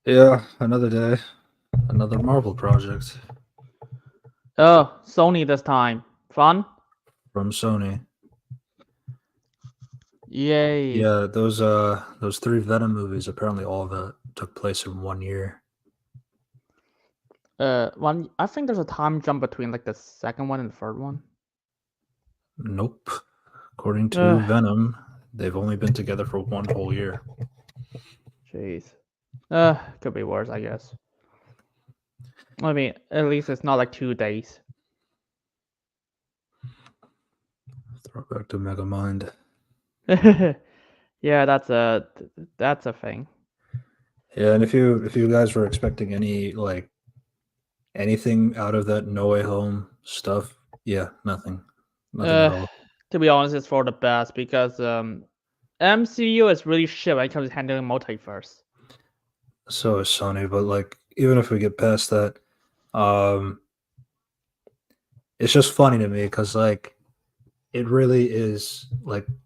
Yeah, another day, another Marvel project Oh, Sony this time. Fun? from Sony. Yay. Yeah, those three Venom movies apparently all of that took place in 1 year. One. I think there's a time jump between like the second one and the third one. Nope. According to Ugh, Venom, they've only been together for 1 whole year. jeez. Could be worse, I guess. I mean, at least it's not like 2 days. Throwback to Megamind. Yeah, that's a thing. Yeah, and if you guys were expecting anything out of that No Way Home stuff, yeah, nothing at Uh, all. to be honest, it's for the best because MCU is really shit when it comes to handling multiverse. So is Sony, but even if we get past that, um, it's just funny to me because it really is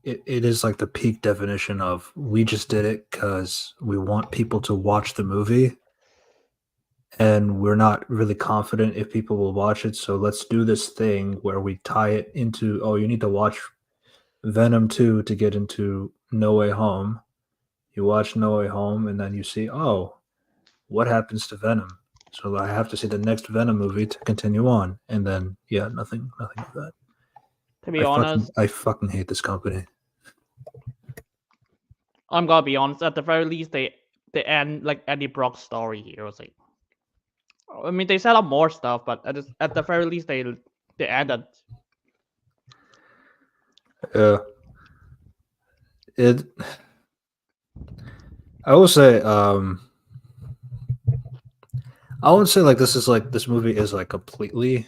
it is like the peak definition of we just did it because we want people to watch the movie and we're not really confident if people will watch it, so let's do this thing where we tie it into, oh, you need to watch Venom 2 to get into No Way Home. You watch No Way Home and then you see, oh, what happens to Venom, so I have to see the next Venom movie to continue on, and then yeah, nothing of that. To be I fucking honest, I fucking hate this company. I'm gonna be honest. At the very least, they end like Eddie Brock's story here. It was like, I mean, they set up more stuff, but at the very least, they added. Yeah, it I will say, I wouldn't say this movie is like completely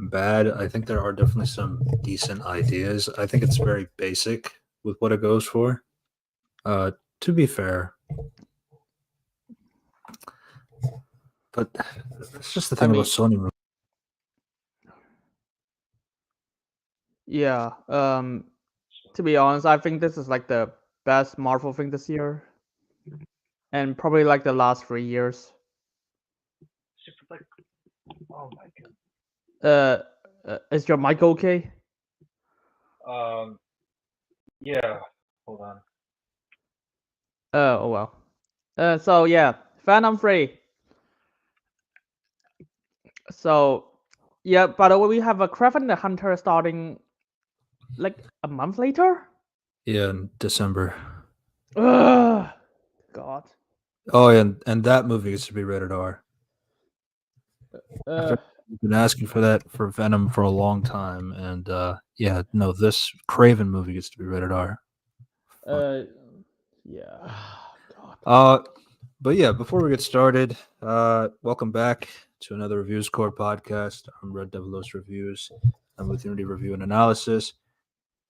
bad. I think there are definitely some decent ideas. I think it's very basic with what it goes for. Uh, to be fair, but it's just the I thing about mean, Sony movies. yeah. To be honest, I think this is like the best Marvel thing this year, and probably like the last 3 years. Uh, is your mic okay? Um, yeah. Hold on. Oh well. So yeah, Venom 3. So yeah, by the way, we have a Kraven the Hunter starting like a month later. Yeah, in December. Ugh, God. Oh, yeah, and that movie gets to be rated R. Uh, I've been asking for that for Venom for a long time, and yeah, no, this Craven movie gets to be rated R. Fuck. uh, yeah. God. Uh, but yeah, before we get started, welcome back to another Reviews Corp podcast. I'm Red Devilos Reviews. I'm with Unity Review and Analysis.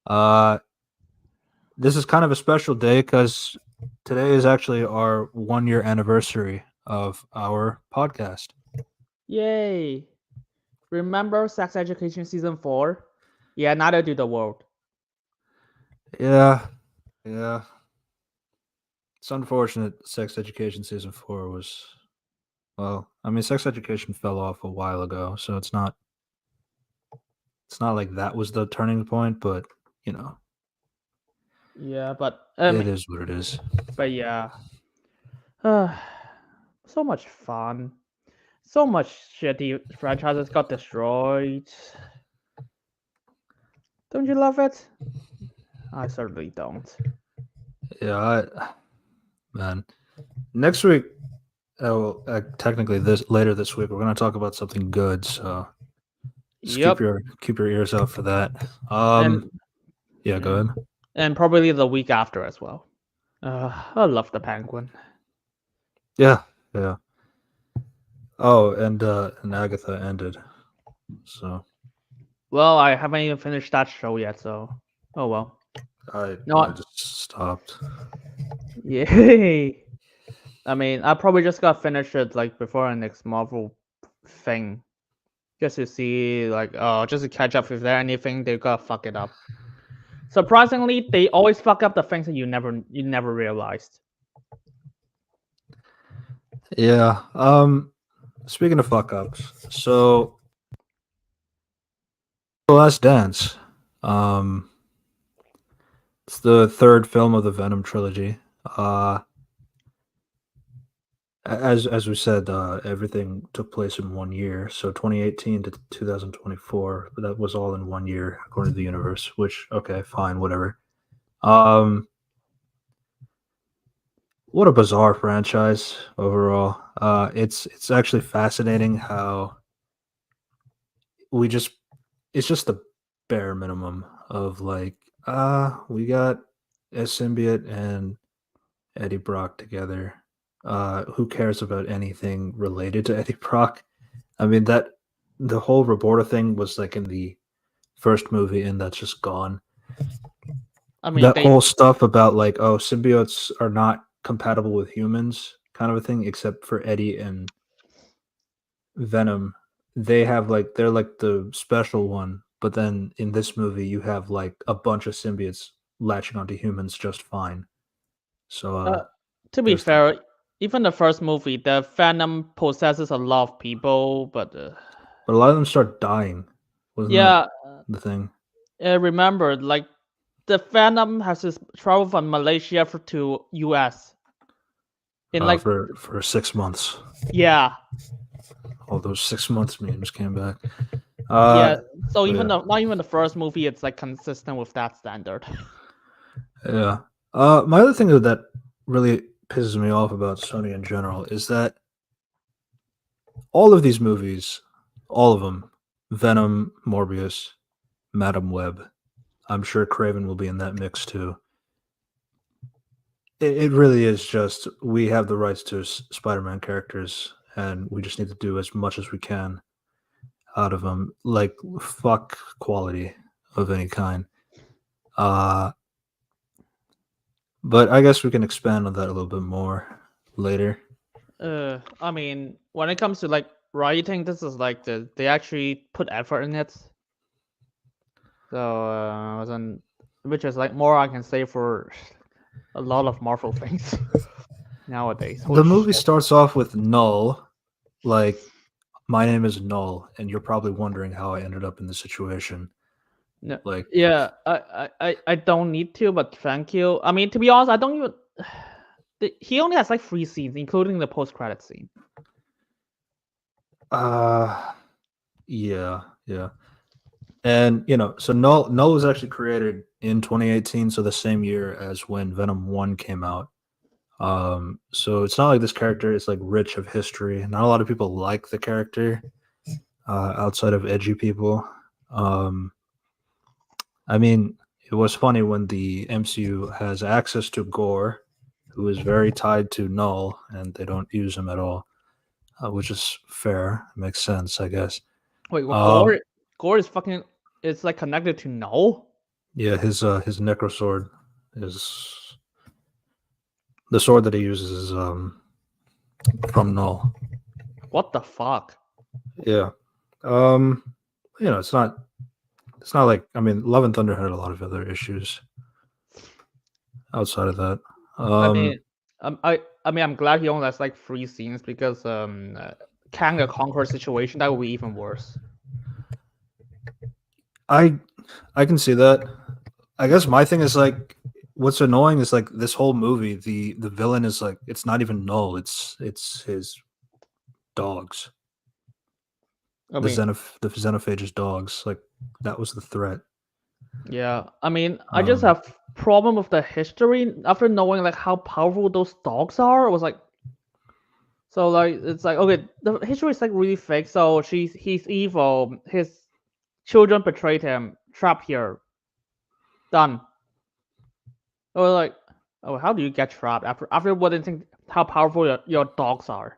Uh, this is kind of a special day because today is actually our 1 year anniversary of our podcast. Yay! Remember Sex Education season 4? Yeah, neither do the world. Yeah, yeah. It's unfortunate. Sex Education season 4 was, well, I mean, Sex Education fell off a while ago, so it's not like that was the turning point, but you know, Yeah, but it is what it is. yeah. Uh, so much fun. So much shitty franchises got destroyed. Don't you love it? I certainly don't. Yeah, man. Next week, technically this later this week, we're gonna talk about something good. So just keep Yep. your ears out for that. And Yeah, go and, ahead. and probably the week after as well. I love the penguin. Yeah, yeah. Oh, and Agatha ended. So Well, I haven't even finished that show yet, so oh well. I No, I just stopped. yay. I mean, I probably just got finished it like before our next Marvel thing, just to see like just to catch up if there anything they gotta fuck it up. Surprisingly, they always fuck up the things that you never realized. Yeah. Speaking of fuck ups, so The Last Dance. Um, it's the third film of the Venom trilogy. Uh, as we said, everything took place in 1 year. So 2018 to 2024, but that was all in 1 year according to the universe. Which okay, fine, whatever. Um, what a bizarre franchise overall. It's actually fascinating how we just it's just the bare minimum of like we got a symbiote and Eddie Brock together. Who cares about anything related to Eddie Brock? I mean that the whole Roborta thing was like in the first movie, and that's just gone. I mean, That they whole stuff about like symbiotes are not compatible with humans, kind of a thing, except for Eddie and Venom. They have like they're like the special one, but then in this movie you have like a bunch of symbiotes latching onto humans just fine. So uh, to be there's that. fair, even the first movie, the Venom possesses a lot of people, but But a lot of them start dying. Wasn't that yeah, the thing? I remember like the Venom has to travel from Malaysia to US in like For 6 months. yeah. All those 6 months memes came back. Yeah, so But even yeah. the not even the first movie, it's like consistent with that standard. Yeah. My other thing that really pisses me off about Sony in general is that all of these movies, all of them, Venom, Morbius, Madam Web, I'm sure Craven will be in that mix too. It really is just we have the rights to Spider-Man characters, and we just need to do as much as we can out of them. Like fuck quality of any kind. Uh, but I guess we can expand on that a little bit more later. I mean, when it comes to like writing, this is like they actually put effort in it. So wasn't which is like more I can say for a lot of Marvel things nowadays. Holy The movie shit! starts off with Null, like my name is Null, and you're probably wondering how I ended up in this situation. No, Like, yeah, I don't need to, but thank you. I mean, to be honest, I don't even. He only has like 3 scenes, including the post-credit scene. uh, yeah, yeah. And so Null was actually created in 2018, so the same year as when Venom 1 came out. So it's not like this character is like rich of history. Not a lot of people like the character outside of edgy people. Um, I mean, it was funny when the MCU has access to Gore, who is very tied to Null, and they don't use him at all, which is fair. Makes sense, I guess. Wait, well, Um, Gore is fucking. It's like connected to Null. yeah, his Necro Sword is the sword that he uses is from Null. What the fuck? Yeah. Um, it's not like I mean, Love and Thunder had a lot of other issues outside of that. I mean, Um, I mean, I'm glad he only has like 3 scenes because Kang the Conqueror situation that would be even worse. I I can see that. I guess my thing is like what's annoying is like this whole movie, the villain is like it's not even Null, it's his dogs. I mean, The xenophage's dogs. Like that was the threat. yeah. I mean, I just Um have problem with the history after knowing like how powerful those dogs are. It was like so like it's like okay, the history is like really fake. So he's evil. His children betrayed him. Trapped here. Done. Or like, oh, how do you get trapped after witnessing how powerful your dogs are?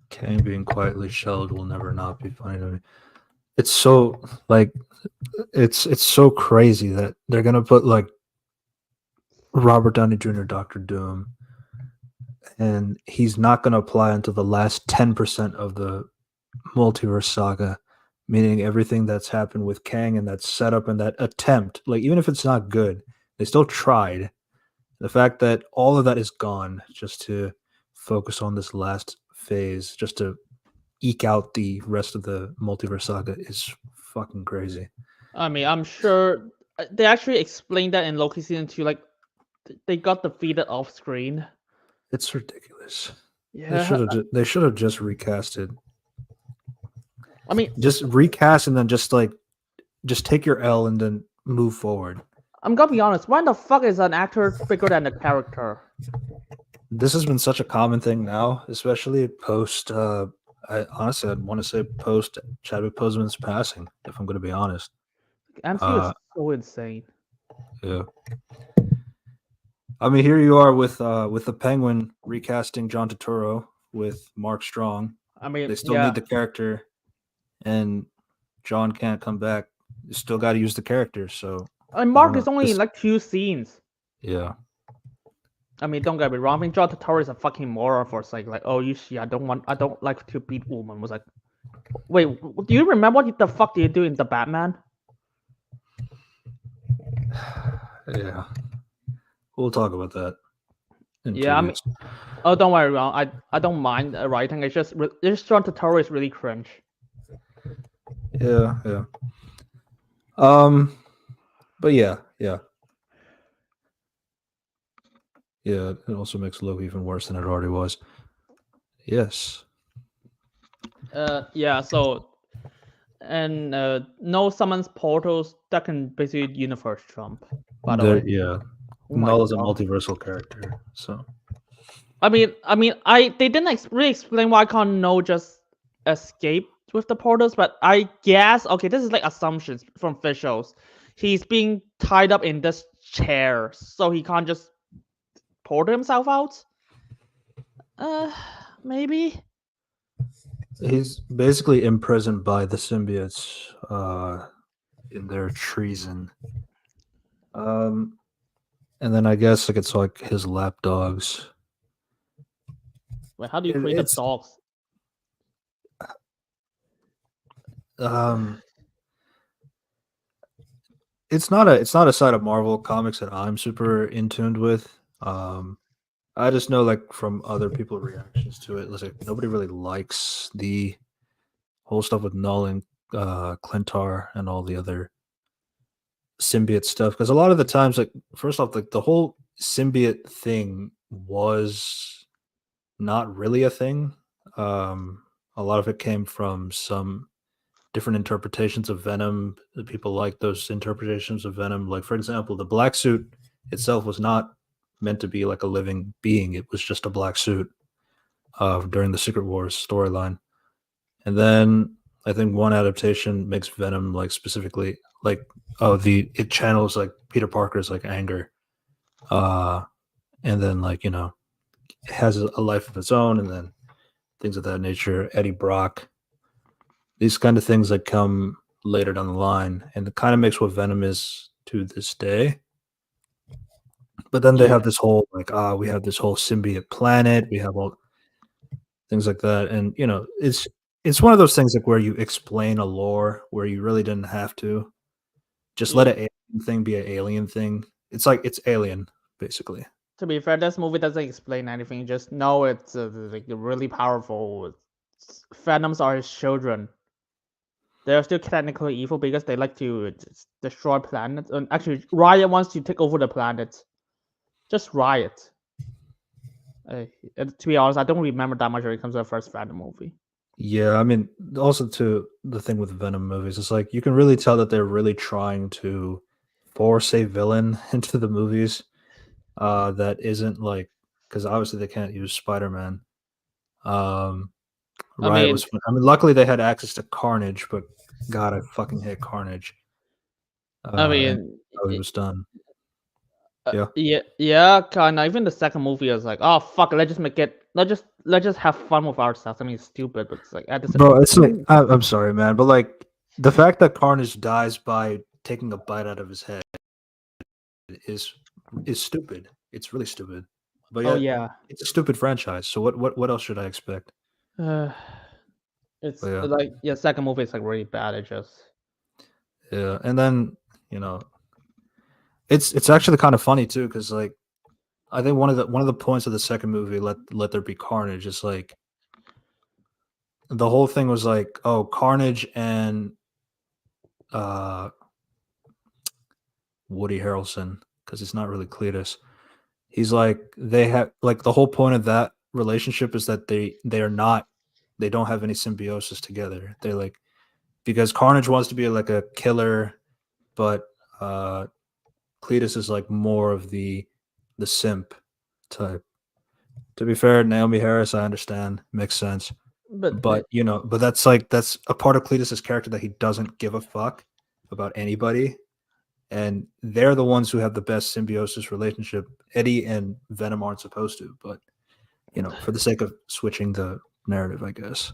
Kang being quietly shelled will never not be funny to me. It's so like it's so crazy that they're gonna put like Robert Downey Jr. Doctor Doom, and he's not gonna apply until the last 10% of the multiverse saga, meaning everything that's happened with Kang and that setup and that attempt, like even if it's not good, they still tried, The fact that all of that is gone just to focus on this last phase, just to eke out the rest of the multiverse saga is fucking crazy. I mean, I'm sure they actually explained that in Loki season 2. Like, they got defeated off screen. It's ridiculous. Yeah, They should have just recasted. I mean, Just recast and then just take your L and then move forward. I'm gonna be honest. Why the fuck is an actor bigger than the character? This has been such a common thing now, especially post. I'd want to say post Chadwick Boseman's passing. If I'm going to be honest, MCU is uh, so insane. yeah. I mean, here you are with the Penguin recasting John Turturro with Mark Strong. I mean, They still yeah. need the character, and John can't come back. You still got to use the character. So And I Mark don't is know. only in like 2 scenes. Yeah. I mean, don't get me wrong. I mean, John Turturro is a fucking moron for saying like, "Oh, you see, I don't like to beat woman." Was like, wait, do you remember what the fuck did you do in the Batman? Yeah. We'll talk about that in Yeah, 2 I mean, weeks. oh, don't worry, wrong. I don't mind writing. It's just John Turturro is really cringe. Yeah, yeah. But yeah. Yeah, it also makes Loki even worse than it already was. Yes. Yeah. So, and no summons portals that can basically universe jump. By the way, Yeah. oh my Null is a god. multiversal character, so I mean, they didn't really explain why can't No just escape with the portals, but I guess okay, this is like assumptions from officials. He's being tied up in this chair, so he can't just portal himself out. Maybe. he's basically imprisoned by the symbiotes in their treason. And then I guess it's like his lapdogs. Wait, how do you create the It's dogs? um it's not a side of Marvel comics that I'm super in tuned with. I just know like from other people's reactions to it, like nobody really likes the whole stuff with Null and Clintar and all the other symbiote stuff. Because a lot of the times, like first off, like the whole symbiote thing was not really a thing. A lot of it came from some different interpretations of Venom. People like those interpretations of Venom. Like for example, the black suit itself was not meant to be like a living being. It was just a black suit during the Secret Wars storyline. And then I think one adaptation makes Venom like specifically like it channels like Peter Parker's like anger. And then like, it has a life of its own and then things of that nature. Eddie Brock. These kind of things that come later down the line and it kind of makes what Venom is to this day. But then they have this whole like we have this whole symbiote planet, we have all things like that. And it's one of those things like where you explain a lore where you really didn't have to. Just let an alien thing be an alien thing. It's like it's alien, basically. To be fair, this movie doesn't explain anything. You just know it's like really powerful. Phantoms are his children. They're still technically evil because they like to destroy planets. And actually, Riot wants to take over the planet. Just Riot. To be honest, I don't remember that much when it comes to the first Phantom movie. Yeah, I mean, also to the thing with Venom movies, it's like you can really tell that they're really trying to force a villain into the movies that isn't like because obviously they can't use Spider-Man. Riot was. I mean, luckily they had access to Carnage, but God, I fucking hate Carnage. I mean, how he was done. yeah, kind of. Even the second movie was like, oh fuck, let's just make it. Let's just have fun with ourselves. I mean, it's stupid, but it's like at the same. Bro, it's like I'm sorry, man, but like the fact that Carnage dies by taking a bite out of his head is stupid. It's really stupid. But oh yeah, it's a stupid franchise. So what else should I expect? it's like second movie is like really bad. It just and then it's actually kind of funny too because like I think one of the points of the second movie, Let There Be Carnage, is like the whole thing was like, oh, Carnage and uh Woody Harrelson, because it's not really Cletus. He's like they have like the whole point of that relationship is that they don't have any symbiosis together. They're like because Carnage wants to be like a killer, but Cletus is like more of the simp type. To be fair, Naomi Harris, I understand, makes sense. But But you know, but that's a part of Cletus's character that he doesn't give a fuck about anybody, and they're the ones who have the best symbiosis relationship. Eddie and Venom aren't supposed to, but you know, for the sake of switching the narrative, I guess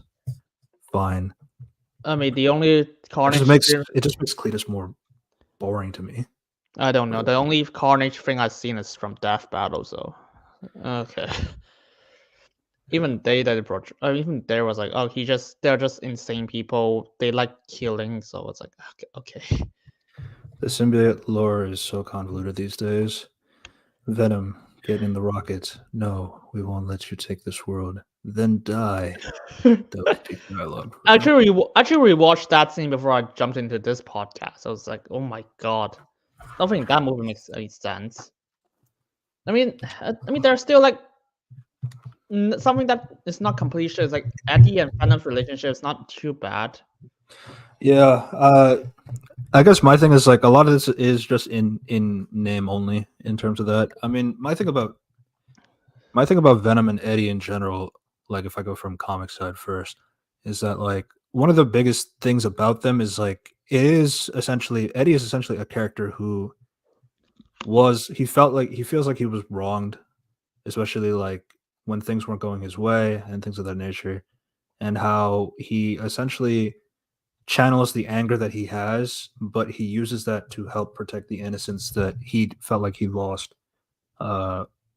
fine. I mean, the only It Carnage just makes thing, it just makes Cletus more boring to me. I don't know. But The only Carnage thing I've seen is from Death Battle, so okay. Even they that approach, even there was like, oh, they're just insane people. They like killing, so it's like, okay. the symbiote lore is so convoluted these days. Venom, get in the rocket. No, we won't let you take this world. Then die. That was peak dialogue. Actually, rewatched that scene before I jumped into this podcast. I was like, oh my god, I don't think that movie makes any sense. I mean, there's still like something that is not completion. Is like Eddie and Venom's relationship is not too bad. Yeah, I guess my thing is like a lot of this is just in name only in terms of that. I mean, my thing about Venom and Eddie in general, like if I go from comic side first, is that like one of the biggest things about them is like Eddie is essentially a character who he feels like he was wronged, especially like when things weren't going his way and things of that nature, and how he essentially channels the anger that he has, but he uses that to help protect the innocence that he felt like he lost.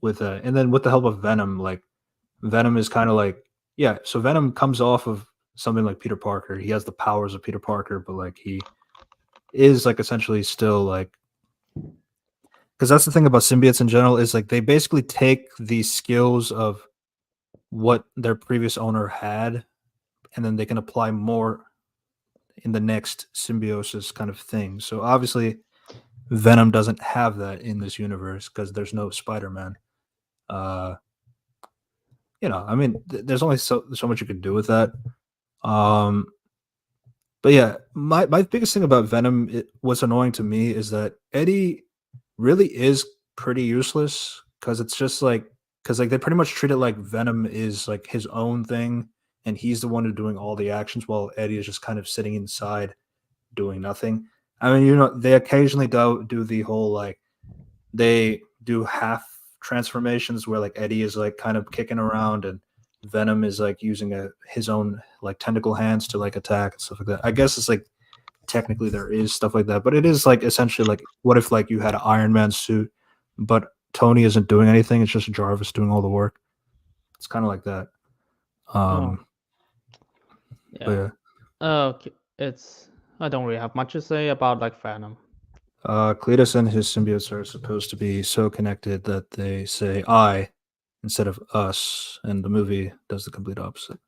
With and then with the help of Venom, like Venom is kind of like yeah. So Venom comes off of something like Peter Parker. He has the powers of Peter Parker, but like he is like essentially still like because that's the thing about symbiotes in general is like they basically take the skills of what their previous owner had, and then they can apply more in the next symbiosis kind of thing. So obviously, Venom doesn't have that in this universe because there's no Spider-Man. Uh, you know, I mean, there's only so much you can do with that. Um, but yeah, my biggest thing about Venom, what's annoying to me is that Eddie really is pretty useless because it's just like because like they pretty much treat it like Venom is like his own thing and he's the one who's doing all the actions while Eddie is just kind of sitting inside doing nothing. I mean, you know, they occasionally do the whole like they do half transformations where like Eddie is like kind of kicking around and Venom is like using his own like tentacle hands to like attack and stuff like that. I guess it's like technically there is stuff like that, but it is like essentially like what if like you had an Iron Man suit, but Tony isn't doing anything; it's just Jarvis doing all the work. It's kind of like that. Oh, But yeah. Okay, it's I don't really have much to say about like Venom. Cletus and his symbiotes are supposed to be so connected that they say "I" instead of "us," and the movie does the complete opposite.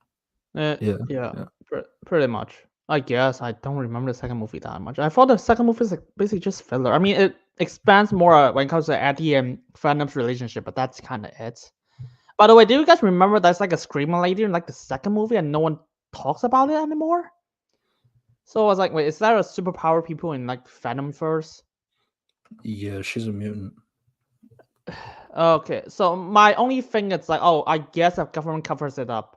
Yeah, Yeah, yeah. pretty much. I guess I don't remember the second movie that much. I thought the second movie is like basically just filler. I mean, it expands more when it comes to Eddie and Venom's relationship, but that's kind of it. By the way, do you guys remember there's like a screaming lady in like the second movie and no one talks about it anymore? So I was like, wait, is there a superpower people in like Venom first? Yeah, she's a mutant. Okay, so my only thing is like, oh, I guess the government covers it up.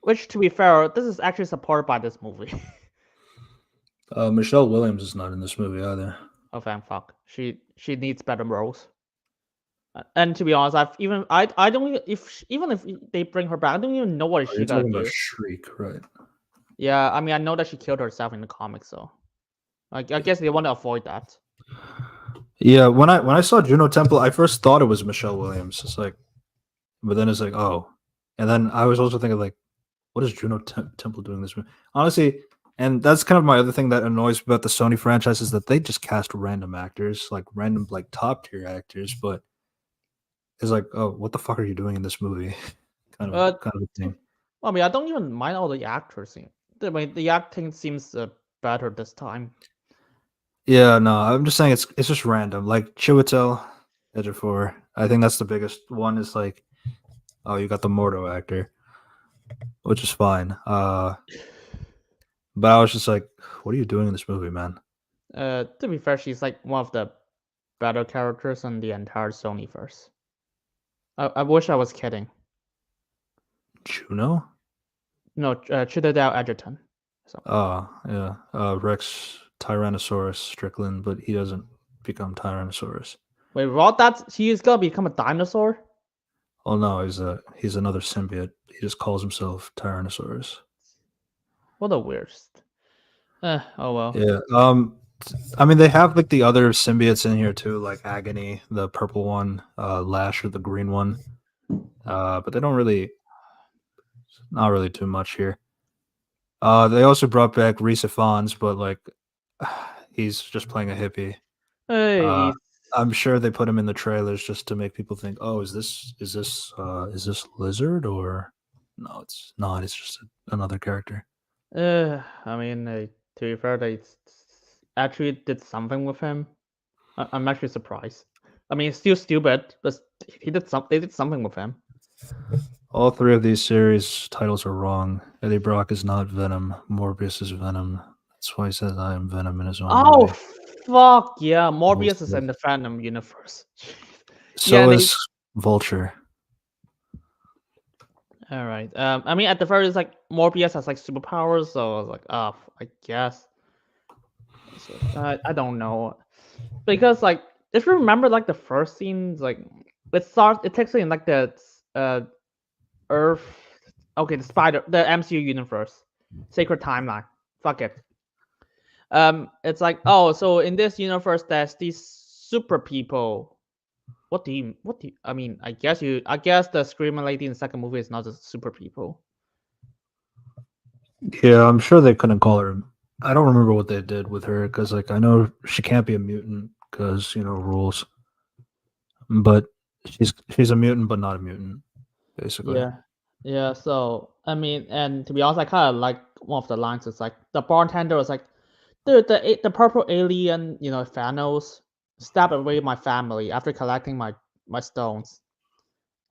Which, to be fair, this is actually supported by this movie. Michelle Williams is not in this movie either. Oh, thank fuck. She needs better roles. And to be honest, I don't even if they bring her back, I don't even know what Oh, she you're gonna talking about do. Shriek, right? Yeah, I mean, I know that she killed herself in the comics, so I guess they want to avoid that. Yeah, when I saw Juno Temple, I first thought it was Michelle Williams. It's like, but then it's like, oh, and then I was also thinking like, what is Juno Temple doing this movie? Honestly, And that's kind of my other thing that annoys me about the Sony franchise is that they just cast random actors, like random like top tier actors, but it's like, oh, what the fuck are you doing in this movie? Uh, kind of a thing. I mean, I don't even mind all the actors. I mean, the acting seems better this time. Yeah, no, I'm just saying it's just random. Like Chiwetel Ejiofor, I think that's the biggest one. Is like, oh, you got the Mordo actor, which is fine. But I was just like, what are you doing in this movie, man? To be fair, she's like one of the better characters in the entire Sonyverse. I wish I was kidding. Juno? No, Chiwetel Ejiofor. So Oh, yeah. Rex Tyrannosaurus Strickland, but he doesn't become Tyrannosaurus. wait, what? That he is gonna become a dinosaur? Oh no, he's another symbiote. He just calls himself Tyrannosaurus. What a weird. Oh well. Yeah. I mean, they have like the other symbiotes in here too, like Agony, the purple one, Lasher, the green one. But they don't really, not really too much here. They also brought back Risa Fons, but like, he's just playing a hippie. Hey, I'm sure they put him in the trailers just to make people think, oh, is this Lizard or no? It's not. It's just another character. I mean, to be fair, they actually did something with him. I'm actually surprised. I mean, it's still stupid, but he did some. They did something with him. All three of these series titles are wrong. Eddie Brock is not Venom. Morbius is Venom. That's why he says I am Venom in his own Oh movie. fuck yeah! Morbius is in the Venom universe. So Yeah, is Vulture. all right. I mean, at the very least, like Morbius has like superpowers, so I was like, oh, I guess. So, I don't know, because like if you remember, like the first scenes, like it takes in like the Earth. Okay, the MCU universe, sacred timeline. Fuck it. It's like, oh, so in this universe, there's these super people. I mean, I guess the Screaming Lady in the second movie is not just super people. Yeah, I'm sure they couldn't call her. I don't remember what they did with her because, like, I know she can't be a mutant because rules. But she's a mutant, but not a mutant, basically. Yeah. So I mean, and to be honest, I kind of like one of the lines. It's like the bartender was like, "Dude, the purple alien, Thanos, stabbed away my family after collecting my stones."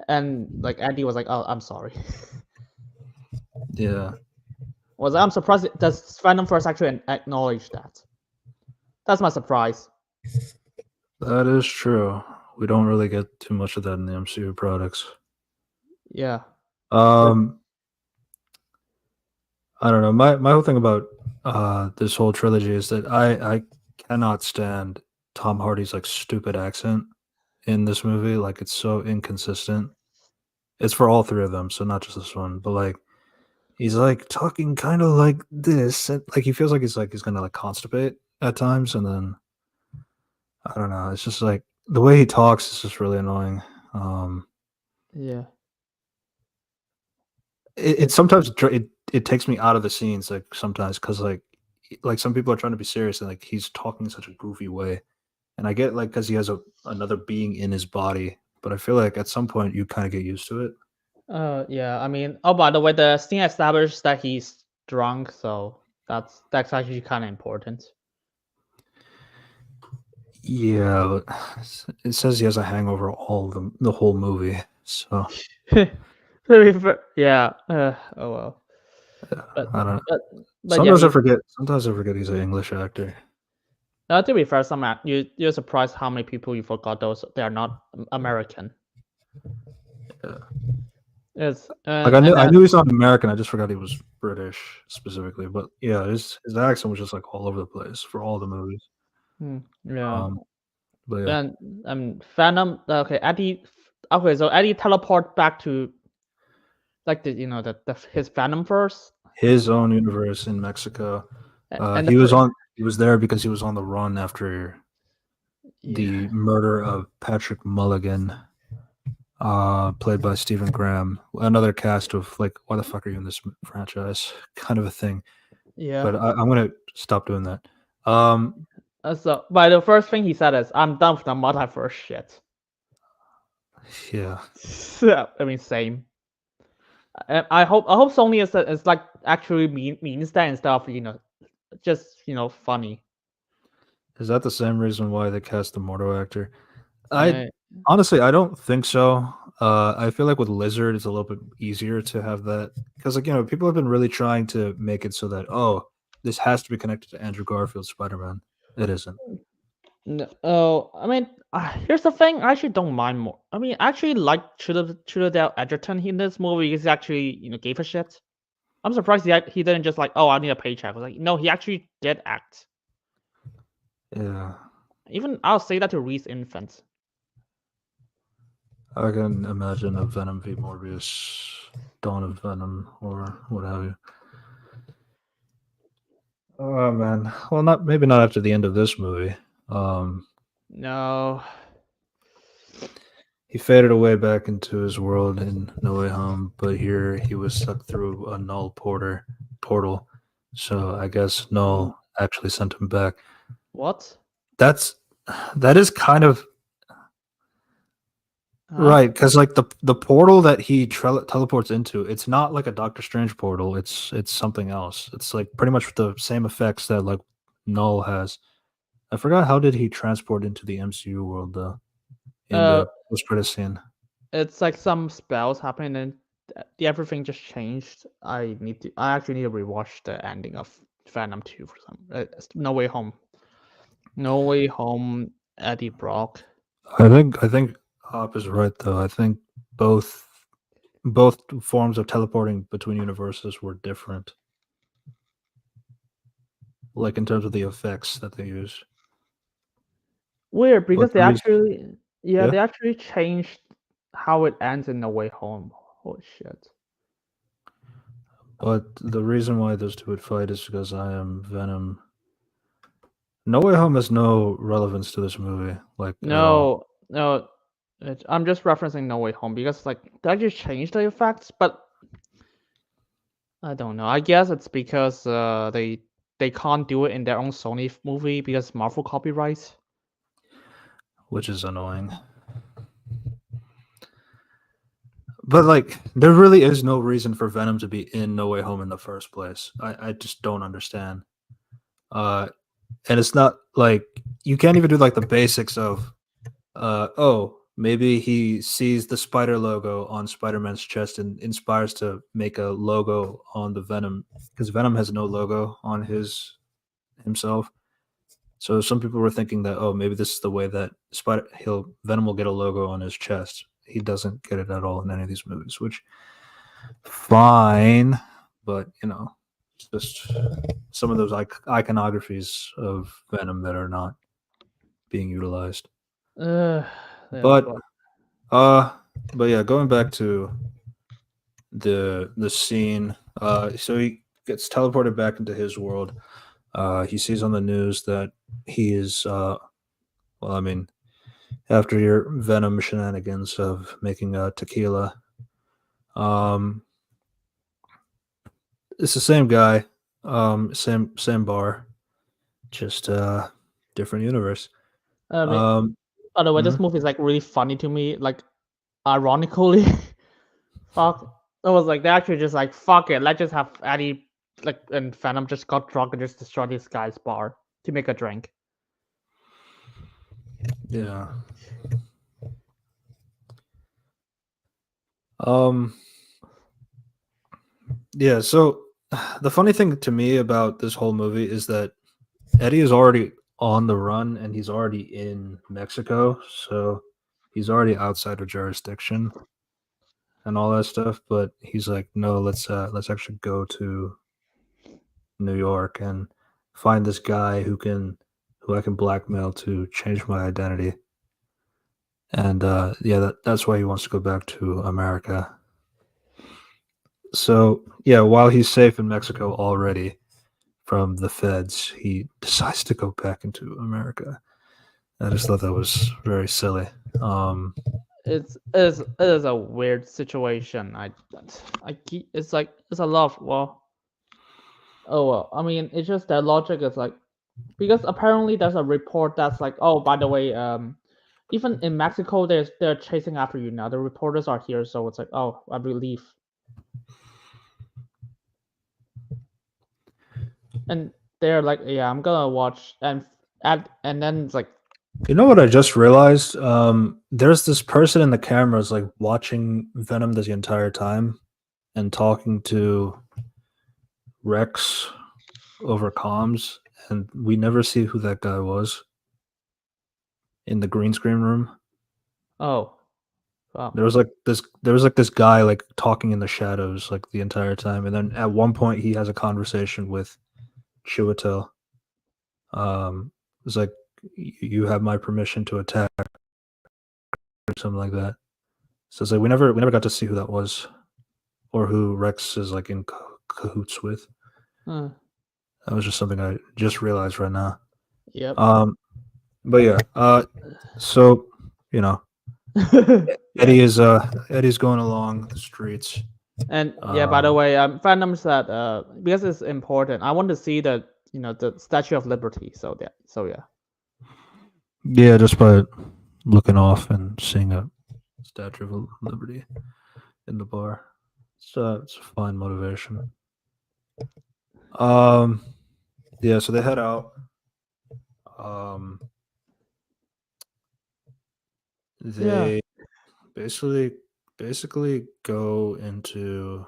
And like Andy was like, "Oh, I'm sorry." Yeah, I'm surprised. Does Venom first actually acknowledge that? That's my surprise. that is true. We don't really get too much of that in the MCU products. Yeah. Um, I don't know. My whole thing about this whole trilogy is that I cannot stand Tom Hardy's like stupid accent in this movie. Like it's so inconsistent. It's for all three of them, so not just this one. But like he's like talking kind of like this, and, like he feels like he's gonna like constipate at times, and then I don't know. It's just like the way he talks is just really annoying. Yeah. It sometimes it takes me out of the scenes like sometimes because like some people are trying to be serious and like he's talking in such a goofy way, and I get like because he has another being in his body, but I feel like at some point you kind of get used to it. Yeah. I mean, oh, by the way, the scene established that he's drunk, so that's actually kind of important. Yeah, but it says he has a hangover all the whole movie, so Yeah. Oh well. yeah, But I don't. but but yeah, Sometimes I forget. Sometimes I forget he's an English actor. to be fair, you're surprised how many people you forgot those they are not American. Yeah. It's Like and I then knew he's not American. I just forgot he was British specifically. But yeah, his accent was just like all over the place for all the movies. yeah, Um, but yeah, and Venom. Okay, Eddie. Okay, so Eddie teleport back to like the his Venom first, his own universe in Mexico. and He was on. He was there because he was on the run after yeah. the murder of Patrick Mulligan, played by Stephen Graham. Another cast of like, why the fuck are you in this franchise? Kind of a thing. Yeah. but I'm gonna stop doing that. Um, So, by the first thing he said is, "I'm done with the multiverse shit." yeah, I mean, same. I hope Sony is like actually means that instead of just funny. is that the same reason why they cast the Mordo actor? I Yeah. honestly, I don't think so. I feel like with Lizard, it's a little bit easier to have that because, like, people have been really trying to make it so that this has to be connected to Andrew Garfield's Spider-Man. It isn't. No, oh, I mean, here's the thing. I actually don't mind more. I mean, I actually like Chiwetel Edgerton in this movie. He's actually gave a shit. I'm surprised he didn't just like, oh, I need a paycheck. I was like, no, he actually did act. Yeah, Even I'll say that to Reese Infant. I can imagine a Venom v Morbius, Dawn of Venom, or what have you. Oh man, well, not maybe not after the end of this movie. Um, No. he faded away back into his world in No Way Home, but here he was sucked through a portal. So I guess Null actually sent him back. What? That's that is kind of Huh? right because like the portal that he teleports into, it's not like a Doctor Strange portal. It's something else. It's like pretty much the same effects that like Null has. I forgot how did he transport into the MCU world though in Uh, the post credit scene. it's like some spells happening and everything just changed. I actually need to rewatch the ending of Venom 2 for some. No Way Home. No Way Home. Eddie Brock. I think Hop is right though. I think both both forms of teleporting between universes were different, like in terms of the effects that they use. Weird But because the reason, yeah, they actually changed how it ends in No Way Home. Holy shit. but the reason why those two would fight is because I am Venom. No Way Home has no relevance to this movie, like at all. No, no. I'm just referencing No Way Home because like they actually changed the effects, but I don't know. I guess it's because they can't do it in their own Sony movie because Marvel copyrights. Which is annoying. But like, there really is no reason for Venom to be in No Way Home in the first place. I just don't understand. Uh, and it's not like you can't even do like the basics of maybe he sees the spider logo on Spider-Man's chest and inspires to make a logo on the Venom because Venom has no logo on his himself. So some people were thinking that maybe this is the way that Venom will get a logo on his chest. He doesn't get it at all in any of these movies, which fine, but it's just some of those iconographies of Venom that are not being utilized. Uh, yeah, But but uh, but yeah, going back to the scene, so he gets teleported back into his world. He sees on the news that he is well, I mean, after your Venom shenanigans of making tequila, um, it's the same guy, same bar, just different universe. I mean, Um, by the way, this mhm. movie is like really funny to me. Like, ironically, fuck. I was like, they actually just like, fuck it. Let's just have Eddie like and Venom just got drunk and just destroy this guy's bar to make a drink. Yeah. Um, yeah. So the funny thing to me about this whole movie is that Eddie is already on the run and he's already in Mexico, so he's already outside of jurisdiction and all that stuff. But he's like, no, let's actually go to New York and find this guy who I can blackmail to change my identity. And yeah, that's why he wants to go back to America. So yeah, while he's safe in Mexico already from the feds, he decides to go back into America. I just thought that was very silly. Um, It is a weird situation. It's like it's a lot. Well, Oh well, I mean, it's just that logic is like because apparently there's a report that's like, oh, by the way, even in Mexico, they're chasing after you now. The reporters are here, so it's like, oh, I believe. And they're like, yeah, I'm gonna watch, and then it's like, You know what I just realized? There's this person in the cameras like watching Venom the entire time and talking to Rex over comms, and we never see who that guy was in the green screen room. oh, wow. There was like this guy like talking in the shadows like the entire time, and then at one point he has a conversation with Chiwetel. It's like you have my permission to attack or something like that. So it's like we never got to see who that was or who Rex is like in cahoots with. Huh. That was just something I just realized right now. Yep. Um, but yeah, so you know, Yeah. Eddie's going along the streets. And yeah, by the Um, way, Phantom said because it's important, I want to see the Statue of Liberty. So yeah. yeah, just by looking off and seeing a Statue of Liberty in the bar, it's a fine motivation. Um, yeah, so they head out. Um, Yeah. they basically go into.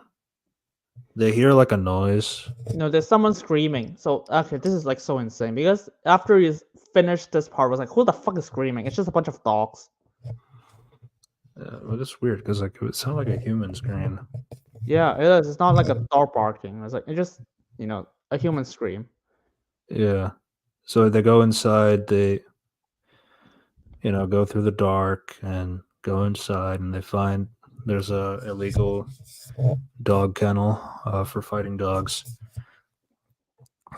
They hear like a noise. There's someone screaming. So okay, this is like so insane because after you finish this part, I was like, who the fuck is screaming? It's just a bunch of dogs. Well, it's weird because like it would sound like a human scream. Yeah, it is. It's not like a dog barking. It's just a human scream. Yeah. So they go inside. They go through the dark and go inside, and they find there's a illegal dog kennel for fighting dogs.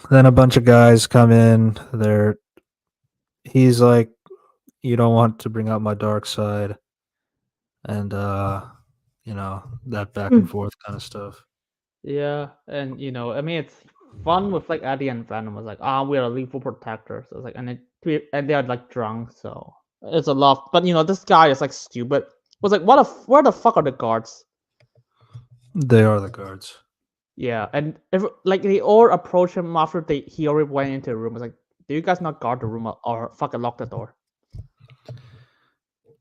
Then a bunch of guys come in. He's like, "You don't want to bring out my dark side," and that back and forth kind of stuff. Yeah, and I mean it's fun with like Eddie and Venom was like, we're a lethal protector. So it's like, and they're like drunk, so it's a lot. But this guy is like stupid. Was like, where the fuck are the guards? They are the guards. Yeah, and if like they all approach him after he already went into the room. It's like, do you guys not guard the room or fucking lock the door?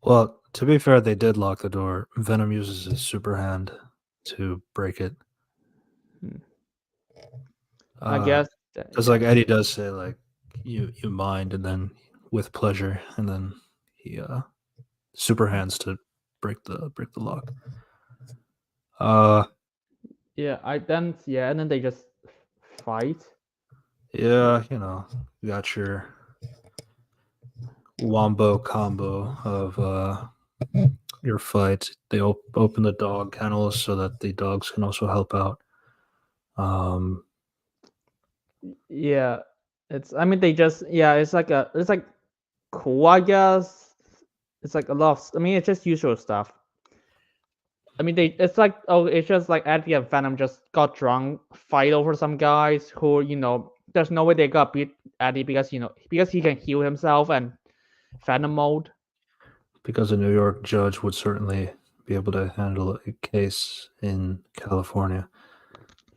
Well, to be fair, they did lock the door. Venom uses his super hand to break it. Hmm. I guess. Because Yeah. like Eddie does say like you mind, and then with pleasure, and then he super hands to break the lock. Uh Yeah, and then they just fight. yeah, you got your wombo combo of your fight. They open the dog kennels so that the dogs can also help out. Um Yeah, I mean they just it's like cool, I guess. It's like a lot. I mean, it's just usual stuff. I mean, it's like it's just like Eddie and Venom just got drunk, fight over some guys who there's no way they got beat Eddie because he can heal himself and Venom mode. because a New York judge would certainly be able to handle a case in California.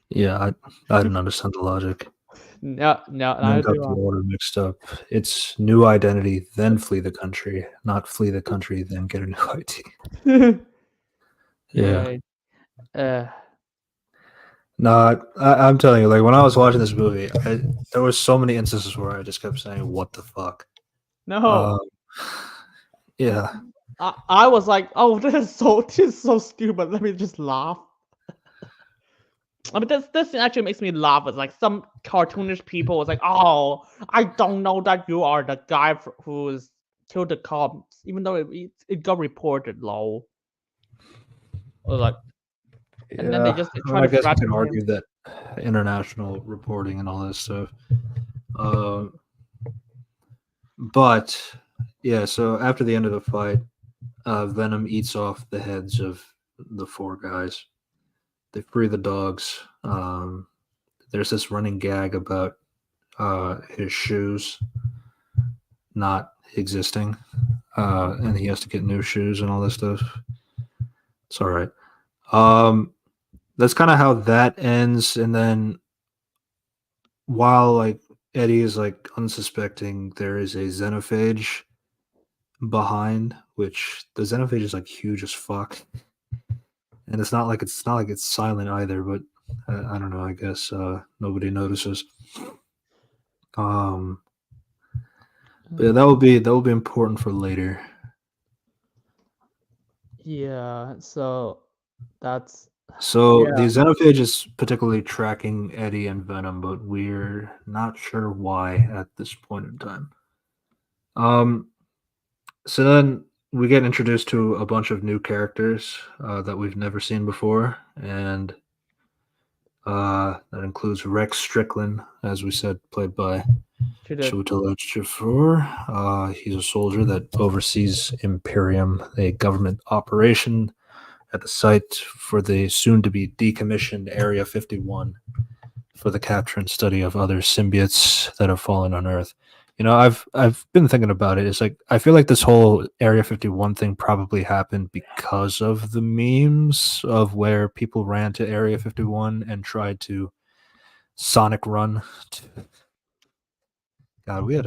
Yeah, I didn't understand the logic. No, no, Then neither got do the order mixed up. It's new identity, then flee the country, not flee the country, then get a new ID. I. Yeah. Yeah. Uh. No, I'm telling you, like when I was watching this movie, there was so many instances where I just kept saying, "What the fuck?" Um, No. yeah, I was like, oh, this is so stupid. Let me just laugh. I mean, this actually makes me laugh. It's like some cartoonish people was like, "Oh, I don't know that you are the guy who's killed the cops," even though it got reported, lol. Or like, and then they Well, try I to guess you can threaten him. argue that international reporting and all this stuff. Um, but yeah, so after the end of the fight, Venom eats off the heads of the four guys. They free the dogs. there's this running gag about his shoes not existing, and he has to get new shoes and all this stuff. It's all right. Um, that's kind of how that ends, and then while like Eddie is like unsuspecting, there is a xenophage behind, which the xenophage is like huge as fuck, and it's not like it's silent either. But I don't know. I guess nobody notices. Um, but yeah, that will be important for later. Yeah, so that's So the yeah. xenophage is particularly tracking Eddie and Venom, but we're not sure why at this point in time. Um, so then we get introduced to a bunch of new characters that we've never seen before, and that includes Rex Strickland, as we said, played by To the Chiwetel Ejiofor. He's a soldier that oversees Imperium, a government operation at the site for the soon-to-be decommissioned Area 51 for the capture and study of other symbiotes that have fallen on Earth. I've been thinking about it. It's like I feel like this whole Area 51 thing probably happened because of the memes of where people ran to Area 51 and tried to Sonic run. God, we had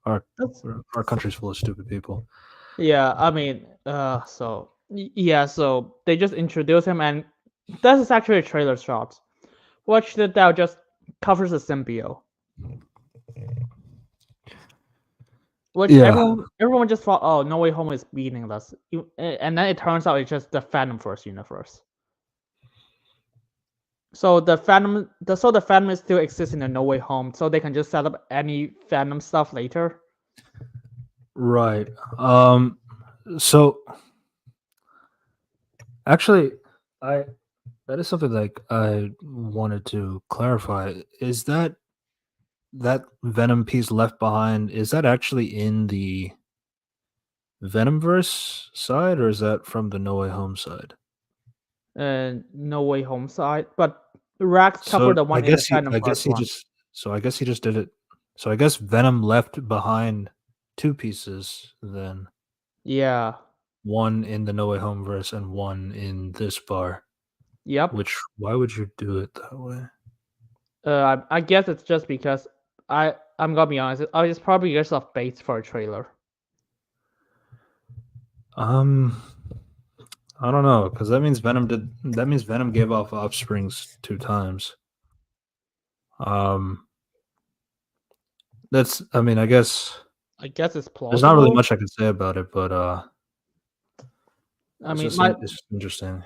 our that's our country's full of stupid people. yeah, I mean, yeah, so they just introduce him, and this is actually a trailer shot. Watch that just covers the symbiote, which Yeah, everyone just thought, oh, No Way Home is meaningless, and then it turns out it's just the Phantom Force universe. So the Phantom still exists in the No Way Home, so they can just set up any Phantom stuff later. right. So actually, I that is something like I wanted to clarify. Is that Venom piece left behind? Is that actually in the Venomverse side, or is that from the No Way Home side? No Way Home side, but Rex So covered the one in the Phantom I guess Force he one. just so I guess he just did it. So I guess Venom left behind two pieces then, Yeah. one in the No Way Home verse and one in this bar. Yep. Which why would you do it that way? I guess it's just because I'm gonna be honest. I was probably just off bait for a trailer. Um, I don't know because that means Venom gave off offsprings two times. Um, that's I mean I guess I guess it's there's not really plausible. much I can say about it, but I mean, my it's just interesting.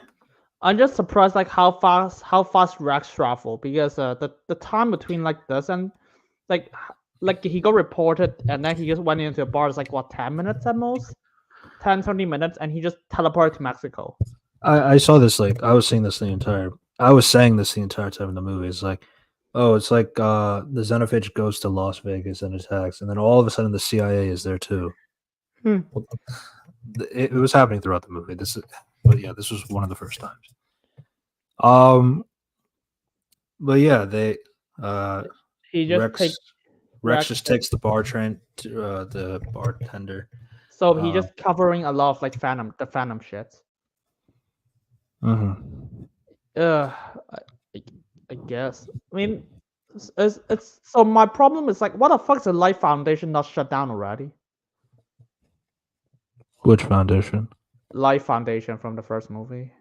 I'm just surprised like how fast Rex travel because the time between like this and like like he got reported and then he just went into a bar is like what 10 minutes at most 10-20 minutes and he just teleported to Mexico. I saw this like I was seeing this the entire I was saying this the entire time in the movie. It's like, oh, it's like the Xenophage goes to Las Vegas and attacks, and then all of a sudden the CIA is there too. Hmm. Well, it was happening throughout the movie. But yeah, this was one of the first times. Um, but yeah, they He just Rex take Rex Rex just takes the bar train to the bartender. so he Um, just covering a lot of like Phantom shit. mhm. Uh, I, I guess. I mean, it's so my problem is like, what the fuck's the Life Foundation not shut down already? Which foundation? Life Foundation from the first movie.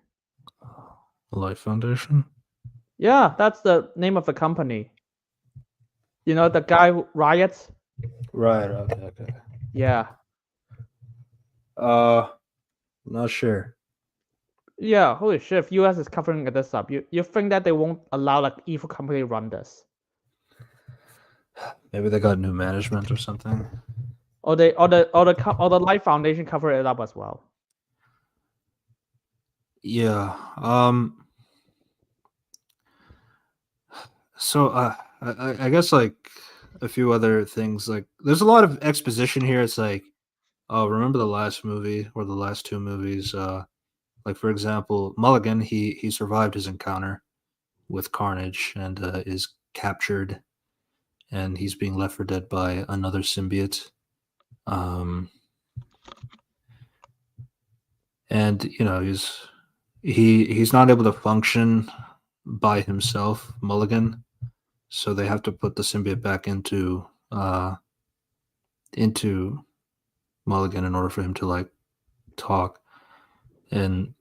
Life Foundation. Yeah, that's the name of the company. You know the guy who riots. Right. Okay. Okay. Yeah, Uh, not sure. yeah. Holy shit! If US is covering this up, you think that they won't allow like evil company run this, Maybe they got new management or something. or the Life Foundation cover it up as well. Yeah. So I guess like a few other things. Like there's a lot of exposition here. It's like, oh, remember the last movie or the last two movies? Like for example, Mulligan. He survived his encounter. with Carnage and is captured, and he's being left for dead by another symbiote. Um, and he's not able to function by himself, Mulligan. So they have to put the symbiote back into Mulligan in order for him to like talk. And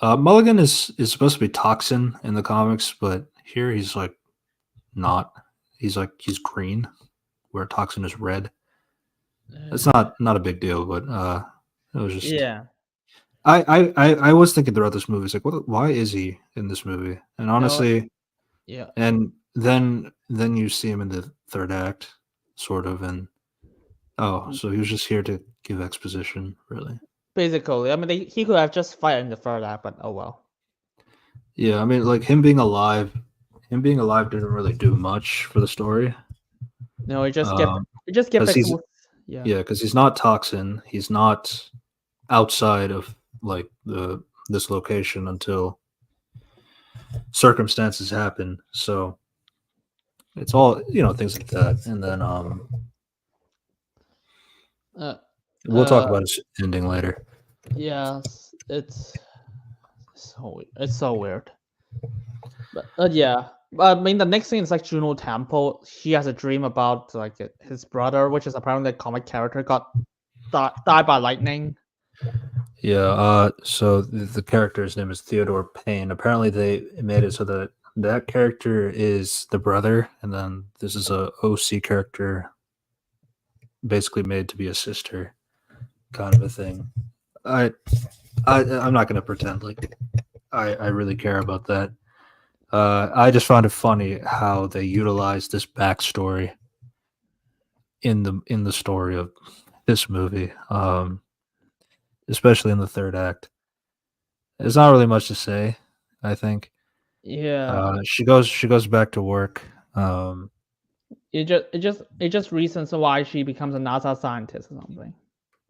Mulligan is supposed to be Toxin in the comics, but here he's like not. He's green, where Toxin is red. It's not a big deal, but it was just. Yeah. I was thinking throughout this movie, it's like, why is he in this movie? And No. honestly, Yeah. and then you see him in the third act, sort of, and so he was just here to give exposition, really. Basically, I mean, he could have just fight in the third act, but oh well. Yeah, I mean, like him being alive didn't really do much for the story. No, it just get Because back he's to because he's not Toxin. He's not outside of like this location until circumstances happen. So it's all things like that, and then we'll talk about his ending later. Yes, it's so weird. But yeah, I mean the next thing is like Juno Temple. He has a dream about like his brother, which is apparently a comic character, got died by lightning. Yeah. So the character's name is Theodore Payne. Apparently, they made it so that character is the brother, and then this is a OC character, basically made to be a sister, kind of a thing. I'm not gonna pretend like I really care about that. I just found it funny how they utilized this backstory in the story of this movie, especially in the third act. There's not really much to say, I think. Yeah, She goes back to work. it just reasons why she becomes a NASA scientist or something.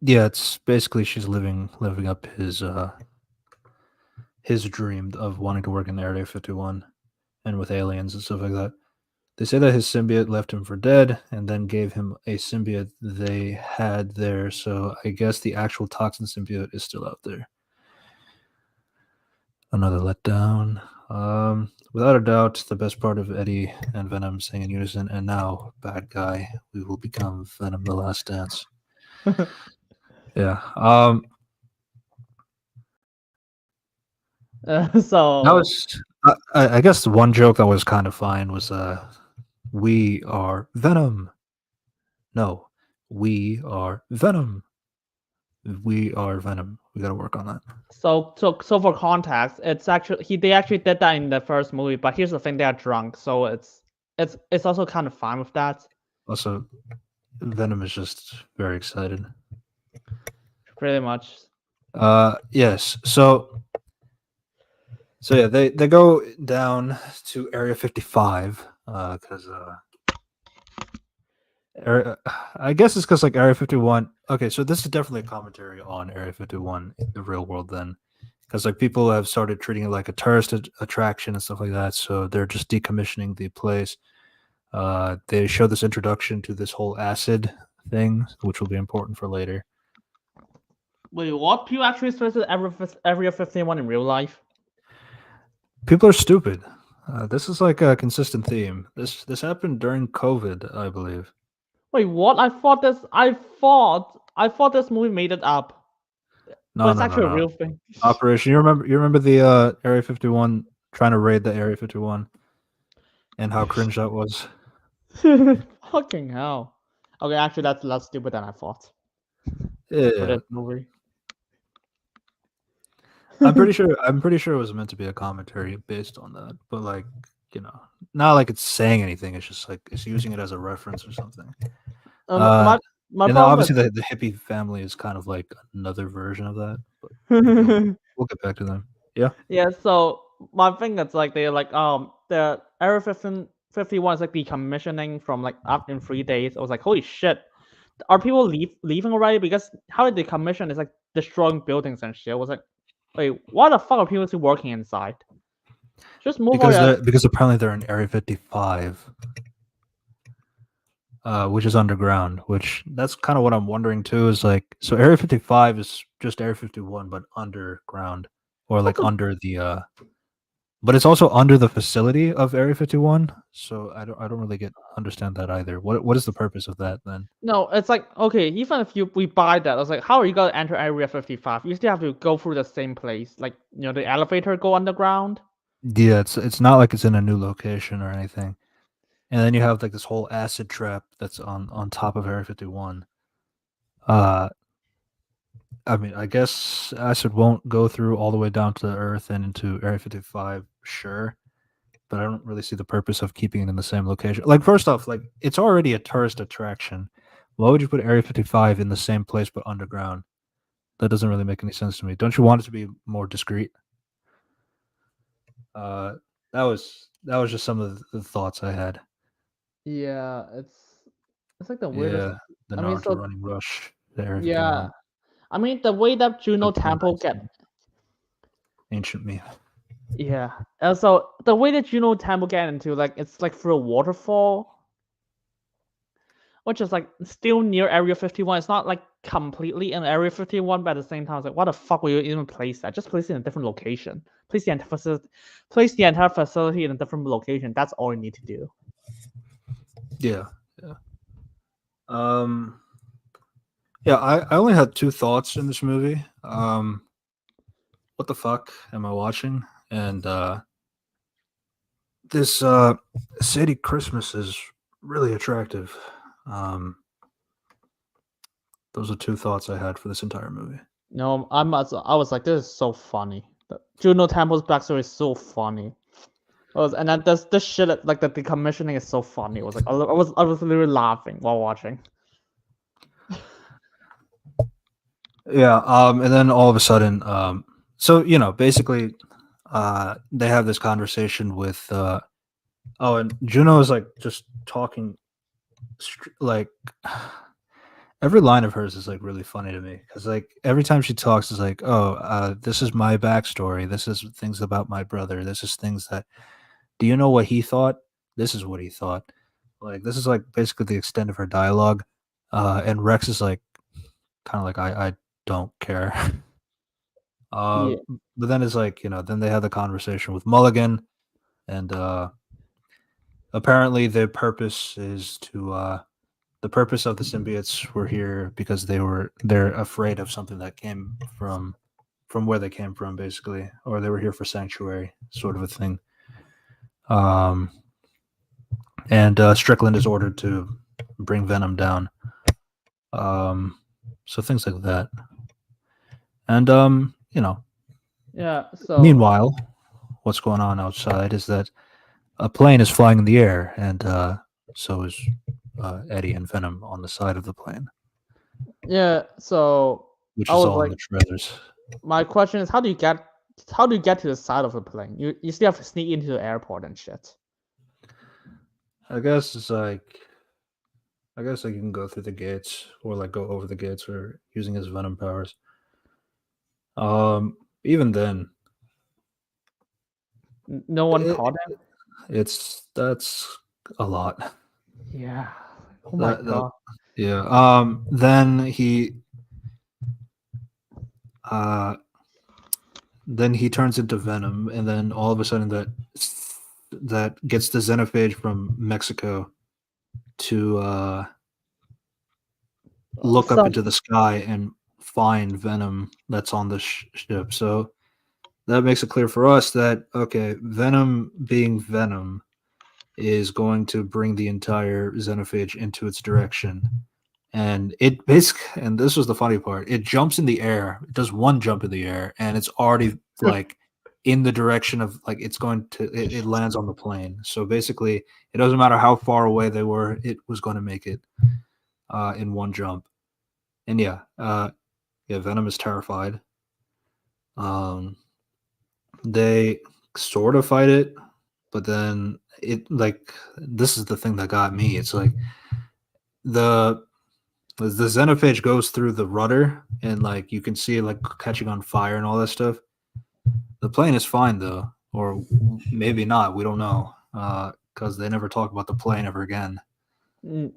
Yeah, it's basically she's living up his dream of wanting to work in Area 51 and with aliens and stuff like that. They say that his symbiote left him for dead and then gave him a symbiote they had there. So I guess the actual toxin symbiote is still out there. Another letdown. Without a doubt, the best part of Eddie and Venom saying in unison, and now, bad guy, we will become Venom the Last Dance. Yeah. So that was, I guess the one joke that was kind of fine was, we are Venom. No, we are Venom. We are Venom. We got to work on that. So for context, it's actually they actually did that in the first movie, but here's the thing: they are drunk, so it's also kind of fine with that. Also, Venom is just very excited. Pretty much. Yes. So yeah, they go down to Area 55 because I guess it's because like Area 51. Okay, so this is definitely a commentary on Area 51 in the real world then, because like people have started treating it like a tourist attraction and stuff like that. So they're just decommissioning the place. They show this introduction to this whole acid thing, which will be important for later. Wait, what? People actually visited Area 51 in real life? People are stupid. This is like a consistent theme. This happened during COVID, I believe. Wait, what? I thought this movie made it up. No, it's actually a real thing. Operation. You remember the Area 51 trying to raid the Area 51, and how cringe that was. Fucking hell. Okay, actually, that's less stupid than I thought. Yeah, For that movie. I'm pretty sure it was meant to be a commentary based on that, but like not like it's saying anything. It's just like it's using it as a reference or something. My and obviously the hippie family is kind of like another version of that. But we'll get back to them. Yeah. Yeah. So my thing is like they're like the Area 51 is like decommissioning from like up in 3 days. I was like, holy shit, are people leaving already? Because how did they commission is like destroying buildings and shit. I was like, wait, why the fuck are people still working inside? Just move all because apparently they're in Area 55, which is underground. Which that's kind of what I'm wondering too. Is like so Area 55 is just Area 51, but underground or like Also, under the. But it's also under the facility of Area 51, so I don't really understand that either. What is the purpose of that then? no, it's like okay, even if we buy that, it's like how are you gonna enter Area 55? You still have to go through the same place, like the elevator go underground. Yeah, it's not like it's in a new location or anything. And then you have like this whole acid trap that's on top of Area 51. Uh I mean, I guess acid won't go through all the way down to Earth and into Area 55, sure, but I don't really see the purpose of keeping it in the same location. Like first off, like it's already a tourist attraction. Why would you put Area 55 in the same place but underground? That doesn't really make any sense to me. Don't you want it to be more discreet? Uh that was just some of the thoughts I had. Yeah, it's like the weirdest. Yeah, the I mean, Naruto so running rush, the Area yeah, 51, I mean the way that Juno Temple get ancient me. yeah, and so the way that Juno Temple get into like it's like through a waterfall, which is like still near Area 51. It's not like completely in Area 51, but at the same time, it's like, what the fuck will you even place that? Just place it in a different location. Place the entire facility in a different location. That's all you need to do. Yeah, yeah. Um, yeah. I only had two thoughts in this movie. What the fuck am I watching? And this Sadie Christmas is really attractive. Um, those are two thoughts I had for this entire movie. No, I was like, this is so funny. Juno Temple's backstory is so funny. And then this shit like the decommissioning is so funny. It was like I was literally laughing while watching. Yeah. And then all of a sudden, so basically, they have this conversation with, and Juno is like just talking, like every line of hers is like really funny to me because like every time she talks is like, oh, this is my backstory. This is things about my brother. This is things that. Do you know what he thought? This is what he thought. Like this is like basically the extent of her dialogue. And Rex is like kind of like I don't care. Uh, Yeah, but then it's like then they had the conversation with Mulligan, and apparently the purpose of the symbiotes were here because they're afraid of something that came from where they came from, basically, or they were here for sanctuary, sort of a thing. Um, and Strickland is ordered to bring Venom down. So things like that, and yeah. So meanwhile, what's going on outside is that a plane is flying in the air, and so is Eddie and Venom on the side of the plane, yeah, so which I is was all in like, the trailers. my question is, how do you get to the side of the plane? You still have to sneak into the airport and shit. I guess it's like, I guess like you can go through the gates or like go over the gates or using his Venom powers. Even then, No one it, caught him. that's a lot. Yeah. Oh my That god. yeah. Uh then he turns into Venom, and then all of a sudden that gets the Xenophage from Mexico to look up Some into the sky and find Venom that's on the ship. So that makes it clear for us that okay, Venom being Venom is going to bring the entire Xenophage into its direction. And and this was the funny part, it jumps in the air, it does one jump in the air, and it's already like in the direction of like it's going to it lands on the plane. So basically it doesn't matter how far away they were, it was going to make it in one jump. And yeah, Venom is terrified. Um, they sort of fight it, but then it like this is the thing that got me. It's like the the Xenophage goes through the rudder and like you can see it like catching on fire and all that stuff. The plane is fine though, or maybe not. We don't know because they never talk about the plane ever again. Mm,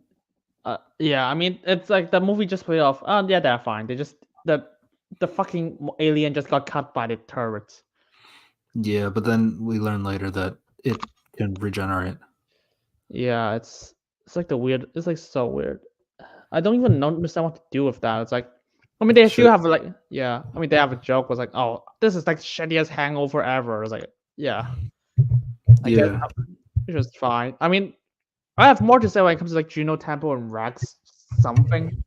yeah, I mean, it's like the movie just played off. Oh, yeah, they're fine. They just the fucking alien just got cut by the turrets. Yeah, but then we learn later that it can regenerate. Yeah, it's like the weird. It's like so weird. I don't even understand what to do with that. It's like, I mean, they Should, still have like, yeah. I mean, they have a joke was like, oh, this is like shittiest hangover ever. It's like, yeah, I guess yeah, it's just fine. I mean, I have more to say when it comes to like Juno Temple and Rex something,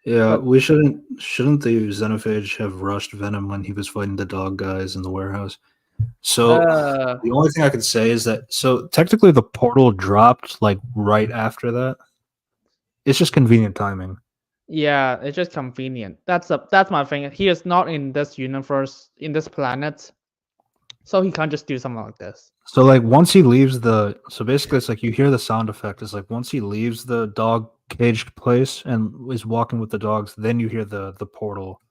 yeah. but We shouldn't the Xenophage have rushed Venom when he was fighting the dog guys in the warehouse? So uh, the only thing I could say is that so technically the portal dropped like right after that. It's just convenient timing. yeah, it's just convenient. That's my thing. He is not in this universe, in this planet, so he can't just do something like this. So like once he leaves the so basically it's like you hear the sound effect. It's like once he leaves the dog caged place and is walking with the dogs, then you hear the portal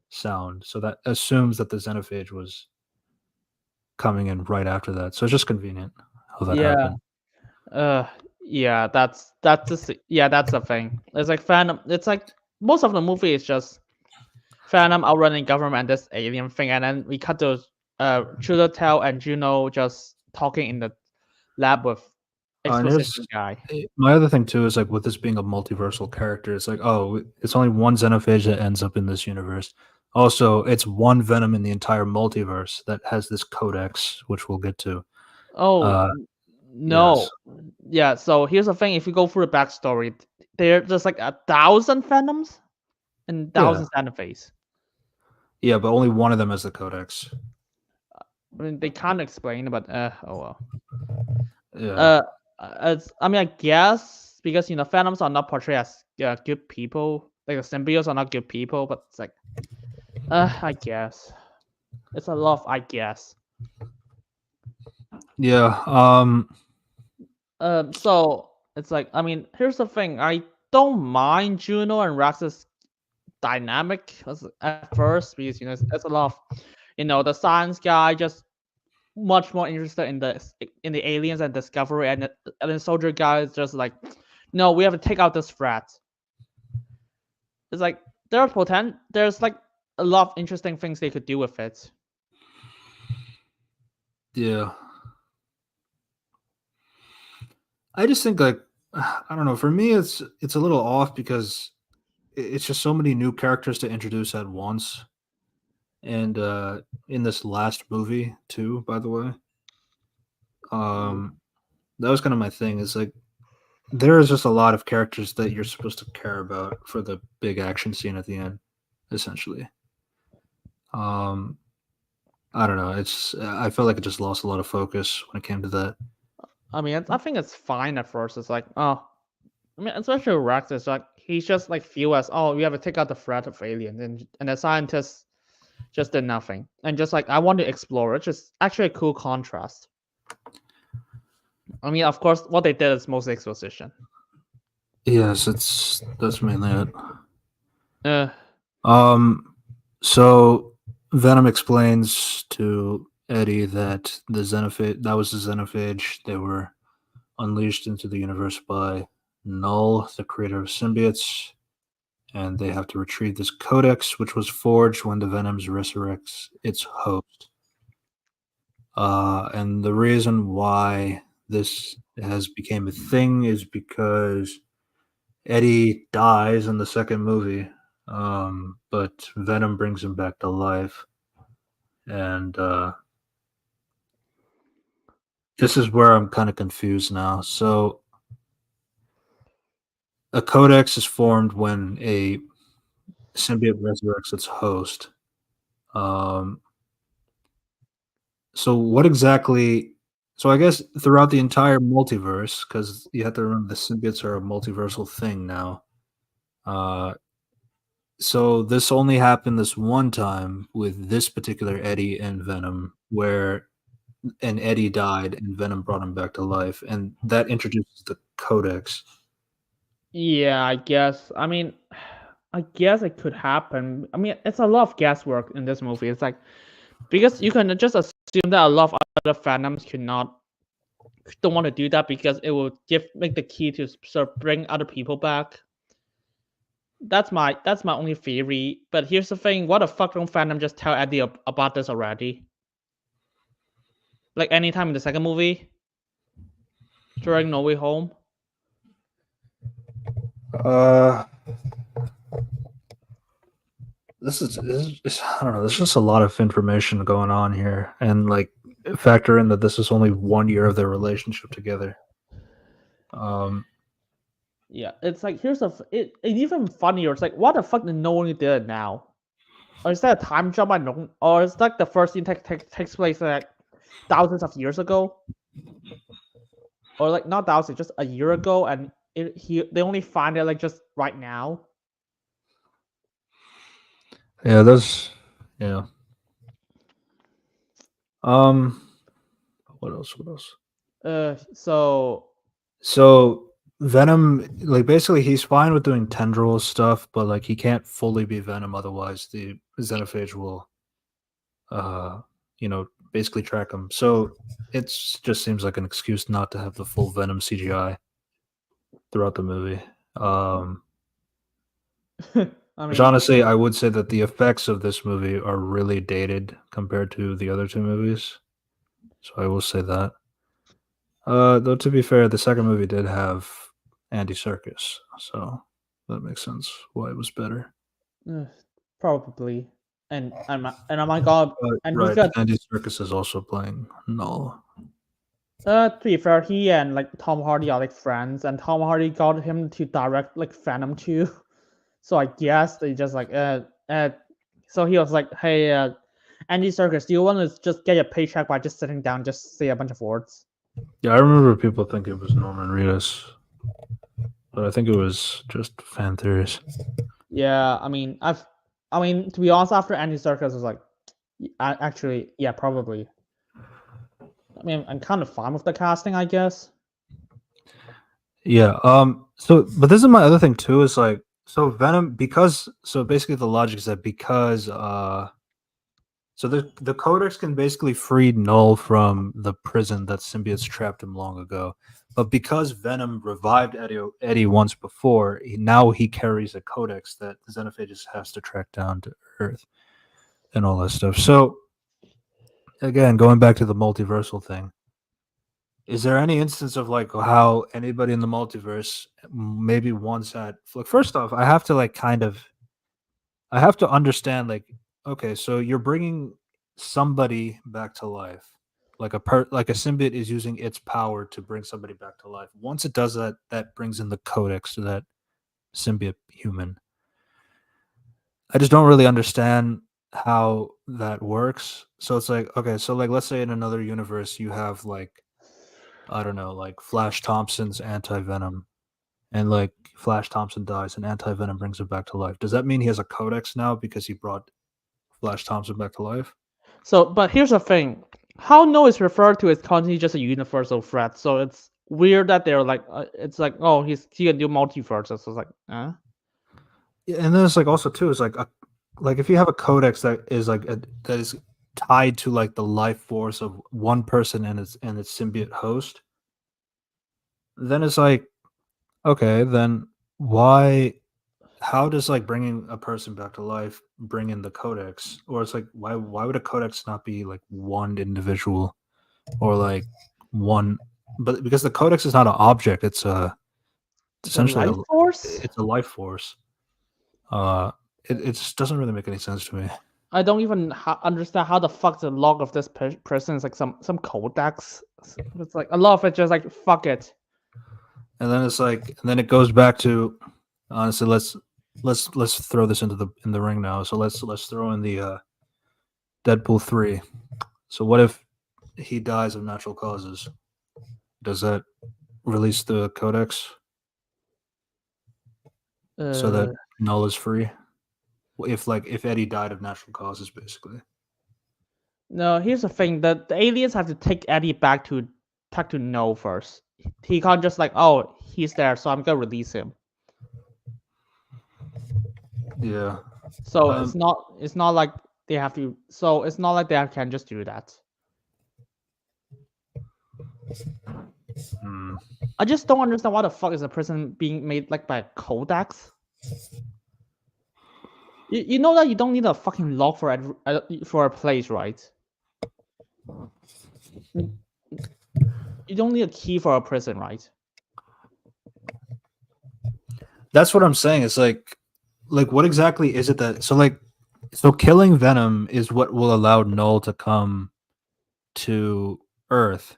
sound. So that assumes that the Xenophage was coming in right after that. So it's just convenient how that Yeah. happened. Uh, yeah, yeah, that's the thing. It's like Phantom. It's like most of the movie is just Phantom outrunning government and this alien thing, and then we cut to Chiwetel and Juno just talking in the lab with And exposition guy. my other thing too is like with this being a multiversal character, it's like oh, it's only one Xenophage that ends up in this universe. Also, it's one Venom in the entire multiverse that has this codex, which we'll get to. Oh Uh, yes, no, yeah. So here's the thing: if you go through the backstory, there's just like 1,000 Venoms and yeah, 1,000 Xenophage. yeah, but only one of them has the codex. I mean, they can't explain, but oh well. Yeah, Uh, I mean, I guess because Phantoms are not portrayed as good people, like the symbiotes are not good people, but it's like, I guess it's a lot of I guess. yeah. So it's like, I mean, here's the thing: I don't mind Juno and Rex's dynamic at first because it's a lot of, the science guy just much more interested in the aliens and discovery, and the soldier guy is just like, no, we have to take out this threat. It's like there's like a lot of interesting things they could do with it. Yeah. I just think like I don't know. For me, it's a little off because it's just so many new characters to introduce at once, and in this last movie too. By the way, um, that was kind of my thing. Is like there is just a lot of characters that you're supposed to care about for the big action scene at the end, essentially. Um, I don't know. It's I felt like it just lost a lot of focus when it came to that. I mean, I think it's fine at first. It's like, oh, I mean, especially Rex is like he's just like feel as, oh, we have to take out the threat of aliens, and the scientists just did nothing, and just like I want to explore it. Just actually a cool contrast. I mean, of course, what they did is mostly exposition. Yes, that's mainly it. Uh, Um, so Venom explains to Eddie that the Xenophage that was the Xenophage. They were unleashed into the universe by Null, the creator of symbiotes, and they have to retrieve this codex, which was forged when the Venoms resurrects its host. And the reason why this has became a thing is because Eddie dies in the second movie, but Venom brings him back to life, and this is where I'm kind of confused now. So a codex is formed when a symbiote resurrects its host. Um, so what exactly? So I guess throughout the entire multiverse, because you have to remember the symbiotes are a multiversal thing now. Uh, so this only happened this one time with this particular Eddie and Venom, where and Eddie died and Venom brought him back to life, and that introduces the Codex. yeah, I guess. I mean, I guess it could happen. I mean, it's a lot of guesswork in this movie. It's like because you can just assume assume that a lot of other fandoms don't want to do that because it will make the key to sort of bring other people back. That's my only theory. But here's the thing: what the fuck don't fandom just tell Eddie about this already? Like anytime in the second movie, during No Way Home. This is I don't know. There's just a lot of information going on here, and like factor in that this is only 1 year of their relationship together. Yeah, it's like here's it's even funnier. It's like what the fuck did no one do it now? Or is that a time jump? I don't. Or is like the first scene takes place like thousands of years ago, or like not thousands, just a year ago, and they only find it like just right now. Yeah, that's yeah. What else? What else? So Venom, like basically, he's fine with doing tendril stuff, but like he can't fully be Venom. Otherwise, the xenophage will, basically track him. So it just seems like an excuse not to have the full Venom CGI throughout the movie. I Which mean, honestly, I would say that the effects of this movie are really dated compared to the other two movies. So I will say that. Though to be fair, the second movie did have Andy Serkis, so that makes sense why it was better. probably. And oh my god, and he Right, got Andy Serkis is also playing Null. to be fair, he and like Tom Hardy are like friends, and Tom Hardy got him to direct like Venom 2. So I guess they just like so he was like, hey, Andy Serkis, do you want to just get a paycheck by just sitting down, just say a bunch of words? Yeah, I remember people think it was Norman Reedus, but I think it was just fan theories. Yeah, I mean, to be honest, after Andy Serkis was like, actually, yeah, probably. I mean, I'm kind of fine with the casting, I guess. Yeah. But this is my other thing too. Is like so Venom because so basically the logic is that because so the Codex can basically free Null from the prison that symbiotes trapped him long ago. But because Venom revived Eddie once before, now he carries a Codex that Xenophagus has to track down to Earth and all that stuff. So again, going back to the multiversal thing, is there any instance of like how anybody in the multiverse maybe once had like first off, I have to like I have to understand like okay, so you're bringing somebody back to life. Like like a symbiote is using its power to bring somebody back to life. Once it does that, that brings in the codex to that symbiote human. I just don't really understand how that works. So it's like okay, so like let's say in another universe you have like I don't know, like Flash Thompson's anti venom, and like Flash Thompson dies and anti venom brings him back to life. Does that mean he has a codex now because he brought Flash Thompson back to life? So, but here's the thing: how No is referred to as constantly just a universal threat. So it's weird that they're like, it's like, oh, he can do multiverses. So it's like, Yeah, and then it's like also too, it's like if you have a codex that is that is tied to like the life force of one person and its symbiote host, then it's like okay, then why how does like bringing a person back to life bring in the codex? Or it's like why would a codex not be like one individual or like one but because the codex is not an object, it's it's a essentially life force. it's a life force. It just doesn't really make any sense to me. I don't even understand how the fuck the log of this person is like some codex. It's like a lot of it just like fuck it. And then it's like and then it goes back to honestly let's throw this into the ring now. So let's throw in the Deadpool 3. So what if he dies of natural causes? Does that release the codex so that Null is free? If Eddie died of natural causes basically. No, here's the thing: that the aliens have to take Eddie back to No first. He can't just like, oh, he's there, so I'm gonna release him. Yeah. So it's not like they have to. So it's not like they can just do that. Hmm. I just don't understand why the fuck is a prison being made like by codex. You know that you don't need a fucking log for a place, right? You don't need a key for a prison, right? That's what I'm saying. It's like what exactly is it that so killing Venom is what will allow Null to come to Earth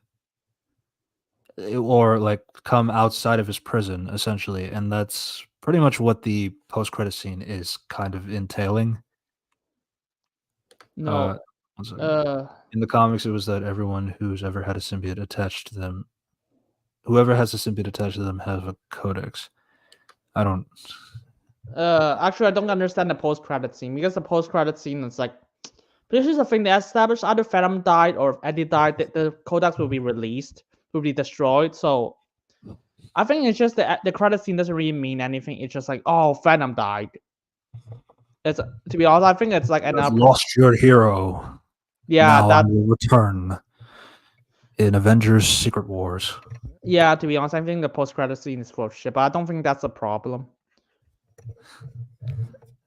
or like come outside of his prison essentially, and that's pretty much what the post-credit scene is kind of entailing. No. One second. Uh. In the comics, it was that everyone who's ever had a symbiote attached to them, whoever has a symbiote attached to them, has a codex. I don't. Actually, I don't understand the post-credit scene because the post-credit scene is like, this is the thing they established. Either Venom died or if Eddie died, the codex will be released, will be destroyed. So I think it's just the credit scene doesn't really mean anything. It's just like, oh, Venom died. It's, to be honest, I think it's like You have enough. lost your hero. Yeah, Now I that. will return in Avengers: Secret Wars. Yeah, to be honest, I think the post-credit scene is full of shit, but I don't think that's a problem.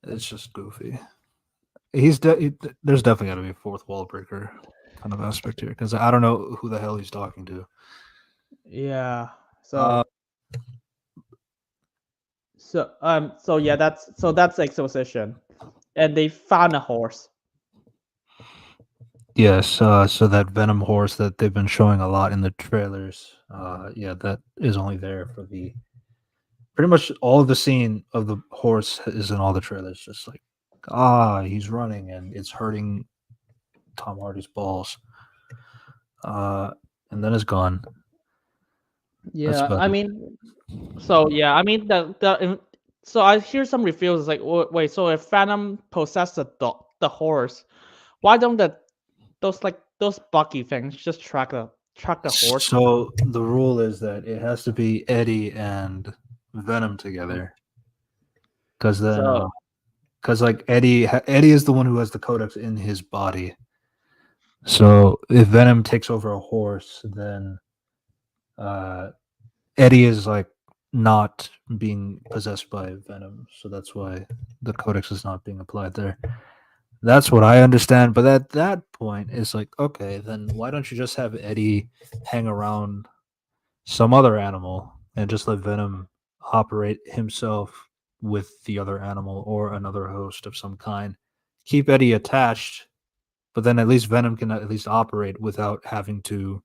It's just goofy. There's definitely got to be a fourth wall breaker kind of aspect here because I don't know who the hell he's talking to. Yeah. Uh, So yeah, that's exposition, and they found a horse. Yes, so that Venom horse that they've been showing a lot in the trailers, yeah, that is only there for the pretty much all of the scene of the horse is in all the trailers, just like he's running and it's hurting Tom Hardy's balls, and then it's gone. That's Yeah, about I it. mean, so yeah, I mean so I hear some reviews like, wait, so if Venom possessed the horse, why don't those Bucky things just track the horse? So the rule is that it has to be Eddie and Venom together, because then, So because like Eddie is the one who has the codex in his body. So if Venom takes over a horse, then uh, Eddie is like not being possessed by Venom. So that's why the codex is not being applied there. That's what I understand. But at that point, it's like, okay, then why don't you just have Eddie hang around some other animal and just let Venom operate himself with the other animal or another host of some kind? Keep Eddie attached, but then at least Venom can at least operate without having to,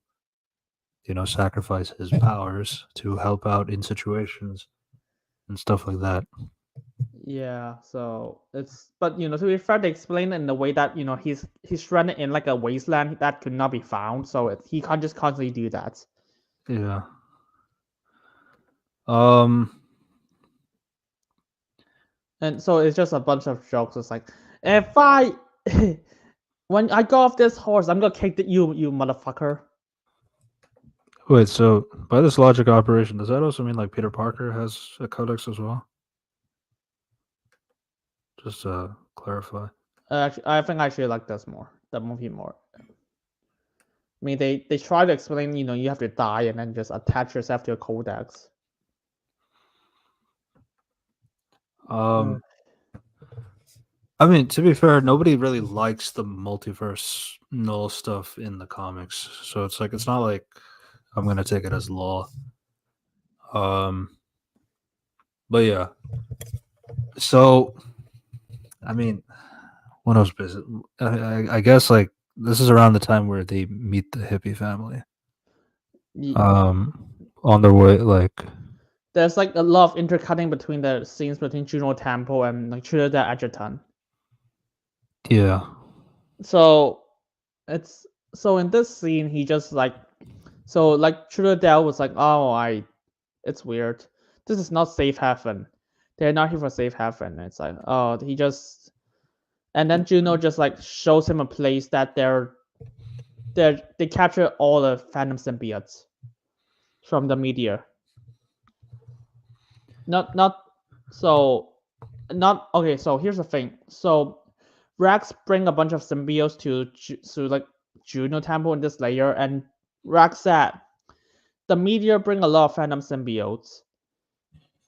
sacrifice his powers to help out in situations and stuff like that. yeah, so it's, but to be fair, they explain it in the way that he's stranded in like a wasteland that could not be found, so he can't just constantly do that. Yeah. Um. And so it's just a bunch of jokes. It's like, if I, when I go off this horse, I'm gonna kick you motherfucker. Wait. So by this logic operation, does that also mean like Peter Parker has a codex as well? Just to clarify. Actually, I think I actually like this more, the movie more. I mean, they try to explain, you have to die and then just attach yourself to a codex. Um. I mean, to be fair, nobody really likes the multiverse null stuff in the comics, so it's like it's not like I'm gonna take it as law. Um, but yeah. So, I mean, what else? I guess like this is around the time where they meet the hippie family. Ye- On their way, like There's like a lot of intercutting between the scenes between Juno Temple and like Trinidad Edgerton. yeah, So it's, so in this scene he just like, so like Trinidad was like, oh, it's weird. This is not safe haven. They're not here for safe haven. It's like, oh, he just, and then Juno just like shows him a place that they capture all the Phantom symbiotes from the media. Not so not okay. So here's the thing. So Rex bring a bunch of symbiotes to like Juno Temple in this layer, and Rex said the meteor bring a lot of Venom symbiotes,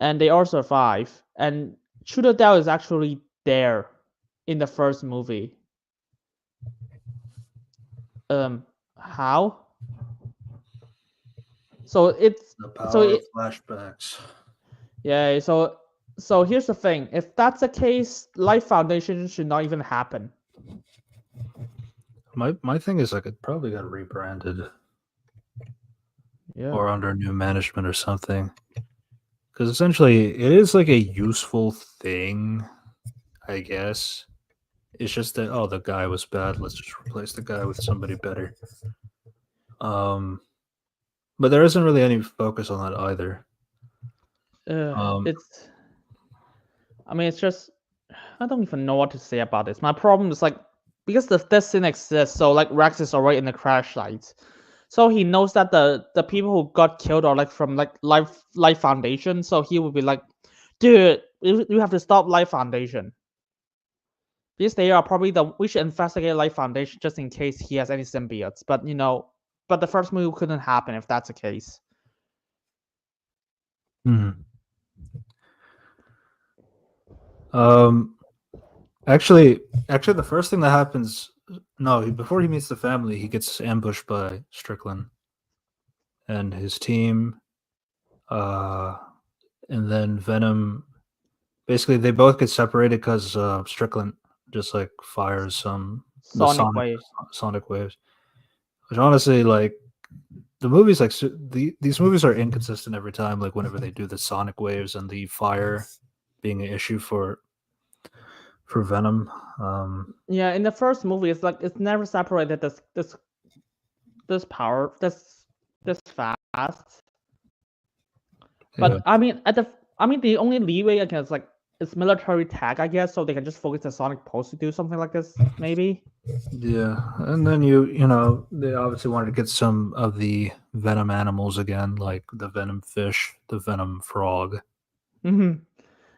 and they all survive. And Chudodell is actually there in the first movie. How? So it's The so power it, of flashbacks. yeah. So here's the thing: if that's the case, Life Foundation should not even happen. My thing is like it probably got rebranded Yeah. or under new management or something. Because essentially, it is like a useful thing, I guess. It's just that the guy was bad. Let's just replace the guy with somebody better. Um, but there isn't really any focus on that either. It's. I mean, it's just. I don't even know what to say about this. My problem is like because this scene exists, so like Rex is already in the crash site, so he knows that the people who got killed are like from like Life Foundation. So he would be like, dude, you have to stop Life Foundation. Because they are probably we should investigate Life Foundation just in case he has any symbiotes. But but the first movie couldn't happen if that's the case. Hmm. Um, actually, the first thing that happens, no, before he meets the family, he gets ambushed by Strickland and his team. And then Venom. Basically, they both get separated because Strickland just like fires the Sonic Wave. sonic waves. Which honestly, like the movies, like these movies are inconsistent every time. Like whenever they do the sonic waves and the fire being an issue for Venom. Yeah, in the first movie, it's like it's never separated this power this fast. But Yeah, I mean the only leeway I guess like it's military tag, I guess, so they can just focus the Sonic Pulse to do something like this, maybe. yeah, and then they obviously wanted to get some of the Venom animals again, like the Venom fish, the Venom frog, Hmm.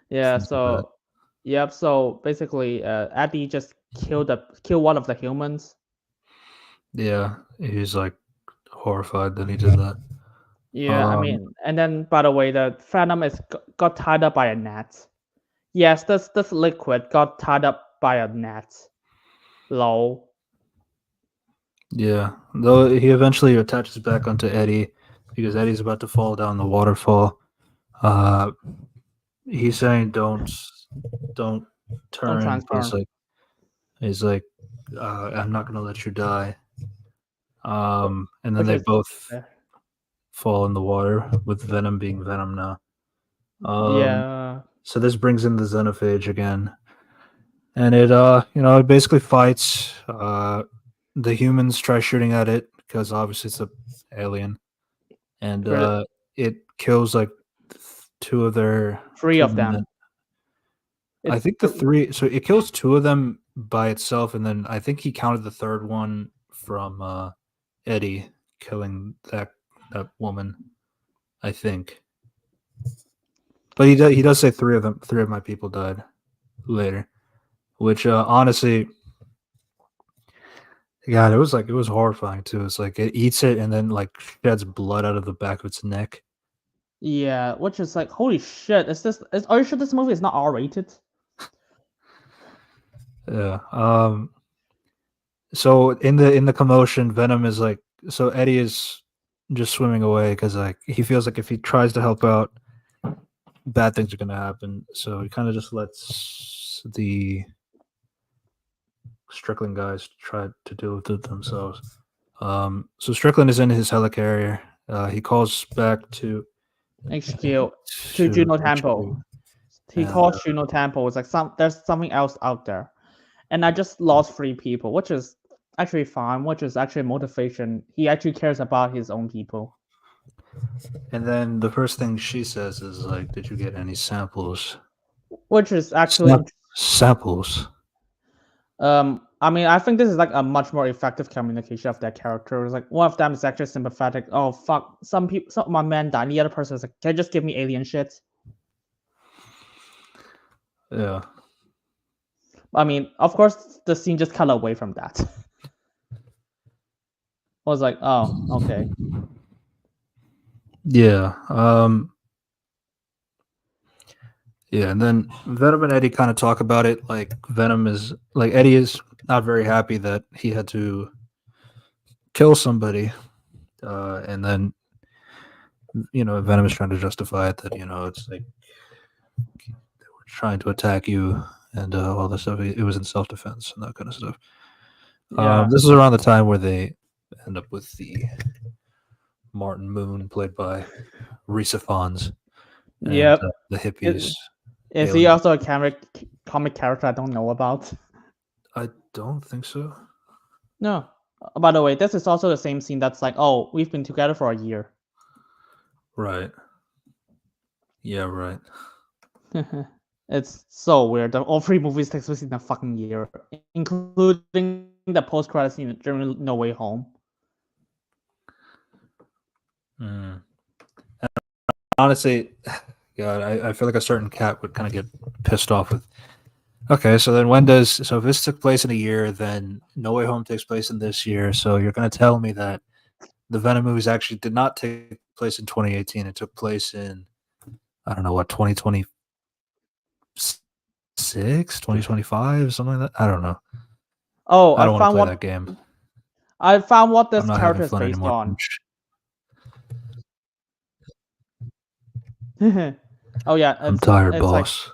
Yeah. things like that. So yep. So basically, Eddie just killed one of the humans. Yeah, he's like horrified that he did that. Yeah, I Um, mean, and then by the way, the Phantom got tied up by a net. Yes, this liquid got tied up by a net. Lol. Yeah, though he eventually attaches back onto Eddie because Eddie's about to fall down the waterfall. Uh, he's saying don't Don't turn, but transform. he's like, I'm not gonna let you die. And then Which they is both fall in the water with Venom being Venom now. yeah. So this brings in the Xenophage again, and it basically fights. The humans try shooting at it because obviously it's a alien, and it kills like Three two of of the men. them. I It's think the three. So it kills two of them by itself, and then I think he counted the third one from Eddie killing that woman. I think, but he does say three of my people died later, which honestly, God, it was horrifying too. It's like it eats it and then like sheds blood out of the back of its neck. yeah, which is like holy shit. Are you sure this movie is not R-rated? Yeah. So in the commotion, Venom is like so Eddie is just swimming away because like he feels like if he tries to help out, bad things are gonna happen. So he kind of just lets the Strickland guys try to deal with it themselves. So Strickland is in his helicarrier. He calls back HQ to to Juno HQ, Temple. He and calls Juno Temple. It's like there's something else out there. And I just lost three people, which is actually fine, which is actually motivation. He actually cares about his own people. then the first thing she says is like, "Did you get any samples?" Which is actually Samples. I mean, I think this is like a much more effective communication of their characters. Like one of them is actually sympathetic. Oh fuck, some my man died. The other person is like, can you just give me alien shit? Yeah. I mean, of course, the scene just cut away from that. I was like, oh, okay. Yeah. Yeah, and then Venom and Eddie kind of talk about it. Like Venom is like Eddie is not very happy that he had to kill somebody, and then Venom is trying to justify it that it's like they were trying to attack you and all this stuff. It was in self defense and that kind of stuff. Yeah. This is around the time where they end up with the Martin Moon, played by Risa Fons, and Yep. the hippies Is, is he alien. also a comic character I don't know about? I don't think so. No. By the way, this is also the same scene that's like, oh, we've been together for a year. Right. Yeah. Right. It's so weird that all three movies take place in a fucking year, including the post-credit scene during No Way Home. Mm. Honestly, God, I feel like a certain cat would kind of get pissed off with. Okay, so then so if this took place in a year, then No Way Home takes place in this year. So you're going to tell me that the Venom movies actually did not take place in 2018. It took place in, I don't know what, 2026, 2025, something like that. I don't know. Oh, I don't want to play that game. I found what I'm this not having character is fun based anymore. on. Oh yeah, I'm tired, it's like boss.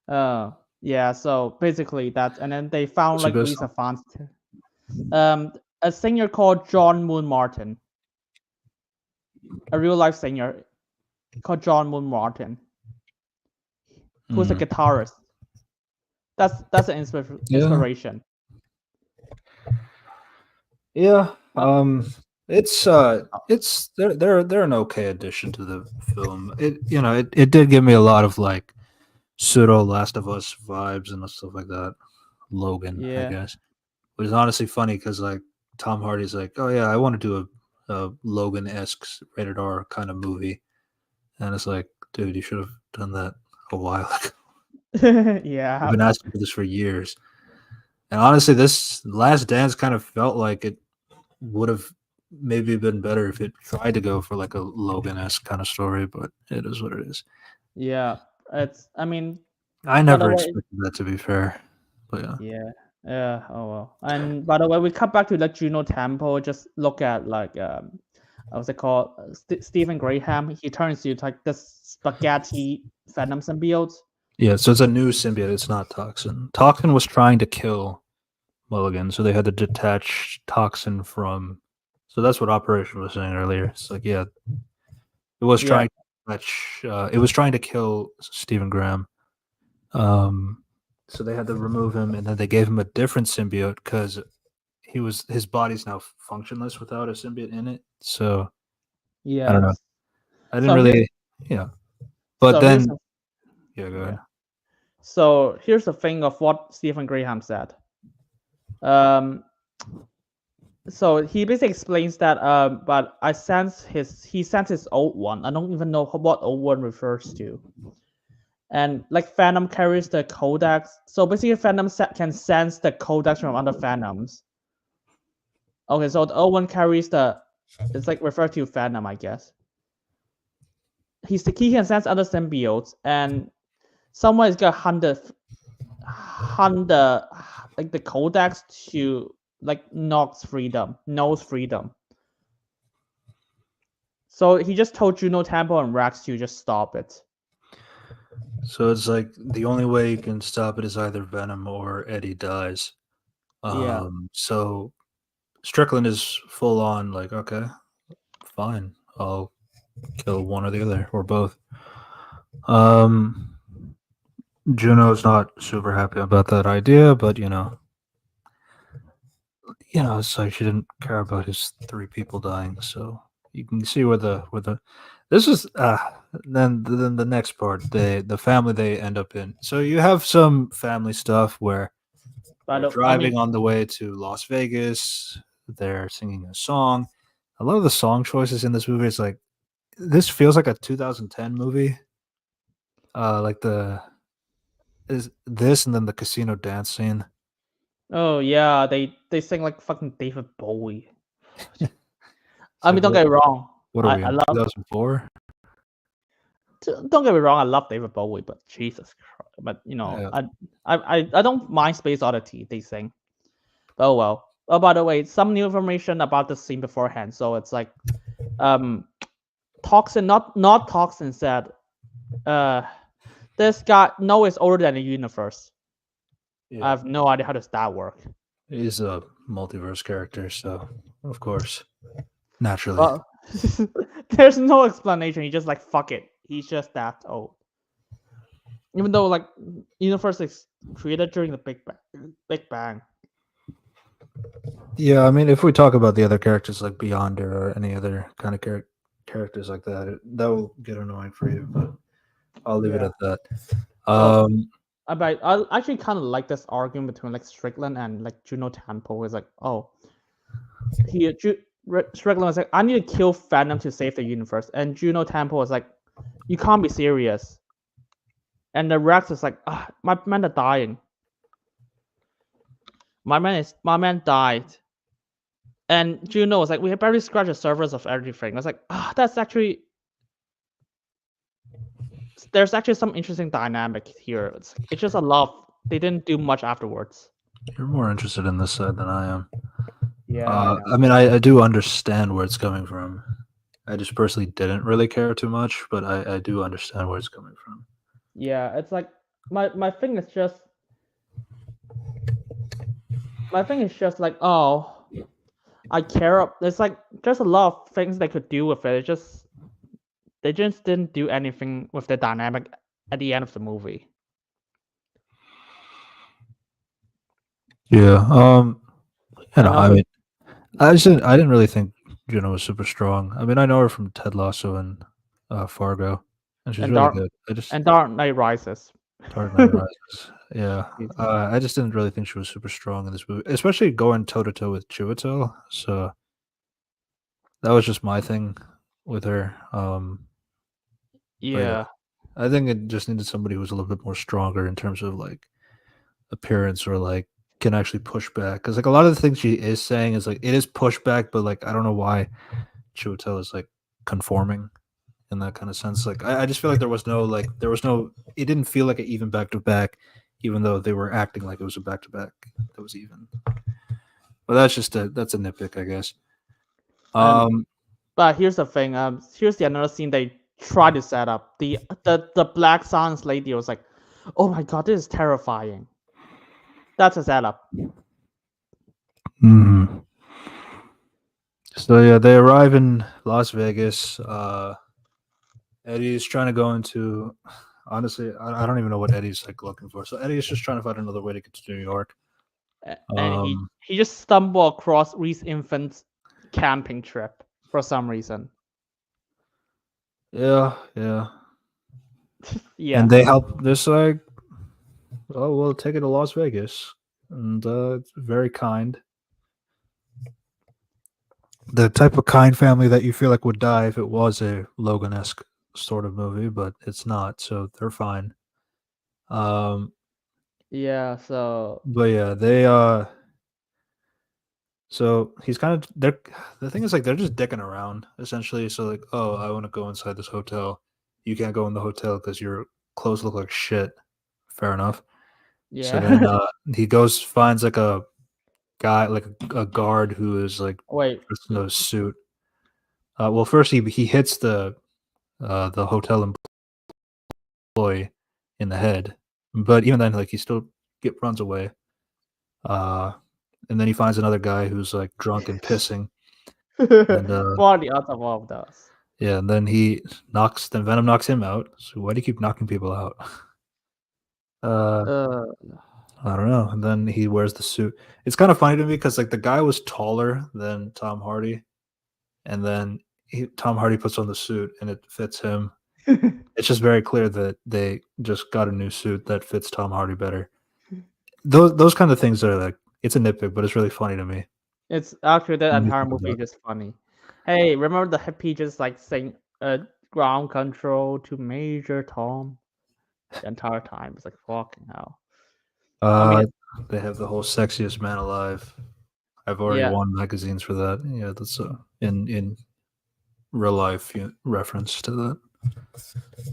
yeah. Yeah, so basically that, and then they found What's it like based on? Risa Fons, um, a singer called John Moon Martin, a real life singer called John Moon Martin, who's a Mm. guitarist. That's an Yeah. inspiration. Yeah. It's they're an okay addition to the film. It did give me a lot of like pseudo Last of Us vibes and stuff like that. Logan, I Yeah, guess. But it's honestly funny because like Tom Hardy's like, oh yeah, I want to do a Logan esque rated R kind of movie, and it's like, dude, you should have done that a while ago. We've yeah, been asking for this for years. And honestly, this Last Dance kind of felt like it would have maybe been better if it tried to go for like a Logan esque kind of story, but it is what it is. yeah. It's, I mean, I by the never way, expected that to be fair, but yeah. yeah, yeah. Oh well. And by the way, we cut back to the Juno Temple. Just look at like what's it called? Stephen Graham. He turns into like this spaghetti Venom symbiote. Yeah, so it's a new symbiote. It's not Toxin. Toxin was trying to kill Mulligan, so they had to detach Toxin from. So that's what Operation was saying earlier. It's like, yeah, it was Yeah, trying to it was trying to kill Stephen Graham. Um, so they had to remove him, and then they gave him a different symbiote because his body's now functionless without a symbiote in it. So I don't know. yes. I didn't So here, really, yeah. But so here's then, the, yeah, go yeah. ahead. So here's the thing of what Stephen Graham said. Um, so he basically explains that but he sent his old one. I don't even know what old one refers to. And like Venom carries the codex, so basically Venom can sense the codex from other Venoms. Okay, so the old one carries it's like referred to Venom, I guess. He can sense other symbiotes, and someone is gonna hunt the like the codex to like knows freedom. So he just told Juno Temple and Rex to just stop it. So it's like the only way you can stop it is either Venom or Eddie dies. Yeah, So Strickland is full on like, okay, fine, I'll kill one or the other or both. Um, Juno's not super happy about that idea, but it's like she didn't care about his three people dying. So you can see where the this is then the next part the family they end up in. So you have some family stuff where they're but I mean, driving on the way to Las Vegas. They're singing a song. A lot of the song choices in this movie is like this feels like a 2010 movie. Like the is this and then the casino dance scene. oh yeah, they sing like fucking David Bowie. I mean, don't get me wrong. What are we I in, love. 2004? Don't get me wrong. I love David Bowie, but Jesus Christ. But Yeah. I don't mind Space Oddity. They sing. Oh well. Oh, by the way, some new information about the scene beforehand. So it's like, Toxin, not Toxin said, this guy Noah is older than the universe. I have no idea how does that work. He's a multiverse character, so of course, naturally. Well, there's no explanation. He's just like fuck it. He's just that old. Even though like universe is created during the Big Bang. Yeah, I mean, if we talk about the other characters like Beyonder or any other kind of characters like that, that will get annoying for you. But I'll leave it Yeah. at that. Well, I actually kind of like this argument between like Strickland and like Juno Temple. Is like, oh, Strickland was like, I need to kill Venom to save the universe, and Juno Temple was like, you can't be serious. And the Rex is like, my men are dying. My man died. And Juno was like, we have barely scratched the surface of everything. I was like, that's actually, there's actually some interesting dynamic here. It's just a lot. They didn't do much afterwards. You're more interested in this side than I am. Yeah, I know. I mean, I do understand where it's coming from. I just personally didn't really care too much, but I do understand where it's coming from. Yeah, it's like my thing is just like, oh, I care. There's like there's a lot of things they could do with it. They just didn't do anything with the dynamic at the end of the movie. Yeah. I mean, I Mm-hmm. didn't really think Juno was super strong. I mean, I know her from Ted Lasso and Fargo, and she's really good. And Dark Knight Rises. Dark Knight Rises. Yeah. I just didn't really think she was super strong in this movie, especially going toe to toe with Chiwetel. So that was just my thing with her. Yeah. I think it just needed somebody who was a little bit more stronger in terms of like appearance or like can actually push back. Because like a lot of the things she is saying is like it is pushback, but like I don't know why Chiwetel is like conforming in that kind of sense. Like I just feel like there was no it didn't feel like an even back to back, even though they were acting like it was a back to back that was even. But that's a nitpick, I guess. But here's the thing. Here's another scene they tried to set up. The Black Sans lady was like, oh my god, this is terrifying. That's a setup. Mm-hmm. So yeah, they arrive in Las Vegas. Eddie's trying to go into. Honestly, I don't even know what Eddie's like looking for. So Eddie's just trying to find another way to get to New York. And he just stumbled across Reese Infant's camping trip for some reason. Yeah, yeah. Yeah. And they help this like, oh, we'll take it to Las Vegas. And it's very kind. The type of kind family that you feel like would die if it was a Logan-esque sort of movie, but it's not, so they're fine. Yeah, so But yeah, they so he's kind of the thing is like they're just dicking around essentially. So like, oh, I want to go inside this hotel. You can't go in the hotel because your clothes look like shit. Fair enough. yeah. So then he goes finds like a guy like a guard who is like Wait. dressed in a suit. Well, first he hits the hotel employee in the head, but even then, like he still runs away. And then he finds another guy who's like drunk and pissing, and What are the odds of all of those? yeah, and then Venom knocks him out. So why do you keep knocking people out? Uh, I don't know. And then he wears the suit. It's kind of funny to me because like the guy was taller than Tom Hardy, and then Tom Hardy puts on the suit and it fits him. It's just very clear that they just got a new suit that fits Tom Hardy better. Those kind of things are like it's a nitpick, but it's really funny to me. It's actually that When you entire think movie about is just funny. Hey, remember the hippie just like saying ground control to Major Tom the entire time? It's like fucking hell. I mean, they have the whole sexiest man alive. I've already yeah, won magazines for that. Yeah, that's in real life reference to that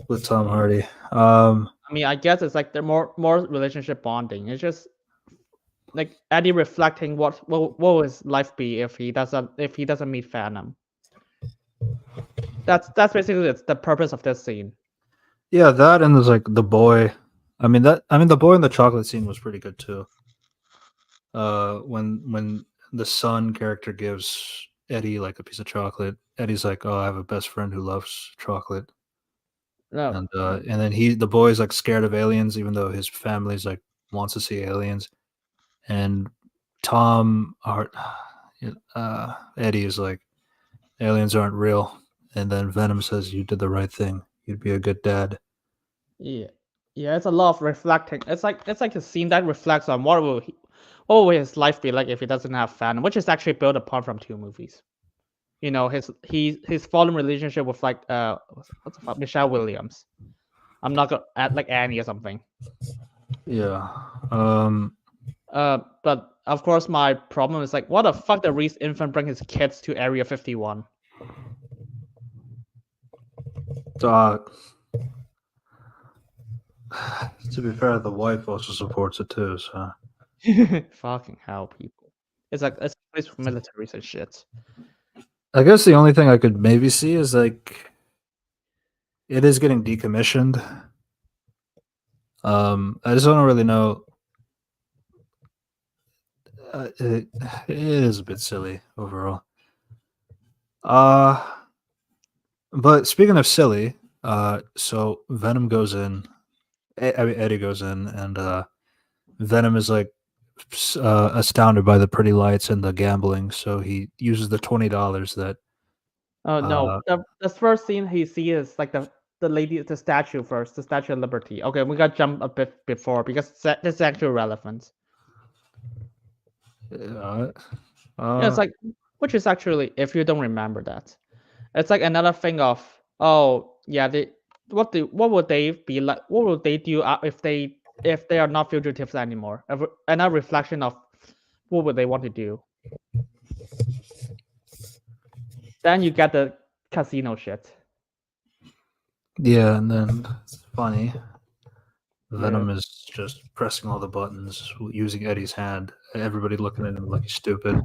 with Tom Yeah. Hardy. I mean, I guess it's like they're more relationship bonding. It's just like Eddie reflecting what will his life be if he doesn't meet Venom. That's basically the purpose of this scene. Yeah, that and there's like the boy. I mean the boy in the chocolate scene was pretty good too. When the son character gives Eddie like a piece of chocolate, Eddie's like, "Oh, I have a best friend who loves chocolate," No, and then the boy's like scared of aliens, even though his family's like wants to see aliens, and Tom Hart, Eddie is like, "Aliens aren't real," and then Venom says, "You did the right thing. You'd be a good dad." yeah, yeah. It's a lot of reflecting. It's like a scene that reflects on what will his life be like if he doesn't have Venom, which is actually built upon from two movies. You know, his fallen relationship with like what's the fuck, Michelle Williams. I'm not gonna add like Annie or something. Yeah. But of course, my problem is like, what the fuck did Reese Infant bring his kids to Area 51? Uh, to be fair, the wife also supports it too. So Fucking hell, people. It's like it's a place for militaries and shit. I guess the only thing I could maybe see is like it is getting decommissioned. I just don't really know. It is a bit silly overall. Uh, but speaking of silly, so Venom goes in. I mean Eddie goes in, and Venom is like astounded by the pretty lights and the gambling, so he uses the $20 that. Oh no, Uh, the first scene he sees is like the lady, the statue first, the Statue of Liberty. Okay, we got jump a bit before because it's actually relevant. uh, Yeah, it's uh, like which is actually if you don't remember that, it's like another thing of oh yeah what would they be like? What would they do if they are not fugitives anymore? Another reflection of what would they want to do? Then you get the casino shit. yeah, and then it's funny. Yeah. Venom is just pressing all the buttons using Eddie's hand. Everybody looking at him like he's stupid.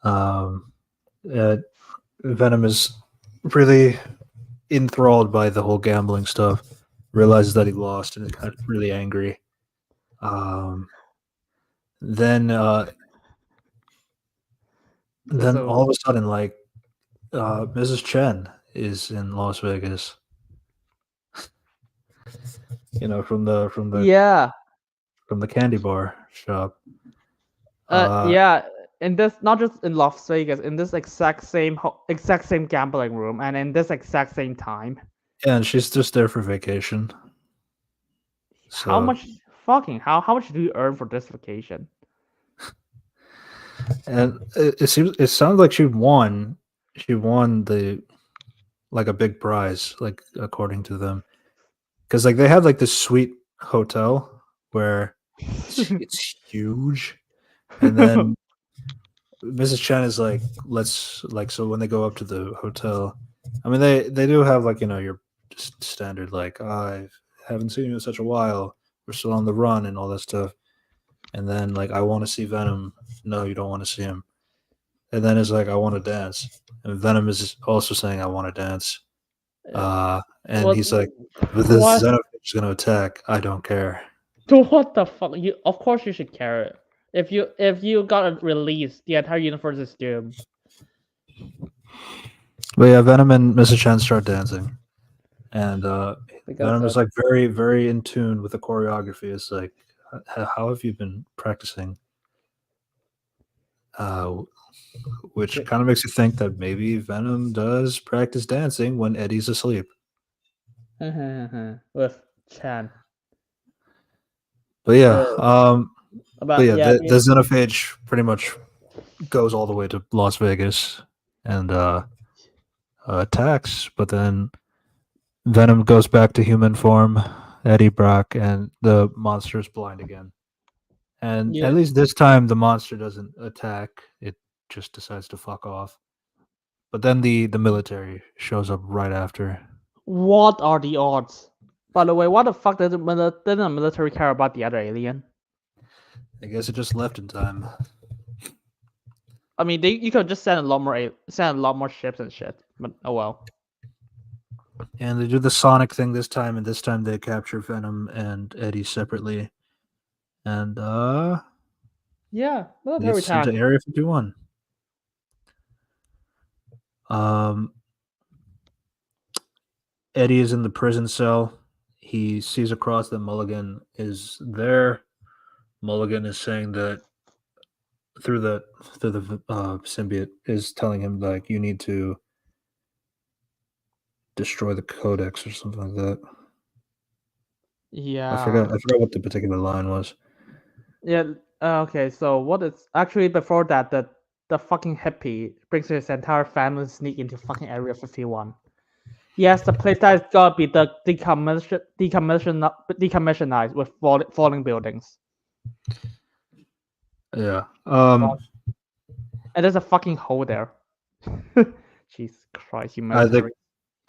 Um, uh, Venom is really enthralled by the whole gambling stuff. Realizes that he lost and is kind of really angry. Um, then, uh, then So all of a sudden, like Mrs. Chen is in Las Vegas. You know, yeah, from the candy bar shop. Uh, yeah. In this, not just in Las Vegas, in this exact same gambling room, and in this exact same time. yeah, and she's just there for vacation. How So much how much do you earn for this vacation? and it sounds like she won. She won the like a big prize, like according to them, because like they had like this sweet hotel where it's huge, and then Mrs. Chen is like, let's like so when they go up to the hotel, I mean they do have like your standard like I haven't seen you in such a while. We're still on the run and all that stuff, and then like I want to see Venom. No, you don't want to see him. And then it's like I want to dance, and Venom is also saying I want to dance. And what he's like, but this what Xenophage is going to attack. I don't care. what the fuck? You of course you should care. If you got a release, the entire universe is doomed. But yeah, Venom and Mr. Chen start dancing, and Because Venom is like very, very in tune with the choreography. It's like, how have you been practicing? Uh, which kind of makes you think that maybe Venom does practice dancing when Eddie's asleep. with Chan. But yeah, Uh, but about yeah, yeah, the Xenophage pretty much goes all the way to Las Vegas and attacks, but then Venom goes back to human form, Eddie Brock, and the monster is blind again. And yeah, at least this time, the monster doesn't attack; it just decides to fuck off. But then the military shows up right after. What are the odds? By the way, what the fuck didn't the military care about the other alien? I guess it just left in time. I mean, you could just send a lot more ships and shit. But oh well. And they do the Sonic thing this time, and this time they capture Venom and Eddie separately. And Yeah, military leads into time. Area 51. Eddie is in the prison cell. He sees across that Mulligan is there. Mulligan is saying that through the symbiote is telling him like you need to destroy the codex or something like that. Yeah. I forgot what the particular line was. Yeah. Okay. So what is actually before that the fucking hippie brings his entire family sneak into fucking Area 51. Yes, the place that's gotta be the decommissionized with falling buildings. Yeah. And there's a fucking hole there. Jesus Christ, you I think military.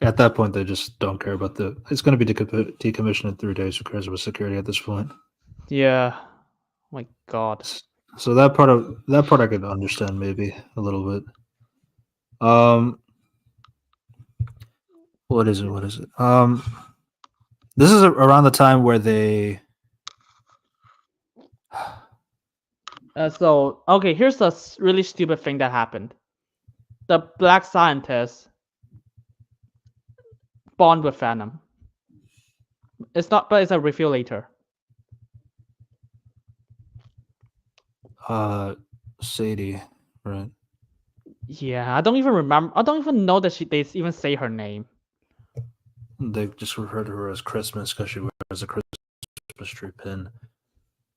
at that point they just don't care about the. It's going to be decommissioned in 3 days. Who cares about security at this point? Yeah. Oh my God. So that part I could understand maybe a little bit. What is it? This is around the time where they. So okay, here's a really stupid thing that happened. The black scientist bond with Venom. It's not, but it's a reveal later. Sadie, right? Yeah, I don't even remember. I don't even know that they even say her name. They just refer to her as Christmas because she wears a Christmas tree pin.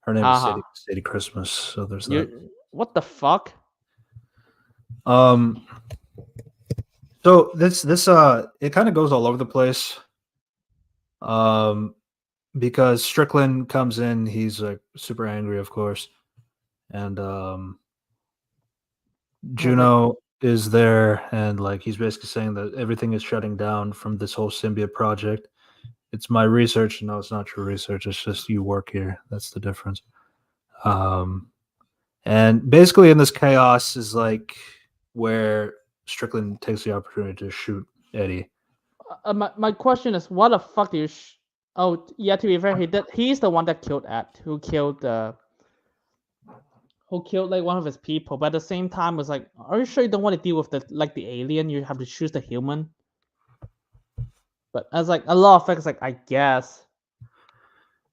Her name is Sadie Christmas. So there's that. What the fuck? So this it kind of goes all over the place. Because Strickland comes in, he's like super angry, of course, and Juno is there, and like he's basically saying that everything is shutting down from this whole symbiote project. It's my research. No, it's not your research. It's just you work here. That's the difference. And basically in this chaos is like where Strickland takes the opportunity to shoot Eddie. My question is, what the fuck do you? Oh, yeah. To be fair, he's the one that killed Ed, who killed like one of his people. But at the same time, was like, are you sure you don't want to deal with the alien? You have to choose the human. But as like a lot of things, like I guess.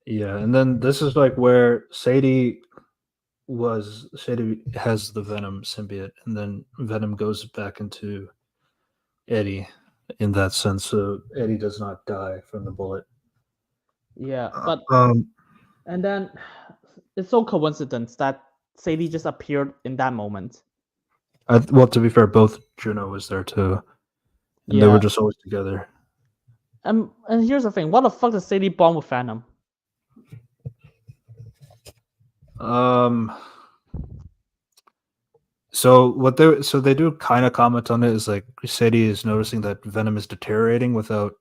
Yeah, and then this is like where Sadie has the Venom symbiote, and then Venom goes back into Eddie in that sense. So Eddie does not die from the bullet. Yeah, but and then it's so coincidence that Sadie just appeared in that moment. Well, to be fair, both Juno was there too, and they were just always together. And here's the thing: what the fuck does Sadie bond with Venom? So they do kind of comment on it is like Sadie is noticing that Venom is deteriorating without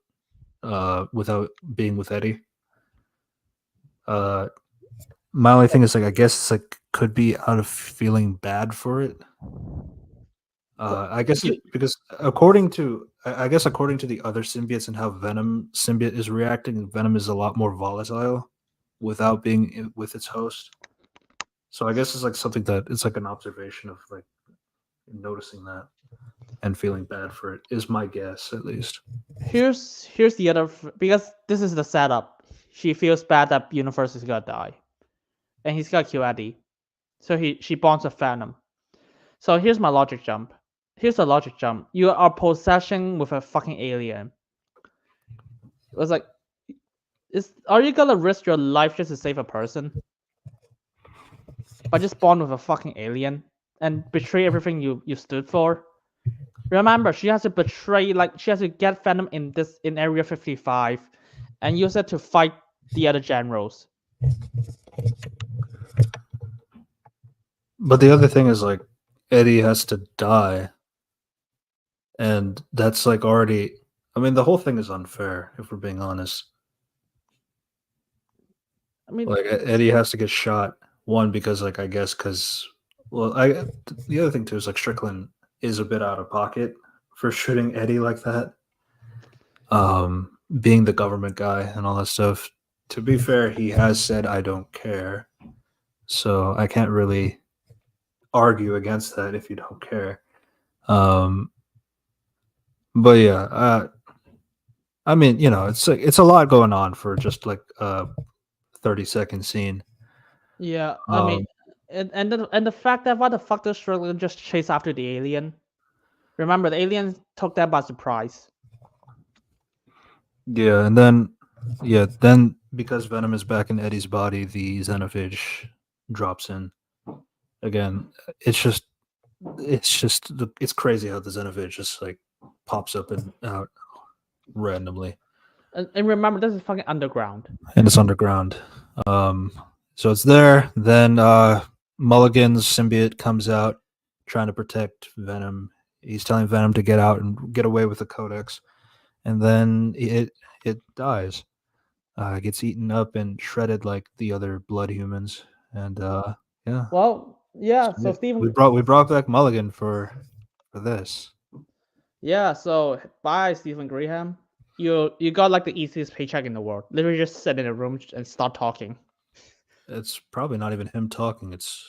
being with Eddie. My only thing is like I guess it's like could be out of feeling bad for it. I guess because according to the other symbiotes and how Venom symbiote is reacting, Venom is a lot more volatile without being with its host. So I guess it's like something that it's like an observation of like noticing that and feeling bad for it is my guess at least. Here's the other, because this is the setup. She feels bad that Universe is gonna die, and he's gonna kill Eddie. So she bonds with Venom. So here's my logic jump. Here's the logic jump. You are possession with a fucking alien. It was like, are you gonna risk your life just to save a person? But just bond with a fucking alien and betray everything you stood for? Remember, she has to betray, like she has to get Venom in Area 55 and use it to fight the other generals. But the other thing is like Eddie has to die and that's like already. I mean, the whole thing is unfair if we're being honest. I mean, Like Eddie has to get shot. One because like I guess because well I the other thing too is like Strickland is a bit out of pocket for shooting Eddie like that. Being the government guy and all that stuff. To be fair, he has said I don't care, so I can't really argue against that if you don't care. Um, but yeah, I mean, it's a lot going on for just like a 30-second scene. yeah, I mean, Um, and the fact that why the fuck does Strickland just chase after the alien? Remember, the alien took that by surprise. yeah, and then because Venom is back in Eddie's body, the Xenophage drops in again. It's just, it's crazy how the Xenophage just like pops up and out randomly, And remember, this is fucking underground. and it's underground. Um, so it's there. Then Mulligan's symbiote comes out, trying to protect Venom. He's telling Venom to get out and get away with the Codex, and then it dies. Gets eaten up and shredded like the other blood humans. And yeah, Well, yeah. So we Stephen, we brought back Mulligan for this. yeah. So bye, Stephen Graham. You got like the easiest paycheck in the world. Literally, just sit in a room and start talking. It's probably not even him talking. It's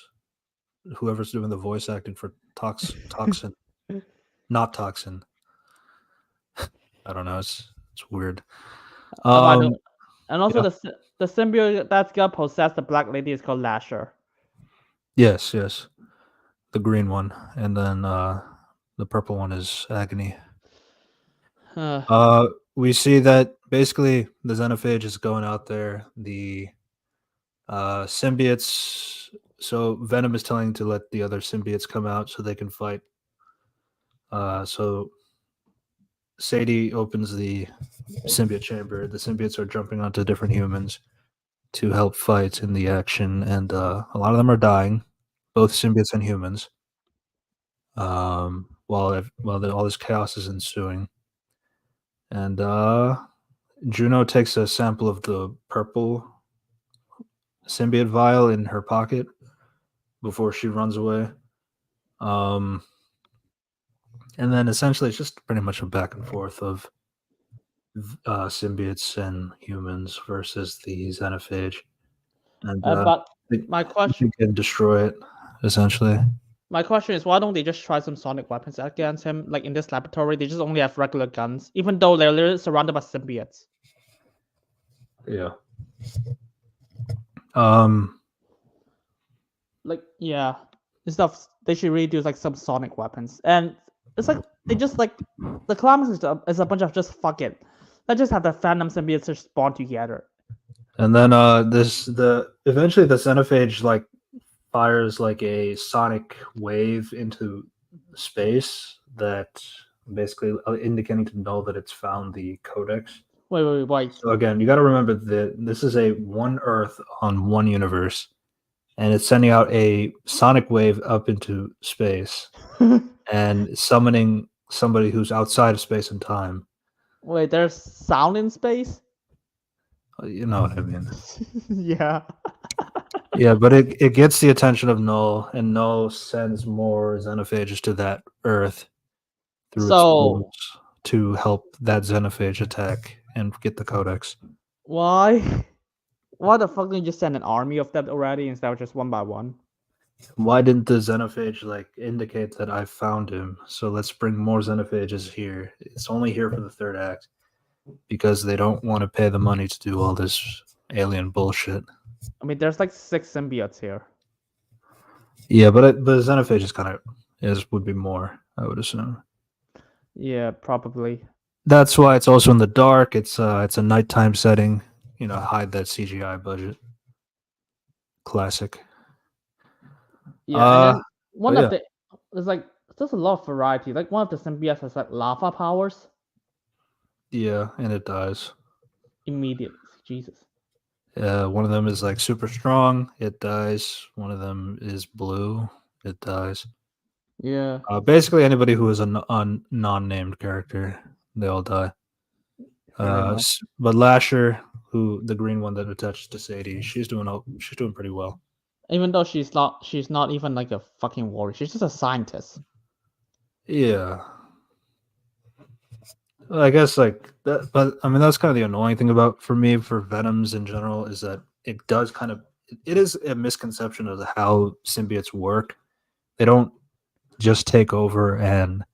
whoever's doing the voice acting for Toxin, not Toxin. I don't know. It's weird. About the, Um, and also yeah. the symbiote that's got possessed the black lady is called Lasher. Yes, the green one, and then the purple one is Agony. Uh, We see that basically the Xenophage is going out there. The symbiotes. So Venom is telling to let the other symbiotes come out so they can fight. So Sadie opens the symbiote chamber. The symbiotes are jumping onto different humans to help fight in the action, and a lot of them are dying, both symbiotes and humans. All this chaos is ensuing, and Juno takes a sample of the purple symbiote vial in her pocket before she runs away. Um, and then essentially it's just pretty much a back and forth of symbiotes and humans versus the xenophage, and but they, my question, they can destroy it essentially. my question is, why don't they just try some sonic weapons against him? Like in this laboratory, they just only have regular guns, even though they're literally surrounded by symbiotes. Yeah. Um. Like, yeah, and stuff. They should really do like some sonic weapons, and it's like they just like the climax is a bunch of just fuck it. Let's just have the Phantom symbiotes just spawn together. And then eventually the xenophage like fires like a sonic wave into space that basically indicating to know that it's found the codex. Wait. So again, you got to remember that this is a one Earth on one universe, and it's sending out a sonic wave up into space and summoning somebody who's outside of space and time. Wait, there's sound in space? You know what I mean? Yeah. Yeah, but it gets the attention of Null, and Null sends more xenophages to that Earth through its So portals to help that xenophage attack and get the codex. why? Why the fuck didn't you just send an army of them already instead of just one by one? Why didn't the xenophage like indicate that I found him? So let's bring more xenophages here. It's only here for the third act because they don't want to pay the money to do all this alien bullshit. I mean, there's like 6 symbiotes here. Yeah, but xenophage is kind of would be more, I would assume. Yeah, probably. That's why it's also in the dark. It's a nighttime setting. Hide that CGI budget. Classic. Yeah, and then one But of yeah, the there's like there's a lot of variety. Like one of the symbiotes has like lava powers yeah, and it dies. immediately. Jesus. One of them is like super strong. It dies. One of them is blue. It dies. Yeah, Basically, anybody who is a non-named character, they all die. pretty much. But Lasher, who the green one that attached to Sadie, she's doing pretty well. Even though she's not even like a fucking warrior. She's just a scientist. Yeah, I guess like that, but I mean that's kind of the annoying thing about for me for Venoms in general is that it does kind of it is a misconception of how symbiotes work. They don't just take over and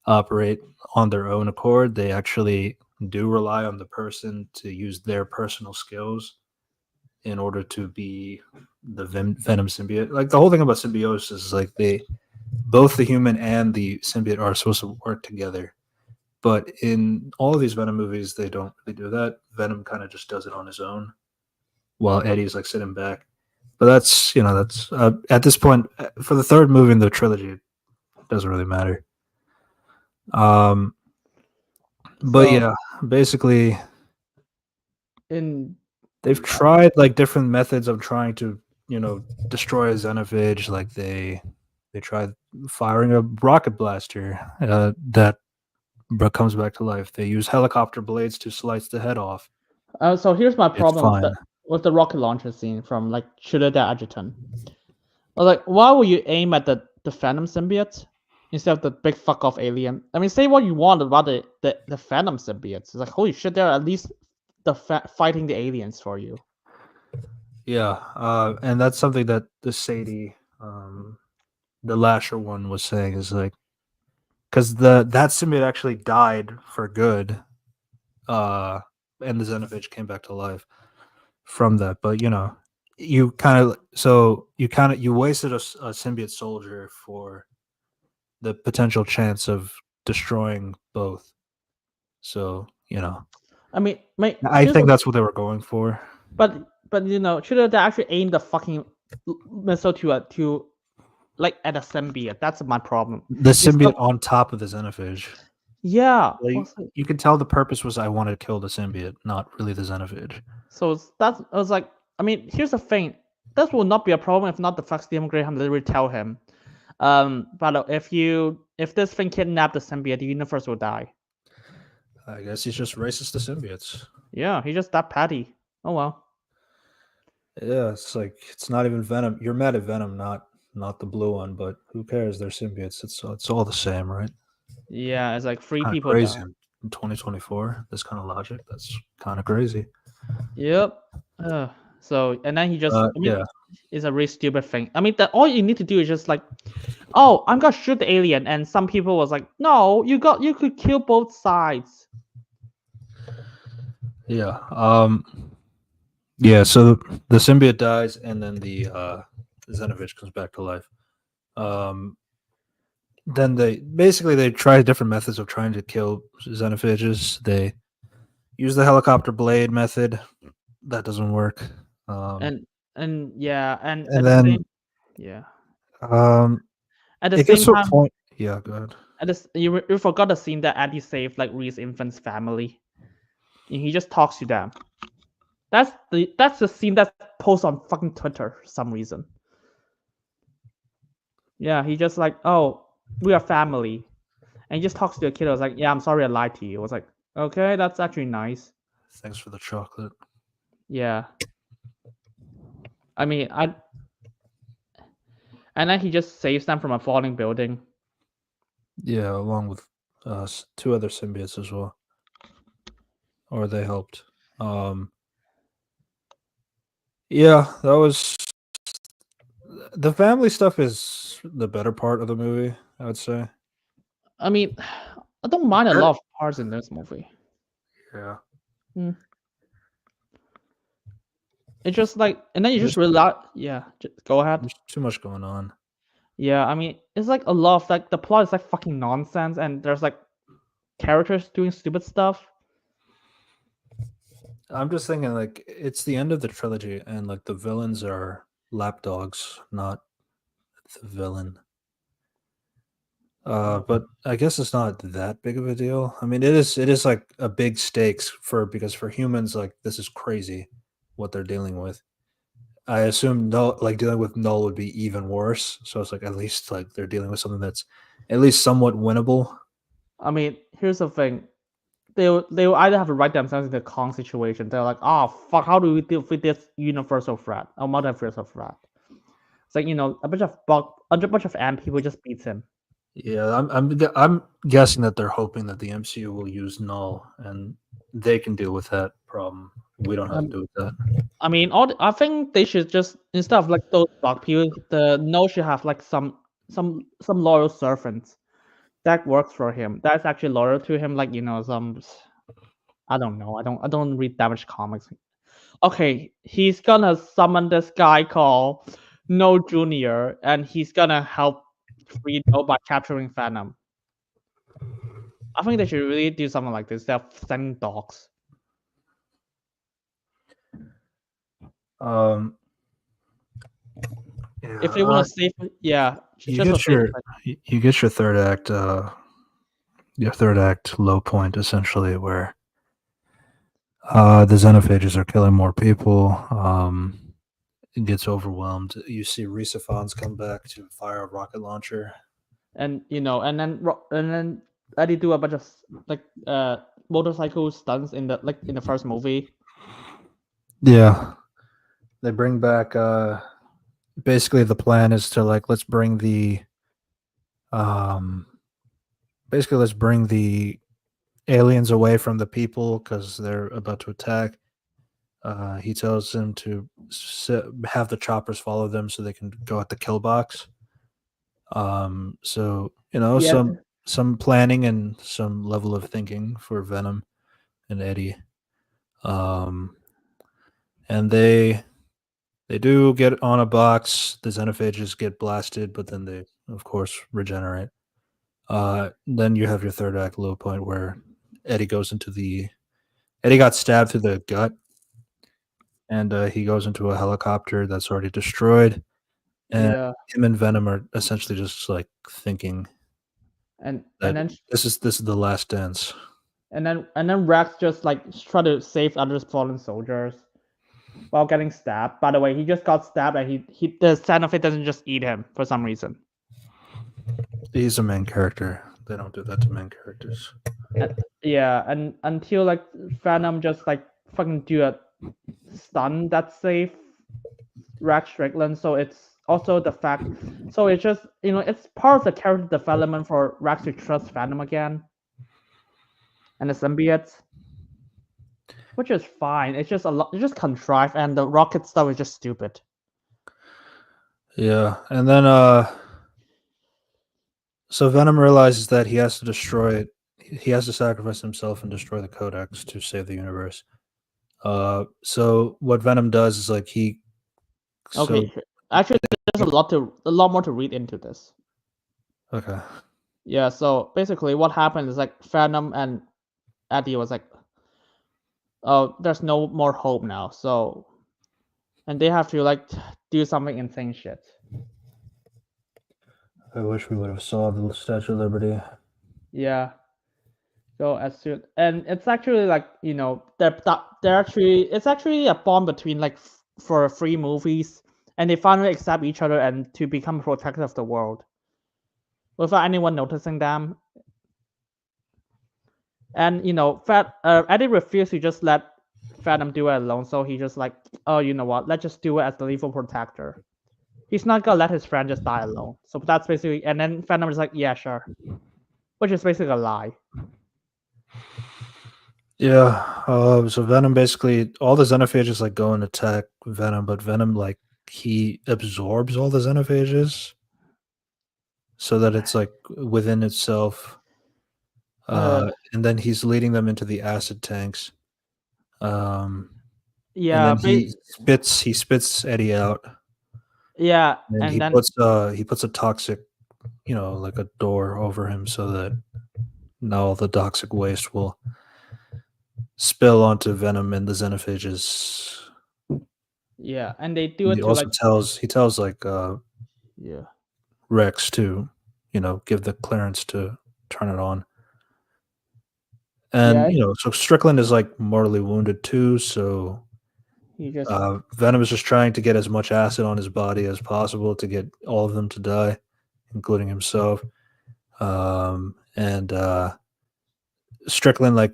operate on their own accord. They actually do rely on the person to use their personal skills in order to be the Venom symbiote. Like the whole thing about symbiosis is like they both the human and the symbiote are supposed to work together. But in all of these Venom movies, they don't really do that. Venom kind of just does it on his own, while Eddie's like sitting back. But that's at this point for the third movie in the trilogy, it doesn't really matter. Um, but So yeah, basically in they've tried like different methods of trying to destroy a Xenophage. Like they tried firing a rocket blaster that comes back to life. They use helicopter blades to slice the head off. so here's my It's problem with fine. the rocket launcher scene from like Shooter the Adjutant. I was like, why would you aim at the Phantom symbiote instead of the big fuck off alien? I mean, say what you want about the Phantom symbiotes. It's like, holy shit, they're at least fighting the aliens for you. Yeah, and that's something that the Sadie, the Lasher one, was saying is like because that symbiote actually died for good, uh, and the Xenophage came back to life from that. But you wasted a symbiote soldier for the potential chance of destroying both. So I mean, I think that's what they were going for. but Shooter they actually aim the fucking missile to like at a symbiote. That's my problem. The It's symbiote not, on top of the Xenophage. yeah. Like you could tell the purpose was I wanted to kill the symbiote, not really the Xenophage. So that's I was like, I mean, here's the thing. That will not be a problem if not the fuck Stephen Graham literally tell him. But if this thing kidnapped the symbiote, the universe will die. I guess he's just racist to symbiotes. Yeah, he's just that petty. Oh well. Yeah, it's like it's not even Venom. You're mad at Venom, not the blue one, but who cares? They're symbiotes. It's all the same, right? Yeah, it's like three Kind of people crazy die. in 2024. This kind of logic. That's kind of crazy. Yep. So and then he just I mean Yeah, it's a really stupid thing. I mean that all you need to do is just like, oh, I'm gonna shoot the alien, and some people was like, no, you could kill both sides. yeah. Yeah. So the symbiote dies, and then the Xenovich comes back to life. Um, then they try different methods of trying to kill Xenophages. They use the helicopter blade method. That doesn't work. And yeah, and And then yeah. um, At the it gets same to a time, point. Yeah, go ahead. you forgot the scene that Eddie saved like Reese infant's family. And he just talks to them. That's the scene that's posted on fucking Twitter for some reason. Yeah, he just like, oh, we are family, and he just talks to the kid. I was like, yeah, I'm sorry I lied to you. I was like, okay, that's actually nice. Thanks for the chocolate. Yeah, I mean, and then he just saves them from a falling building. Yeah, along with two other symbiotes as well, or they helped. Yeah, that was the family stuff is the better part of the movie. I would say. I mean, I don't mind a lot of parts in this movie. Yeah. Hmm. It's just like, and then you just There's, realize, yeah, go ahead. there's too much going on. Yeah, I mean, it's like a lot of like the plot is like fucking nonsense, and there's like characters doing stupid stuff. I'm just thinking like it's the end of the trilogy, and like the villains are lapdogs, not the villain. But I guess it's not that big of a deal. I mean, it is like a big stakes because for humans, like this is crazy what they're dealing with. I assume Null, like dealing with Null would be even worse. So it's like at least like they're dealing with something that's at least somewhat winnable. I mean, here's the thing. They'll either have to write themselves in the Kong situation. They're like, oh fuck, how do we deal with this universal threat or multiversal threat? It's like a bunch of ant people just beats him. Yeah, I'm guessing that they're hoping that the MCU will use Null and they can deal with that problem. We don't have to Um, do with that. I mean, I think they should just instead of like those bug people, the no should have like some loyal servants that works for him. That's actually loyal to him. Like some I don't know. I don't read that much comics. Okay, he's gonna summon this guy called No Junior, and he's gonna help free No by capturing Venom. I think they should really do something like this. They're sending dogs. Um, If they yeah, want to save, yeah, you just for get save. you get your third act low point essentially where the xenophages are killing more people. It gets overwhelmed. You see Resifons come back to fire a rocket launcher. And and then Eddie do a bunch of like motorcycle stunts in the first movie. Yeah, they bring back. Basically, the plan is to like let's bring the um, basically let's bring the aliens away from the people because they're about to attack. He tells them to have the choppers follow them so they can go at the kill box. So Yeah, some planning and some level of thinking for Venom and Eddie. Um, and they do get on a box. The xenophages get blasted, but then they of course regenerate. Then you have your third act low point where Eddie goes into the Eddie got stabbed through the gut, and he goes into a helicopter that's already destroyed. And yeah, him and Venom are essentially just like thinking and that then this is the last dance. and then Rex just like try to save other fallen soldiers while getting stabbed. By the way, he just got stabbed, and he the Sand of it doesn't just eat him for some reason. He's a main character. They don't do that to main characters. And, yeah, and until like Venom just like fucking do a stun that save Rex Strickland. So it's also the fact. So it's just it's part of the character development for Rex to trust Venom again and the symbiotes, which is fine. It's just a lot. It's just contrived, and the rocket stuff is just stupid. Yeah, and then so Venom realizes that he has to destroy. He has to sacrifice himself and destroy the Codex to save the universe. So what Venom does is like he. So Okay, actually, there's a lot more to read into this. okay. Yeah, so basically, what happened is like Venom and Eddie was like, "Oh, there's no more hope now." So, and they have to like do something insane shit. I wish we would have saw the Statue of Liberty. Yeah. So as soon and it's actually like they're actually it's actually a bond between like for 3 movies, and they finally accept each other and to become protectors of the world without anyone noticing them. And Eddie refused to just let Venom do it alone, so he just like, oh, you know what? Let's just do it as the lethal protector. He's not gonna let his friend just die alone. So that's basically, and then Venom is like, yeah, sure, which is basically a lie. Yeah. So Venom basically all the xenophages like go and attack Venom, but Venom like he absorbs all the xenophages so that it's like within itself. And then he's leading them into the acid tanks. Um, and Yeah, then he spits Eddie out, yeah, and and then he puts a toxic, like a door over him so that now all the toxic waste will spill onto Venom and the xenophages. yeah, and they do And it to like, he tells like yeah, Rex to, give the clearance to turn it on. yeah, And so Strickland is like mortally wounded too, so He just Venom is just trying to get as much acid on his body as possible to get all of them to die, including himself. And Strickland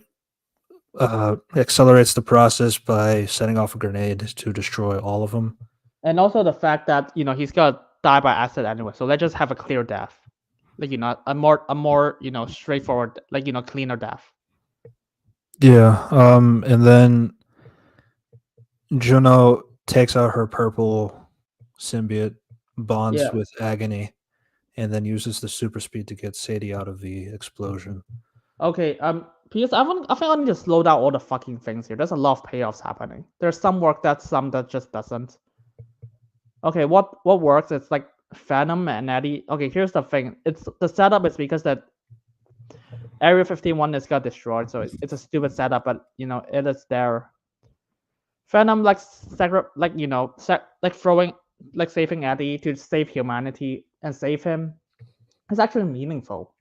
accelerates the process by setting off a grenade to destroy all of them. and also the fact that he's gonna die by acid anyway. So let's just have a clear death, a more straightforward, cleaner death. Yeah. And then Juno takes out her purple symbiote, bonds Yeah. with Agony, and then uses the super speed to get Sadie out of the explosion. Okay. Because I think I need to slow down all the fucking things here. There's a lot of payoffs happening. There's some work that some that just doesn't. Okay, what works? It's like Venom and Eddie. Okay, here's the thing. It's the setup is because that Area 51 is got destroyed, so it's a stupid setup, but it is there. Venom throwing saving Eddie to save humanity and save him. It's actually meaningful.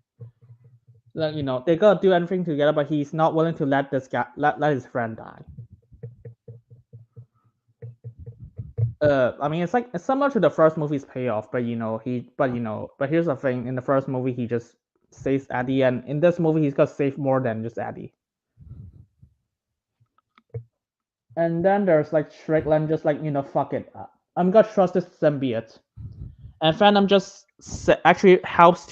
They gotta do anything together, but he's not willing to let this guy let his friend die. I mean, it's similar to the first movie's payoff, but here's the thing: in the first movie, he just saves Eddie, and in this movie, he's got to save more than just Eddie. And then there's Strickland, just fuck it, I'm gonna trust this symbiote, and Venom just actually helps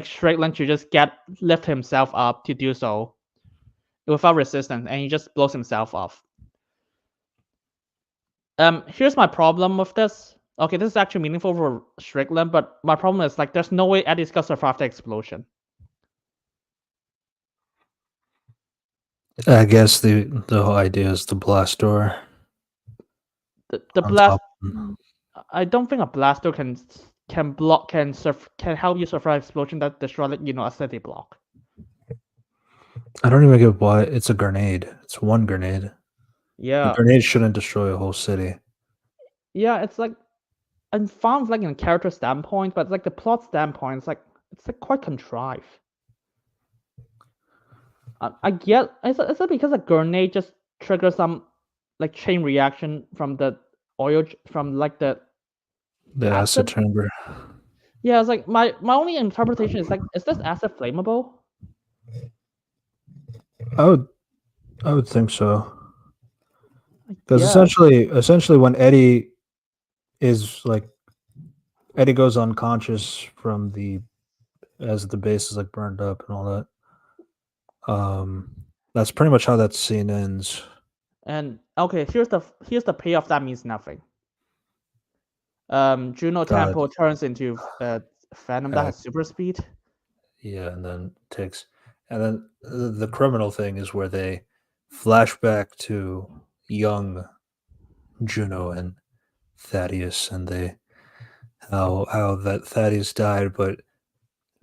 Strickland to just lift himself up to do so without resistance, and he just blows himself off. Here's my problem with this. Okay, this is actually meaningful for Strickland, but my problem is there's no way Eddie's gonna survive the explosion. I guess the whole idea is the blast door. The blast. I don't think a blast door can help you survive explosion that destroy a city block. I don't even get why it's a grenade. It's one grenade. Yeah. A grenade shouldn't destroy a whole city. Yeah, it's and found in a character standpoint, but the plot standpoint, it's quite contrived. I get is it because a grenade just triggers some chain reaction from the oil from the acid chamber. Yeah, it's my only interpretation is this acid flammable? I would think so. Because essentially when Eddie is Eddie goes unconscious from as the base is burned up and all that. That's pretty much how that scene ends. And okay, here's the payoff that means nothing. Juno Temple turns into Venom that has super speed. Yeah, and then the criminal thing is where they flash back to young Juno and Thaddeus, and how that Thaddeus died, but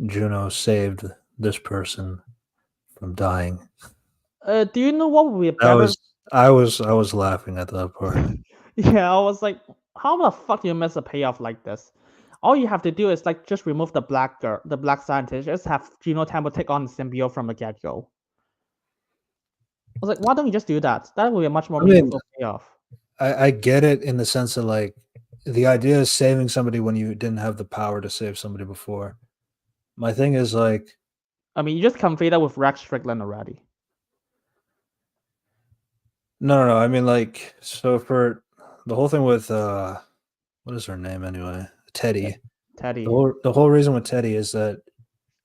Juno saved this person from dying. Do you know what would be better? I was laughing at that part. Yeah, I was like, how the fuck do you miss a payoff like this? All you have to do is just remove the black girl, the black scientist, just have Juno Temple take on the symbiote from the get-go. I was like, why don't you just do that? That would be a much more meaningful payoff. I get it in the sense of the idea is saving somebody when you didn't have the power to save somebody before. My thing is I mean, you just convey that with Rex Strickland already. No. I mean, so for the whole thing with what is her name anyway? Teddy. Teddy. The whole reason with Teddy is that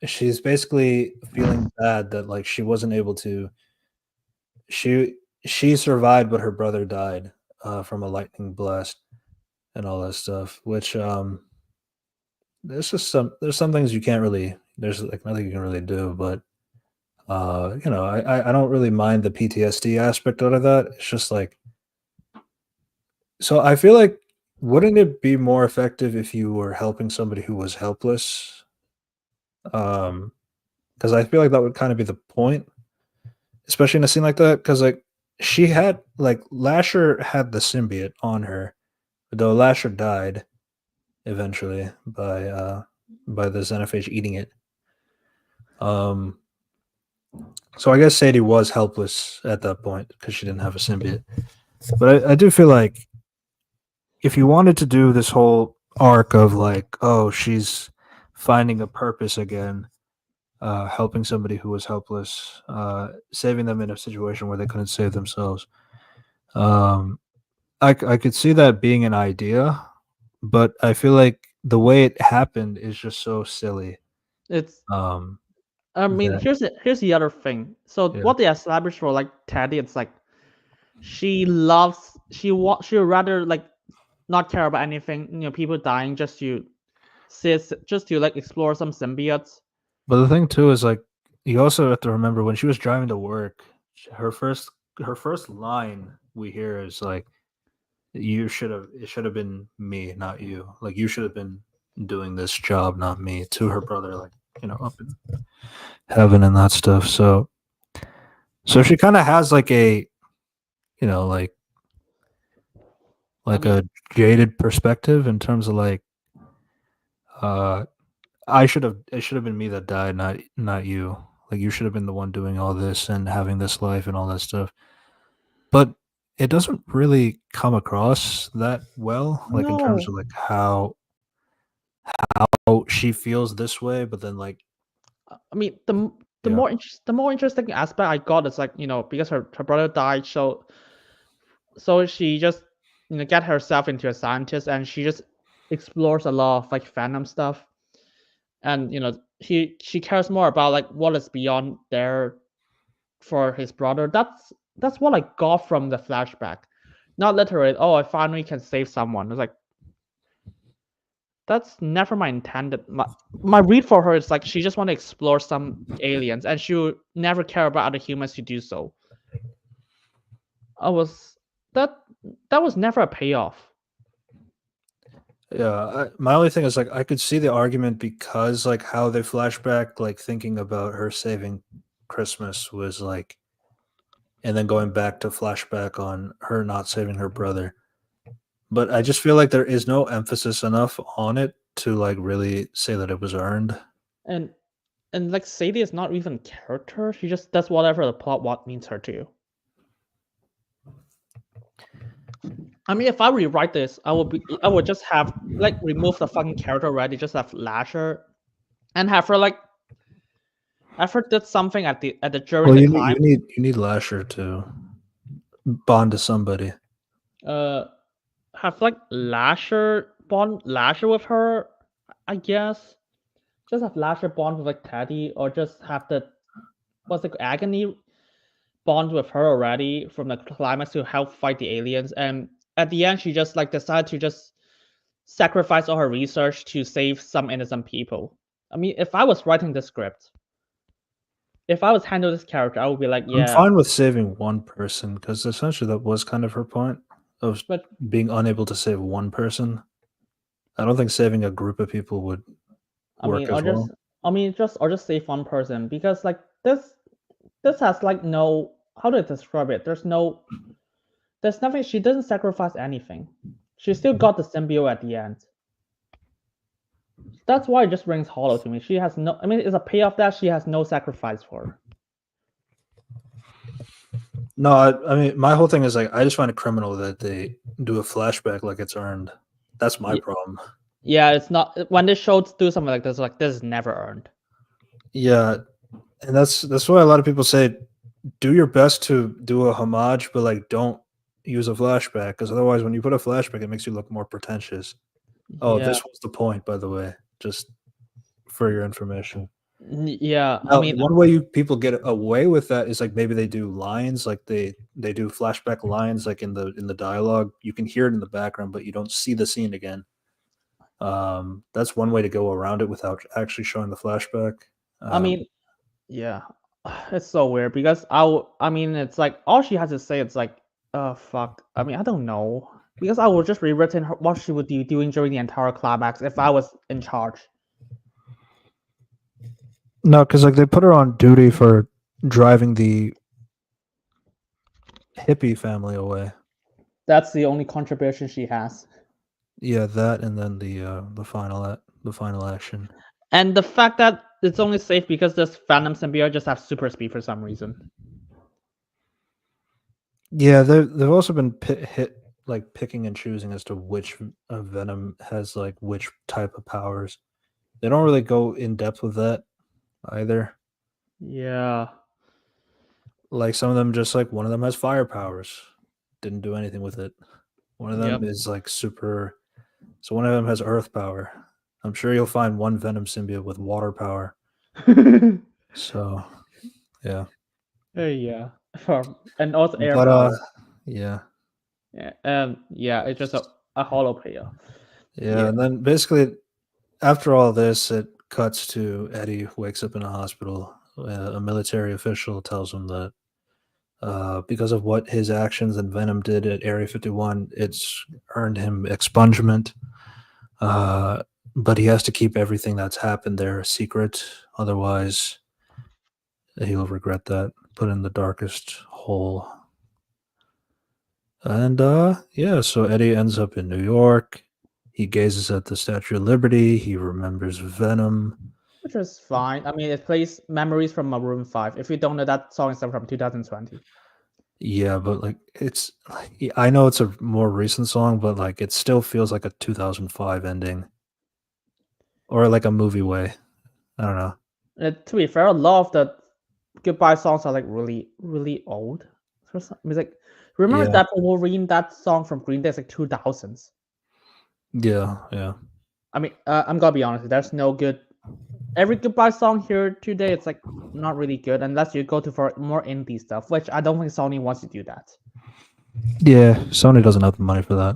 she's basically feeling bad that she wasn't able to. She survived, but her brother died from a lightning blast and all that stuff. Which there's some things you can't really. There's nothing you can really do, but I don't really mind the PTSD aspect out of that. It's just so I feel wouldn't it be more effective if you were helping somebody who was helpless? Because I feel that would kind of be the point, especially in a scene like that. Because she had Lasher had the symbiote on her, though Lasher died eventually by the xenophage eating it. So I guess Sadie was helpless at that point because she didn't have a symbiote. But I do feel like if you wanted to do this whole arc of like, oh, she's finding a purpose again, helping somebody who was helpless, saving them in a situation where they couldn't save themselves. Um, I could see that being an idea, but I feel like the way it happened is just so silly. It's Um, I mean, that here's the other thing. So yeah, what they established for like Teddy, it's like she would rather like not care about anything, people dying just to like explore some symbiotes. but the thing too is like you also have to remember when she was driving to work, her first line we hear is like, "You should have. It should have been me, not you. Like you should have been doing this job, not me." To her brother, like up in heaven and that stuff. So she kind of has like a you know like I like mean, a jaded perspective in terms of like uh it should have been me that died, not you. Like you should have been the one doing all this and having this life and all that stuff. But it doesn't really come across that well, like in terms no. of like how she feels this way, but then like I mean, yeah. the more interesting aspect I got is like, because her brother died, so she just get herself into a scientist, and she just explores a lot of like Venom stuff, and she cares more about like what is beyond there for his brother. That's what I got from the flashback, not literally. Oh, I finally can save someone. It's like that's never my intended. My read for her is like she just want to explore some aliens, and she would never care about other humans to do so. I was that that was never a payoff. Yeah, my only thing is like I could see the argument because like how they flashback, like thinking about her saving Christmas was like, and then going back to flashback on her not saving her brother. But I just feel like there is no emphasis enough on it to like really say that it was earned. And like Sadie is not even a character. She just does whatever the plot what means her to. I mean, if I rewrite this, I would just have like remove the fucking character already, just have Lasher, and have her like have her did something at the during Well, the you climb. need Lasher to bond to somebody. Uh, have like Lasher with her, I guess. Just have Lasher bond with like Teddy, or just have the what's like Agony bond with her already from the climax to help fight the aliens, and at the end she just like decided to just sacrifice all her research to save some innocent people. I mean, if I was writing the script, if I was handling this character, I would be like, I'm yeah, fine with saving one person because essentially that was kind of her point of but being unable to save one person. I don't think saving a group of people would I work mean, as well. or just save one person, because like this has like no, how do I describe it? There's nothing. She doesn't sacrifice anything. She still got the symbiote at the end. That's why it just rings hollow to me. She has no. I mean, it's a payoff that she has no sacrifice for. No, I mean my whole thing is like I just find it criminal that they do a flashback like it's earned. That's my problem. Yeah, it's not when this shows do something like this. Like this is never earned. Yeah, and that's why a lot of people say do your best to do a homage, but like don't use a flashback because otherwise, when you put a flashback, it makes you look more pretentious. Oh, Yeah, this was the point, by the way, just for your information. yeah. I Now, mean, the one way people get away with that is like maybe they do lines, like they do flashback lines, like in the dialogue. You can hear it in the background, but you don't see the scene again. That's one way to go around it without actually showing the flashback. I Um, mean, yeah. It's so weird because I mean, it's like all she has to say. It's like, oh fuck. I mean, I don't know, because I would just rewritten her, what she would be doing during the entire climax if I was in charge. no, because like they put her on duty for driving the hippie family away. That's the only contribution she has. Yeah, that and then the final action. And the fact that it's only safe because this Venom symbiote just have super speed for some reason. Yeah, they've also been picking and choosing as to which Venom has like which type of powers. They don't really go in depth with that either. Yeah. Like some of them, just like one of them has fire powers. Didn't do anything with it. One of them Yep. is like super. So one of them has earth power. I'm sure you'll find one Venom symbiote with water power. So yeah, Yeah. And also air but power. yeah, Yeah, it's just a hollow player. yeah, Yeah. and then basically after all this, it cuts to Eddie wakes up in a hospital. A military official tells him that because of what his actions and Venom did at Area 51, it's earned him expungement. Uh, but he has to keep everything that's happened there a secret. Otherwise, he'll regret that. Put in the darkest hole. And yeah, so Eddie ends up in New York. He gazes at the Statue of Liberty. He remembers Venom. Which was fine. I mean, it plays Memories from Maroon 5. If you don't know, that song is from 2020. Yeah, but like it's like I know it's a more recent song, but like it still feels like a 2005 ending or like a movie way. I don't know. To be fair, a lot of the goodbye songs are like really, really old. It's like, remember Yeah, that Wolverine, that song from Green Day is like 2000s. yeah, yeah. I mean, I'm gonna be honest, there's no good. Every goodbye song here today, it's like not really good unless you go to for more indie stuff, which I don't think Sony wants to do that. Yeah, Sony doesn't have the money for that.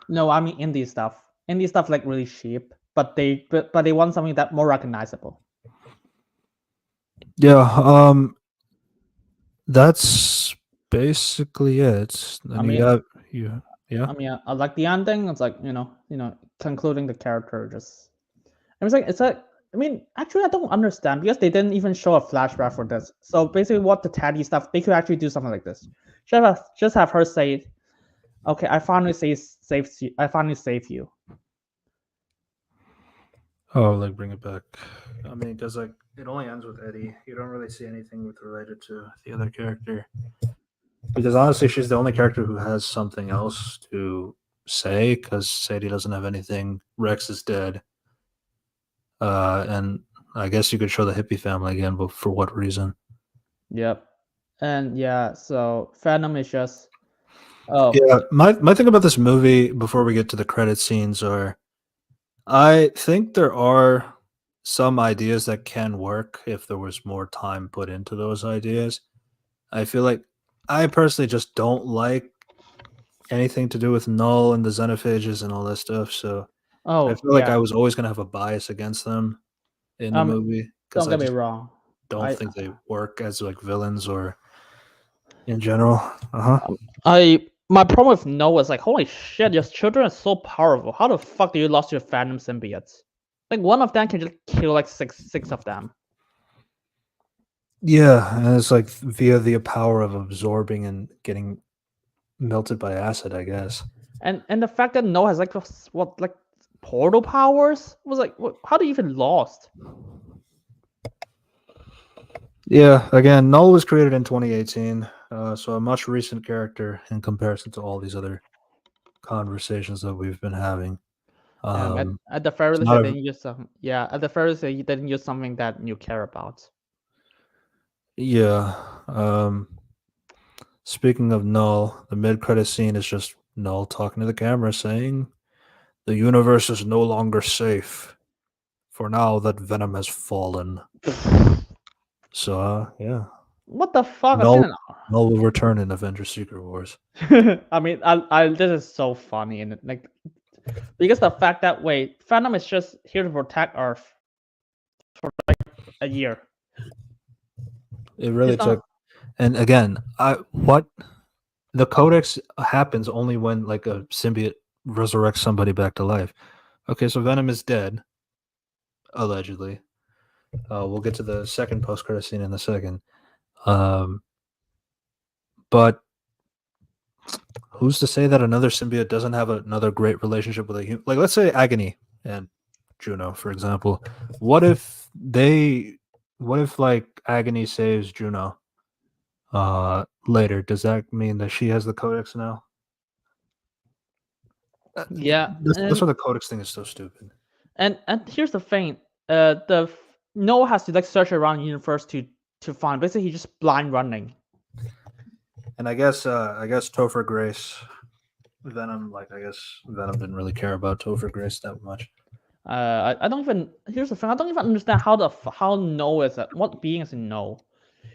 No, I mean indie stuff. Indie stuff like really cheap, but they want something that more recognizable. Yeah, that's basically it. I Then you mean, got you yeah. I mean, I like the ending. It's like concluding the character. Just it's like I mean, actually, I don't understand because they didn't even show a flashback for this. So basically, what the Teddy stuff, they could actually do something like this. Just have her say, "Okay, I finally saved you. I finally saved you." Oh, like bring it back. I mean, because like it only ends with Eddie. You don't really see anything with related to the other character. Because honestly, she's the only character who has something else to say. Because Sadie doesn't have anything. Rex is dead. And I guess you could show the hippie family again, but for what reason? Yep. And yeah, so Venom is just oh Yeah, my thing about this movie before we get to the credit scenes are I think there are some ideas that can work if there was more time put into those ideas. I feel like I personally just don't like anything to do with null and the xenophages and all that stuff. So I oh feel like I yeah. was always gonna have a bias against them in the movie because Don't I get me just wrong. don't I think they work as like villains or in general. Uh huh. my problem with Noah is like, holy shit, your children are so powerful. How the fuck do you lost your Phantom symbiotes? Like one of them can just kill like six of them. Yeah, and it's like via the power of absorbing and getting melted by acid, I guess. And the fact that Noah has like what like portal powers was like how do you even lost? Yeah, again, Null was created in 2018, so a much recent character in comparison to all these other conversations that we've been having. At the very It's least, they not a didn't use some. Yeah, at the very least, they didn't use something that you care about. yeah. Speaking of Null, the mid-credit scene is just Null talking to the camera, saying, "The universe is no longer safe for now that Venom has fallen." So, yeah, What the fuck? I Null think. Null will return in Avengers: Secret Wars. I mean, I this is so funny and like because the fact that wait, Phantom is just here to protect Earth a year. It really It's took, not. and again, the codex happens only when like a symbiote resurrects somebody back to life. Okay, so Venom is dead, allegedly. We'll get to the second post-credit scene in a second. Um, but who's to say that another symbiote doesn't have another great relationship with a human? Like, let's say Agony and Juno, for example. What if they what if like Agony saves Juno later? Does that mean that she has the codex now? Yeah, That's why the codex thing is so stupid. and here's the thing. Noah has to like search around the universe to find. Basically, he's just blind running. And I guess Topher Grace Venom, like I guess Venom didn't really care about Topher Grace that much. I don't even. Here's the thing. I don't even understand how Noah is what being is No.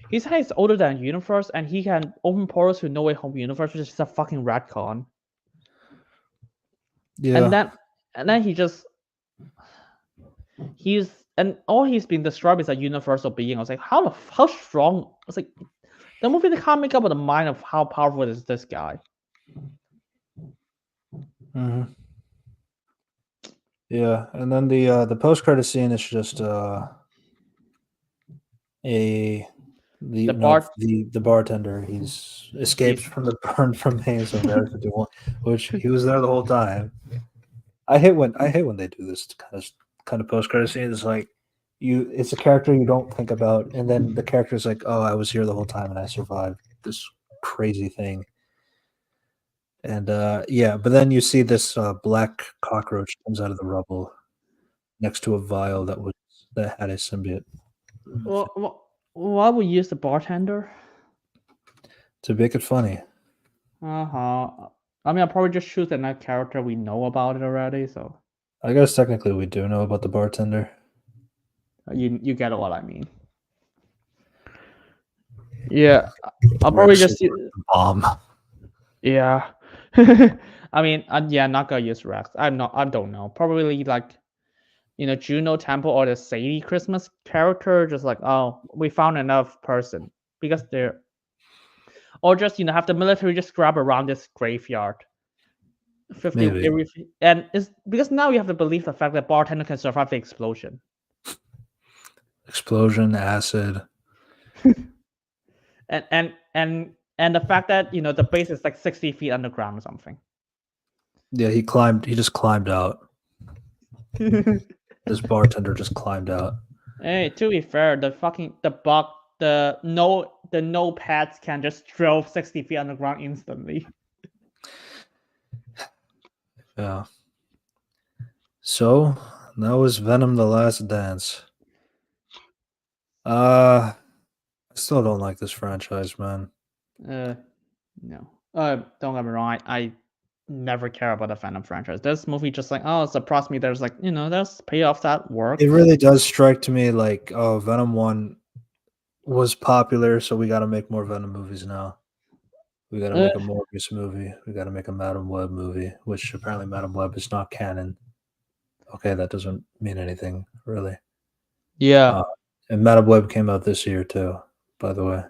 He said he's older than universe, and he can open portals to No Way Home universe, which is a fucking retcon. And Yeah. then he just and all he's been described is a universal being. I was like, how strong? I was like, the movie they can't make up the mind of how powerful is this guy. Mm-hmm. Yeah, and then the post credit scene is just the bartender. He's escaped from the burn from Hayes of Area 51, which he was there the whole time. I hate when they do this kind of post credit scene. It's like it's a character you don't think about, and then the character's like, "Oh, I was here the whole time and I survived this crazy thing." And yeah, but then you see this black cockroach comes out of the rubble next to a vial that had a symbiote. Why would you use the bartender? To make it funny. I mean, I'll probably just choose that character we know about it already. So I guess technically we do know about the bartender. You get what I mean. Yeah, I'll probably just bomb. Yeah, I mean, yeah, not gonna use Rex. I don't know. Probably like, Juno Temple or the Sadie Christmas character. Just like, oh, we found enough person because they're, or just have the military just grab around this graveyard. 50 Maybe. And it's because now you have to believe the fact that bartender can survive the explosion. Explosion, acid. and the fact that the base is like 60 feet underground or something. Yeah, he just climbed out. This bartender just climbed out. Hey, to be fair, the no pads can just drill 60 feet underground instantly. Yeah. So that was Venom: The Last Dance. I still don't like this franchise, man. No. Don't get me wrong. I never care about the Venom franchise. This movie just like, oh, it surprised me. There's like, there's payoffs that work. It really does strike to me like, oh, Venom 1 was popular, so we got to make more Venom movies now. We got to make a Morbius movie. We got to make a Madam Web movie, which apparently Madam Web is not canon. Okay, that doesn't mean anything, really. Yeah. And Madam Web came out this year, too, by the way.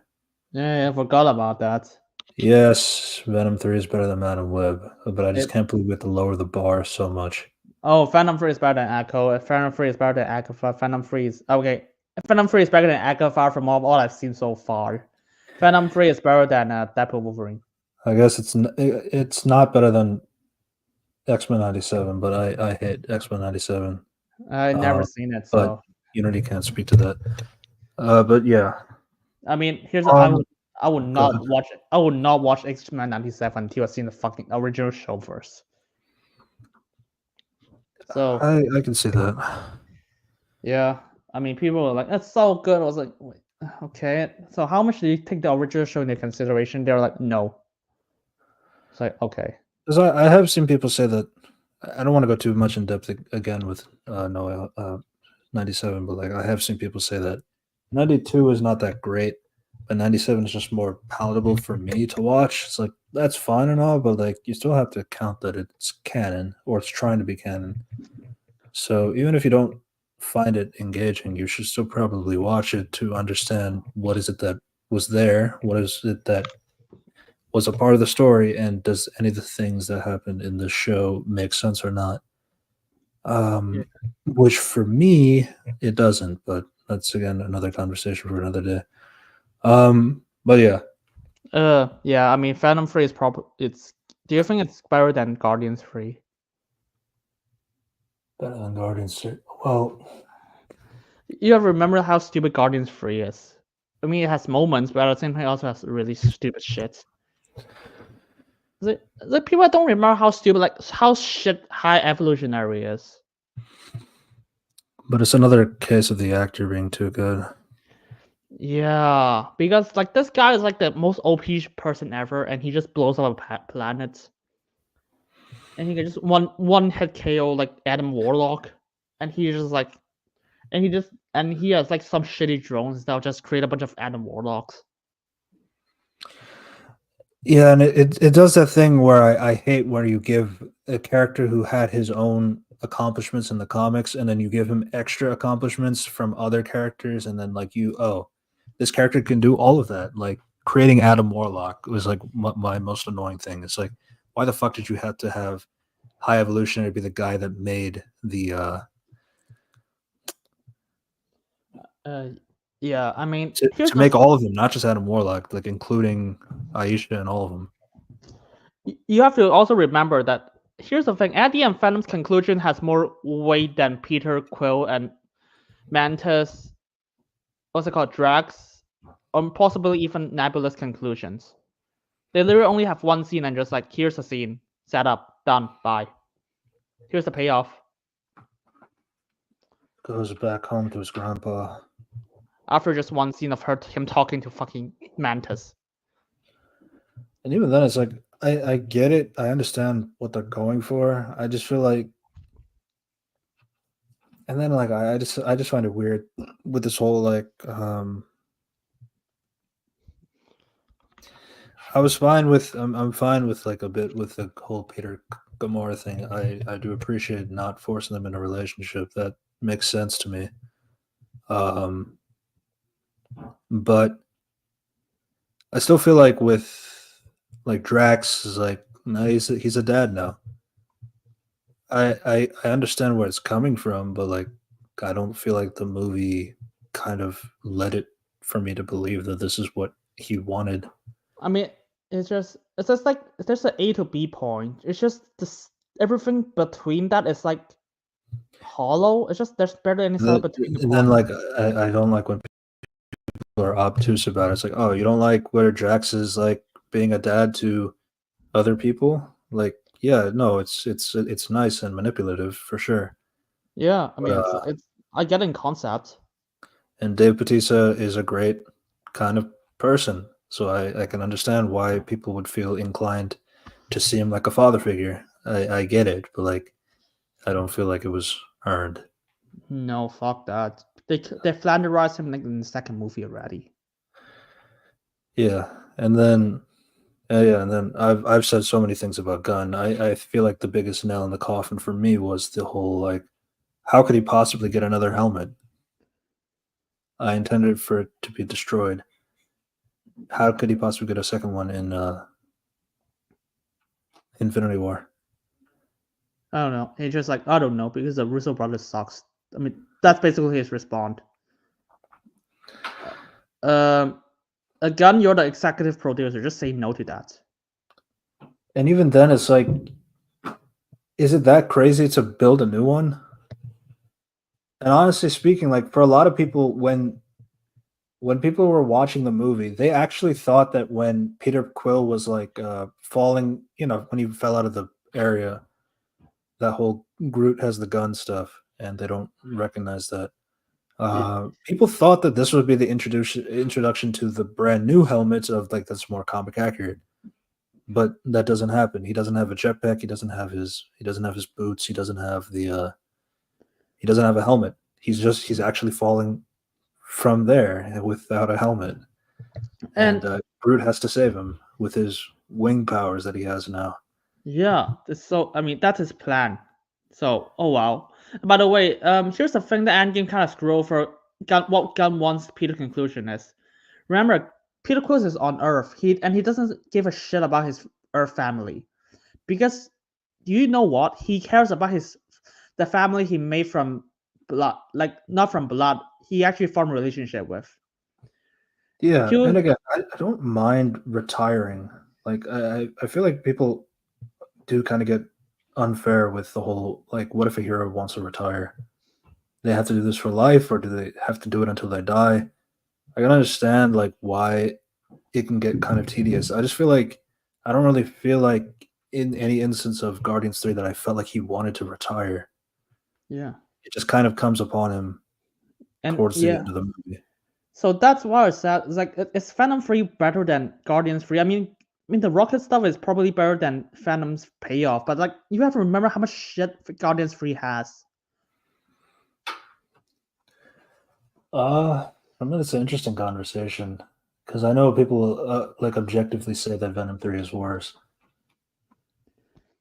Yeah, I forgot about that. Yes, Venom 3 is better than Madam Web, but I just can't believe we have to lower the bar so much. Oh, Venom 3 is better than Echo. Venom 3 is better than Echo. Venom 3 is... Okay. Venom 3 is better than Echo Far from all I've seen so far. Venom 3 is better than Deadpool Wolverine. I guess it's not better than X-Men 97, but I hate X-Men 97. I've never seen it, but so Unity can't speak to that. But yeah. I mean, I would not watch it. I would not watch X-Men 97 until I've seen the fucking original show first. So I can see that. Yeah, I mean, people were like, "That's so good." I was like, wait, "Okay, so how much do you take the original show into consideration?" They're like, "No." It's like, okay. Because I have seen people say that. I don't want to go too much in depth again with 97, but like I have seen people say that 92 is not that great, but 97 is just more palatable for me to watch. It's like that's fine and all, but like you still have to count that it's canon or it's trying to be canon. So even if you don't find it engaging, you should still probably watch it to understand what is it that was there, what is it that was a part of the story, and does any of the things that happened in the show make sense or not? Which for me it doesn't, but that's again another conversation for another day. But yeah. Yeah, I mean, Venom 3 is probably Do you think it's better than Guardians 3? Better than Guardians. Well, You ever remember how stupid Guardians 3 is? I mean, it has moments, but at the same time, it also has really stupid shit. The people don't remember how stupid, like how shit High Evolutionary is. but it's another case of the actor being too good. Yeah, because like this guy is like the most OP person ever, and he just blows up a planet, and he can just one hit KO like Adam Warlock, and he just like, and he has like some shitty drones that'll just create a bunch of Adam Warlocks. Yeah, and it does that thing where I hate where you give a character who had his own accomplishments in the comics, and then you give him extra accomplishments from other characters, and then like this character can do all of that. Like creating Adam Warlock was like my most annoying thing. It's like, why the fuck did you have to have High Evolutionary be the guy that made the Yeah, I mean, to make all of them, not just Adam Warlock, like including Aisha and all of them. You have to also remember that here's the thing: at the end, Venom's conclusion has more weight than Peter Quill and Mantis. What's it called? Drax, or possibly even Nebula's conclusions. They literally only have one scene and just like, here's a scene, set up, done, bye. Here's the payoff. Goes back home to his grandpa. After just one scene of him talking to fucking Mantis. And even then, it's like I get it. I understand what they're going for. I just feel like, and then like I just find it weird with this whole like I was fine with I'm fine with like a bit with the whole Peter Gamora thing. I do appreciate not forcing them in a relationship. That makes sense to me. But I still feel like with like Drax is like no, he's a dad now. I understand where it's coming from, but like I don't feel like the movie kind of led it for me to believe that this is what he wanted. I mean, it's just like there's an A to B point. It's just this everything between that is like hollow. It's just there's barely any solid between the And then points. like I don't like when people are obtuse about it. It's like, oh, you don't like where Drax is like being a dad to other people? Like, yeah, no, it's nice and manipulative for sure. Yeah, I But, mean it's I get in concept. and Dave Bautista is a great kind of person, so I can understand why people would feel inclined to see him like a father figure. I get it, but like I don't feel like it was earned. No, fuck that. They flanderized him like in the second movie already. Yeah, and then yeah, and then I've said so many things about Gunn. I feel like the biggest nail in the coffin for me was the whole like, how could he possibly get another helmet? I intended for it to be destroyed. How could he possibly get a second one in Infinity War? I don't know. He's just like, I don't know, because the Russo brothers sucks. I mean, that's basically his response. Again, you're the executive producer. Just say no to that. And even then, it's like, is it that crazy to build a new one? And honestly speaking, like for a lot of people, when people were watching the movie, they actually thought that when Peter Quill was like falling, when he fell out of the area, that whole Groot has the gun stuff, and they don't recognize that. People thought that this would be the introduction to the brand new helmets of like that's more comic accurate, but that doesn't happen. He doesn't have a jetpack. He doesn't have his boots. He doesn't have he doesn't have a helmet. He's actually falling from there without a helmet, and Groot has to save him with his wing powers that he has now. Yeah, so I mean that's his plan. So oh wow. By the way, here's the thing: the endgame kind of screw over what Gunn wants Peter's conclusion is. Remember, Peter Quill is on Earth. He doesn't give a shit about his Earth family, because you know what? He cares about the family he made from blood, like not from blood. He actually formed a relationship with. Yeah, He and again, I don't mind retiring. Like I feel like people do kind of get unfair with the whole like, what if a hero wants to retire? They have to do this for life, or do they have to do it until they die? I can understand like why it can get kind of tedious. I just feel like I don't really feel like in any instance of Guardians 3 that I felt like he wanted to retire. Yeah. It just kind of comes upon him And towards the yeah, end of the movie. so that's why I said it's like is Venom 3 better than Guardians 3? I mean the Rocket stuff is probably better than Venom's payoff, but like you have to remember how much shit Guardians 3 has. I mean, it's an interesting conversation because I know people like objectively say that Venom 3 is worse.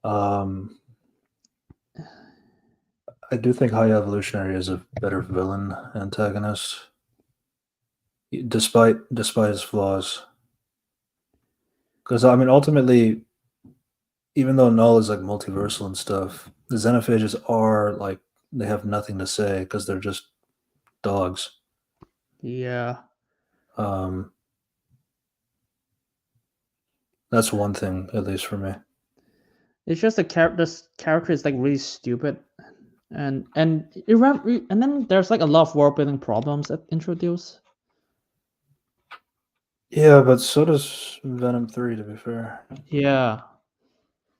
Um, I do think High Evolutionary is a better villain antagonist, despite his flaws. Because I mean, ultimately, even though Null is like multiversal and stuff, the Xenophages are like they have nothing to say because they're just dogs. Yeah. Um, that's one thing, at least for me. It's just this character is like really stupid, and and then there's like a lot of world building problems that introduce. Yeah, but so does Venom 3, to be fair. Yeah.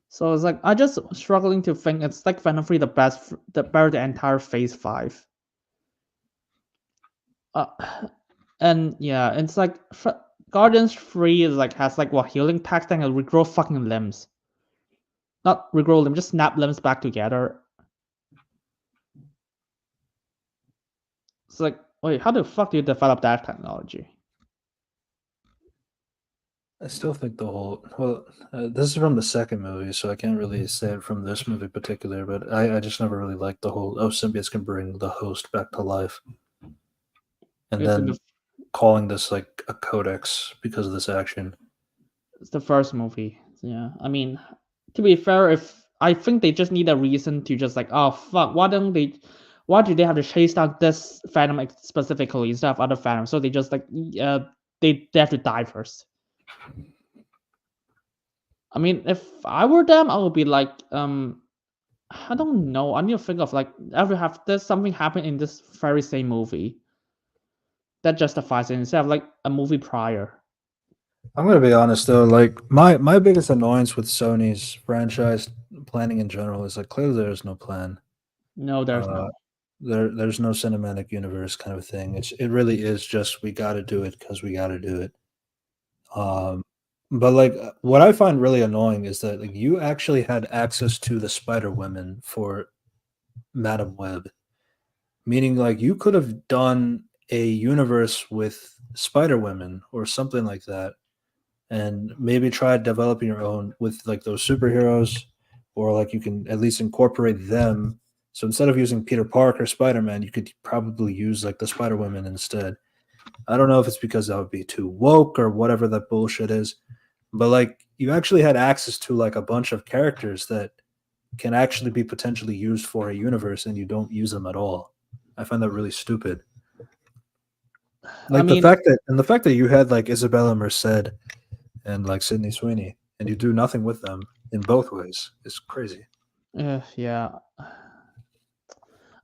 So it's like I just struggling to think it's like Venom 3 the better the entire Phase 5. Uh, and yeah, it's like Guardians 3 is like has like what healing packs thing and regrow fucking limbs. Not regrow limbs, just snap limbs back together. It's like, wait, how the fuck do you develop that technology? I still think the whole this is from the second movie, so I can't really say it from this movie in particular. But I just never really liked the whole symbiotes can bring the host back to life, and It's in the then calling this like a codex because of this action. it's the first movie. Yeah, I mean, to be fair, if I think they just need a reason to just like, oh fuck, why do they have to chase down this Phantom specifically instead of other Phantoms? So they just like, they have to die first. I mean, if I were them, I would be like, I don't know. I need to think of like, ever have there's something happen in this very same movie that justifies it instead of like a movie prior. I'm gonna be honest though, like my biggest annoyance with Sony's franchise planning in general is like clearly there's no plan. No, there's Uh, no. there's no cinematic universe kind of thing. It really is just we got to do it because we got to do it. Um, but like what I find really annoying is that like you actually had access to the Spider Women for Madam Web, meaning like you could have done a universe with Spider Women or something like that, and maybe try developing your own with like those superheroes, or like you can at least incorporate them. So instead of using Peter Parker, Spider Man, you could probably use like the Spider Women instead. I don't know if it's because that would be too woke or whatever that bullshit is, but like you actually had access to like a bunch of characters that can actually be potentially used for a universe and you don't use them at all. I find that really stupid. I Like mean, the fact that you had like Isabella Merced and like Sydney Sweeney and you do nothing with them in both ways is crazy. yeah.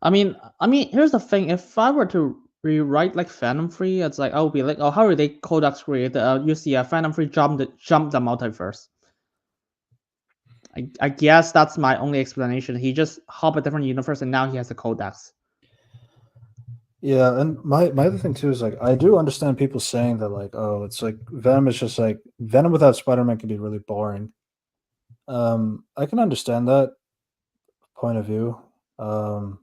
I mean, here's the thing. If I were to rewrite like Phantom 3, it's like I would be like, oh, how are they Codex created? You see, Phantom 3 jump the multiverse. I guess that's my only explanation. He just hop a different universe and now he has a Codex. Yeah, and my other thing too is like I do understand people saying that like oh it's like Venom is just like Venom without Spider-Man can be really boring. I can understand that point of view. Um,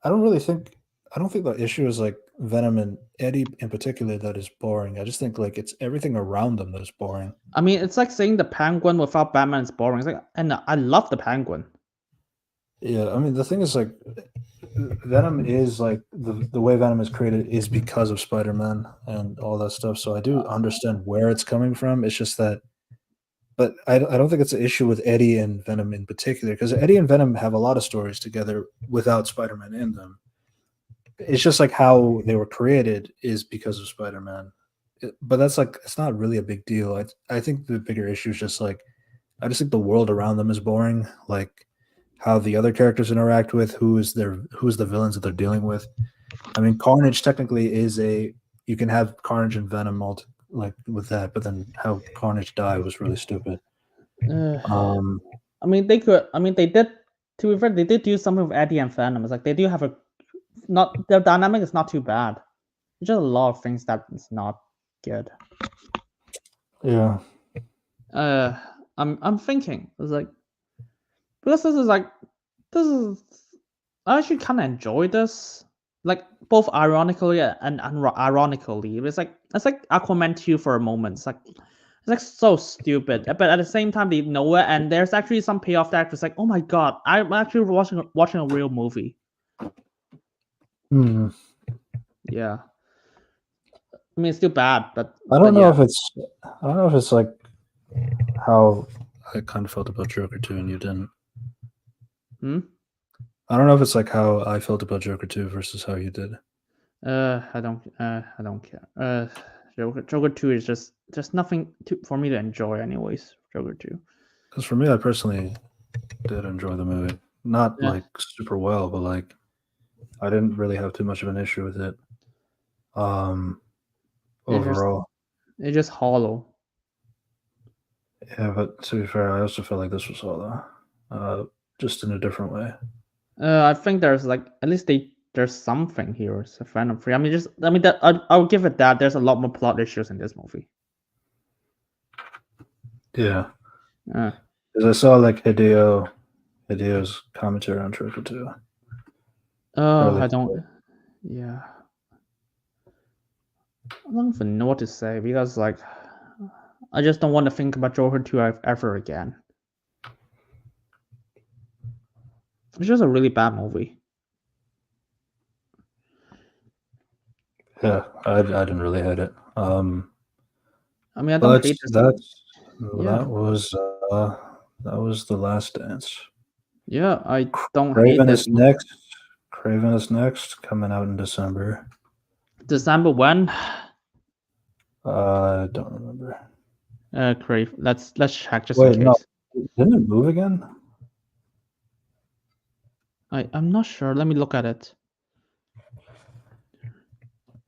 I don't really think I don't think the issue is like Venom and Eddie in particular that is boring. I just think like it's everything around them that is boring. I mean, it's like saying the Penguin without Batman is boring. It's like, and I love the Penguin. Yeah, I mean the thing is like Venom is like the way Venom is created is because of Spider-Man and all that stuff. So I do understand where it's coming from. It's just that, but I don't think it's an issue with Eddie and Venom in particular because Eddie and Venom have a lot of stories together without Spider-Man in them. It's just like how they were created is because of Spider-Man. But that's like it's not really a big deal. I think the bigger issue is just like I just think the world around them is boring. Like how the other characters interact with who's the villains that they're dealing with. I mean, Carnage technically is a you can have Carnage and Venom like with that, but then how Carnage died was really stupid. Uh, Um, I mean, they could. I mean, they did. To be fair, they did do something with Eddie and Venom. It's like they do have a not their dynamic is not too bad. There's just a lot of things that is not good. yeah, Uh, I'm thinking it's like because this is like this is I actually kind of enjoy this, like both ironically and ironically. It's like Aquaman 2 for a moment. It's like so stupid, but at the same time they know it, and there's actually some payoff that it's like, oh my god, I'm actually watching a real movie. hmm. Yeah, I mean it's still bad, but I don't know yeah. if it's I don't know if it's like how I kind of felt about Joker 2 and you didn't. Hmm? I don't know if it's like how I felt about Joker 2 versus how you did. I don't care. Joker 2 is just nothing for me to enjoy, anyways. Joker 2. Because for me, I personally did enjoy the movie. Not Yeah, like super well, but like I didn't really have too much of an issue with it. Um, it's just overall, it's just hollow. yeah. But to be fair, I also felt like this was hollow, just in a different way. I think there's like at least there's something here. It's a Venom free. I mean, that I'll give it that. There's a lot more plot issues in this movie. Yeah, Uh, because I saw like Hideo's commentary on Joker 2 oh, early. I don't. Yeah, I don't even know what to say because like I just don't want to think about Joker 2 ever again. It's just a really bad movie. Yeah, I didn't really hate it. I mean, I don't But hate this. that's Yeah, uh that was the last dance. yeah, I don't hate Craven this is movie. next. Craven is next, coming out in December. December when? I don't remember. Crave. Let's check just in Wait, no, case. didn't it move again? I'm not sure. Let me look at it.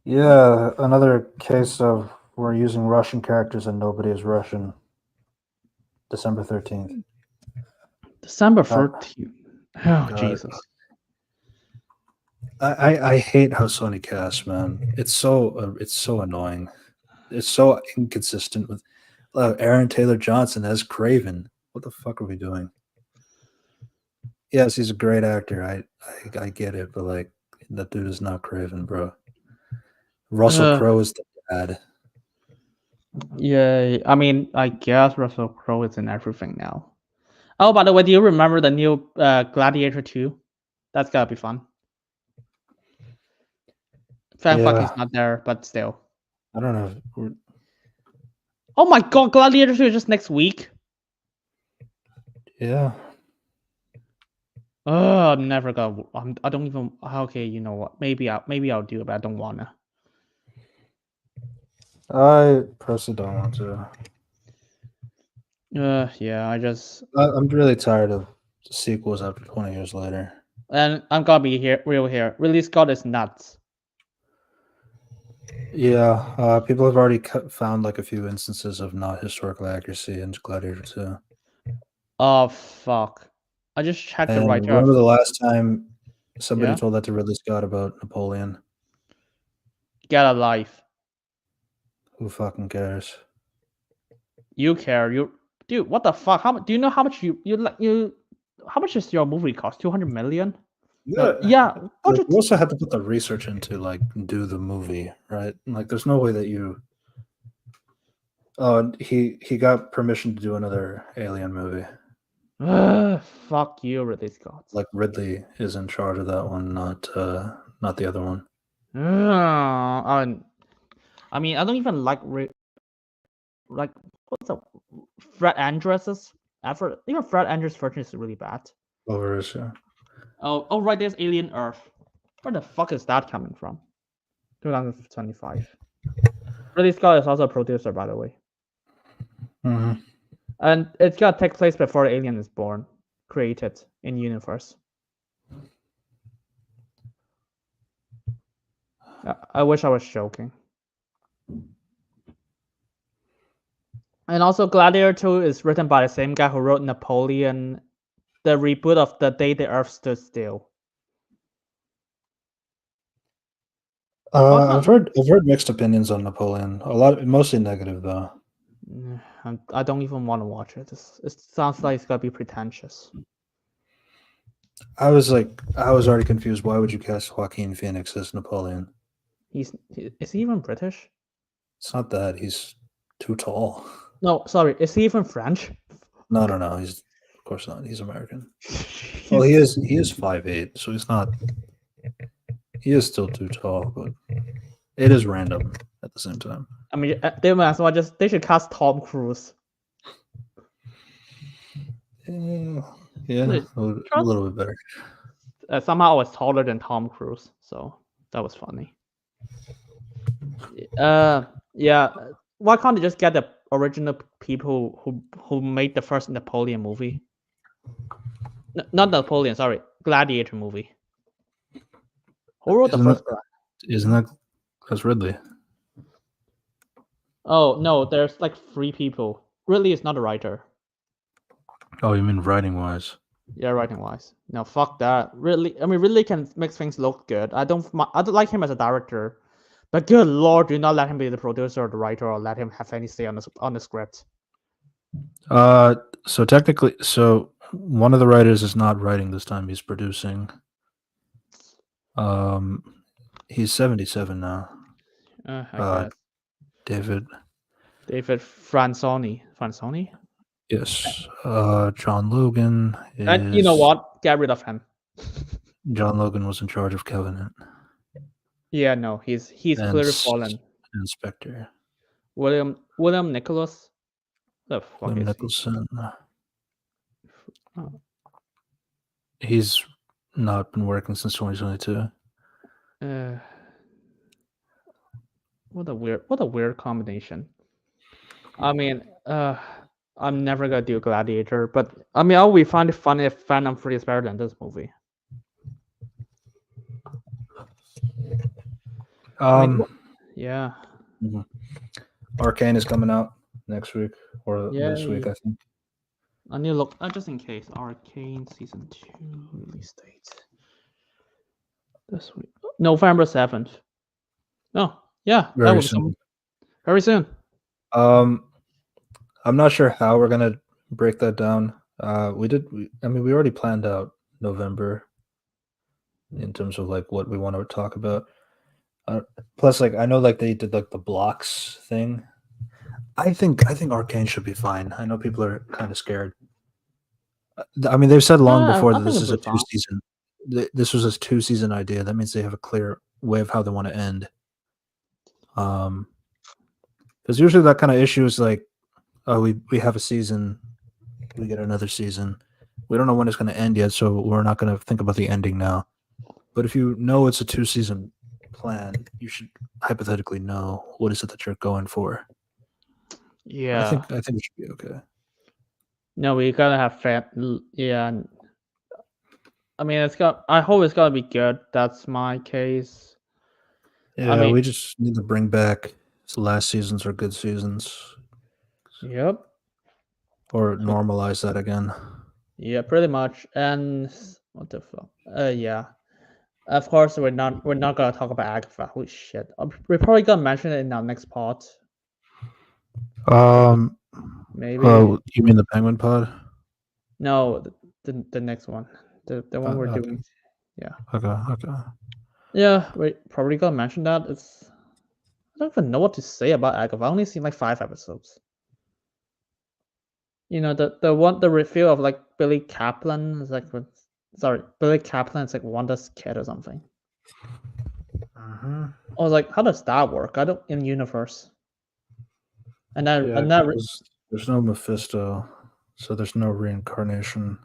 Yeah, another case of we're using Russian characters and nobody is Russian. December 13th. December God, 14th. Oh God. Jesus. I hate how Sony casts, man. It's so annoying. It's so inconsistent with Aaron Taylor Johnson as Craven. What the fuck are we doing? Yes, he's a great actor. I get it, but like that dude is not Craven, bro. Russell Uh, Crowe is the dad. yeah. I mean, I guess Russell Crowe is in everything now. Oh, by the way, do you remember the new Gladiator 2? That's gotta be fun. Fan fuck is Yeah, not there, but still. I don't know. Oh my god, Gladiator 2 is just next week. Yeah, Oh, I'm never gonna. I don't even. Okay, you know what? Maybe I'll do it, but I don't wanna. I personally don't want to. Yeah. I just I'm really tired of sequels after 20 years later. and I'm gonna be real here. Ridley Scott is nuts. Yeah, people have already found like a few instances of not historical accuracy in Gladiator 2. Oh fuck! I just checked the And writer of remember the last time somebody yeah. told that to Ridley Scott about Napoleon? Get a life. Who fucking cares? You care. You dude. What the fuck? How much? Do you know how much you like you? How much does your movie cost? 200 million? No. Yeah, Yeah. like, Budget. you also have to put the research into like do the movie, right? Like, there's no way that you. Oh, and he got permission to do another Alien movie. Fuck you, Ridley Scott. Like Ridley is in charge of that one, not the other one. I mean, I don't even like what's the Fred Andrus's effort. Even Fred Andrus' version is really bad. Over is Oh, right. There's Alien Earth. Where the fuck is that coming from? 2025. Ridley Scott is also a producer, by the way. Mhm. And it's gotta take place before the alien is born, created in universe. I wish I was joking. And also, Gladiator 2 is written by the same guy who wrote Napoleon, the reboot of The Day the Earth Stood Still. I've heard mixed opinions on Napoleon. Mostly negative though. I don't even want to watch it. It sounds like it's gonna be pretentious. I was already confused. Why would you cast Joaquin Phoenix as Napoleon? Is he even British? It's not that he's too tall. No, sorry. Is he even French? No. He's of course not. He's American. Well, he is 5'8", so he's not. He is still too tall, but it is random at the same time. I mean, they might as well they should cast Tom Cruise. Yeah, a little bit better. Somehow I was taller than Tom Cruise, so that was funny. Yeah. Why can't they just get the original people who made the first Napoleon movie? Not Napoleon, sorry, Gladiator movie. Who wrote the first one? Isn't that's Ridley? Oh no, there's like 3 people. Ridley is not a writer. Oh, you mean writing wise? Yeah, writing wise. No, fuck that. Ridley can make things look good. I don't like him as a director, but good lord, do not let him be the producer or the writer, or let him have any say on the script. So technically, one of the writers is not writing this time. He's producing. He's 77 now. I guess. David Fransoni. Fransoni? Yes. John Logan is. And you know what? Get rid of him. John Logan was in charge of Covenant. Yeah, no, he's clearly fallen. Inspector. William Nicholas. The fuck William is Nicholson. he? Oh. He's not been working since 2022. What a weird combination. I mean, I'm never gonna do Gladiator, but I mean, I would find it funny if Venom 3 is better than this movie. Yeah. Mm-hmm. Arcane is coming out next week or this week, I think. I need to look just in case. Arcane season 2 release date. This week, November 7th. Oh, yeah, very soon. Very soon. I'm not sure how we're gonna break that down. We already planned out November in terms of like what we want to talk about. Plus, like I know like they did like the blocks thing. I think Arcane should be fine. I know people are kind of scared. I mean, they've said long before that this is a 2-season. This was a 2-season idea. That means they have a clear way of how they want to end. Because usually that kind of issue is like, oh, we have a season, we get another season. We don't know when it's going to end yet, so we're not going to think about the ending now. But if you know it's a 2-season plan, you should hypothetically know what is it that you're going for. Yeah, I think it should be okay. No, we gotta have fan. Yeah, I mean, I hope it's gonna be good. That's my case. Yeah, I mean, we just need to bring back last seasons or good seasons. Yep. Or normalize that again. Yeah, pretty much. And what the fuck? Yeah. Of course, we're not gonna talk about Agatha. Holy shit! We're probably gonna mention it in our next pod. Maybe. Oh, you mean the Penguin Pod? No, the next one. The one we're doing. Yeah. Okay. Yeah, we're probably gonna mention that. I don't even know what to say about Agatha. I only seen like 5 episodes. You know, the review of like Billy Kaplan is like, Billy Kaplan is like Wanda's kid or something. I was like, how does that work? I don't in universe. And there's no Mephisto, so there's no reincarnation.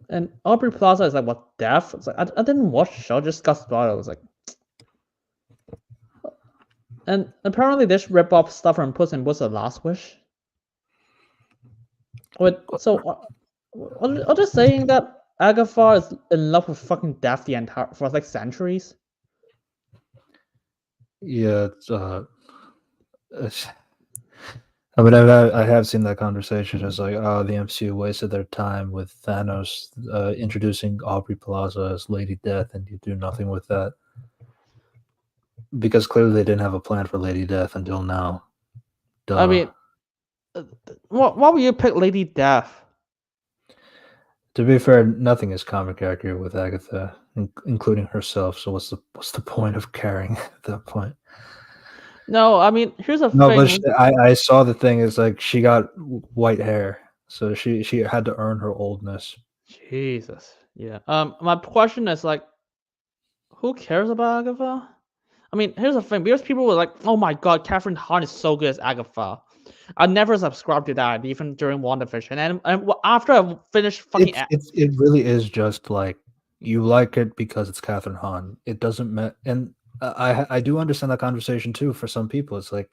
And Aubrey Plaza is like, what, death? It's like I didn't watch the show, I just got spoiled. I was like, and apparently this rip off stuff from Puss in Boots: The Last Wish. Wait, so are they saying that Agatha is in love with fucking death the entire for like centuries? Yeah, I mean, I have seen that conversation. It's like, oh, the MCU wasted their time with Thanos introducing Aubrey Plaza as Lady Death, and you do nothing with that because clearly they didn't have a plan for Lady Death until now. I Duh. mean, why would you pick Lady Death? To be fair, nothing is comic accurate with Agatha, including herself. So what's the point of caring at that point? No, I mean, here's the No, but thing. I saw the thing is like she got white hair, so she had to earn her oldness. Jesus. Yeah. My question is like, who cares about Agatha? I mean, here's the thing. Because people were like, "Oh my God, Catherine Hahn is so good as Agatha." I never subscribed to that, even during WandaVision. And after I finished fucking, It really is just like you like it because it's Catherine Hahn. It doesn't matter, and I do understand that conversation too. For some people, it's like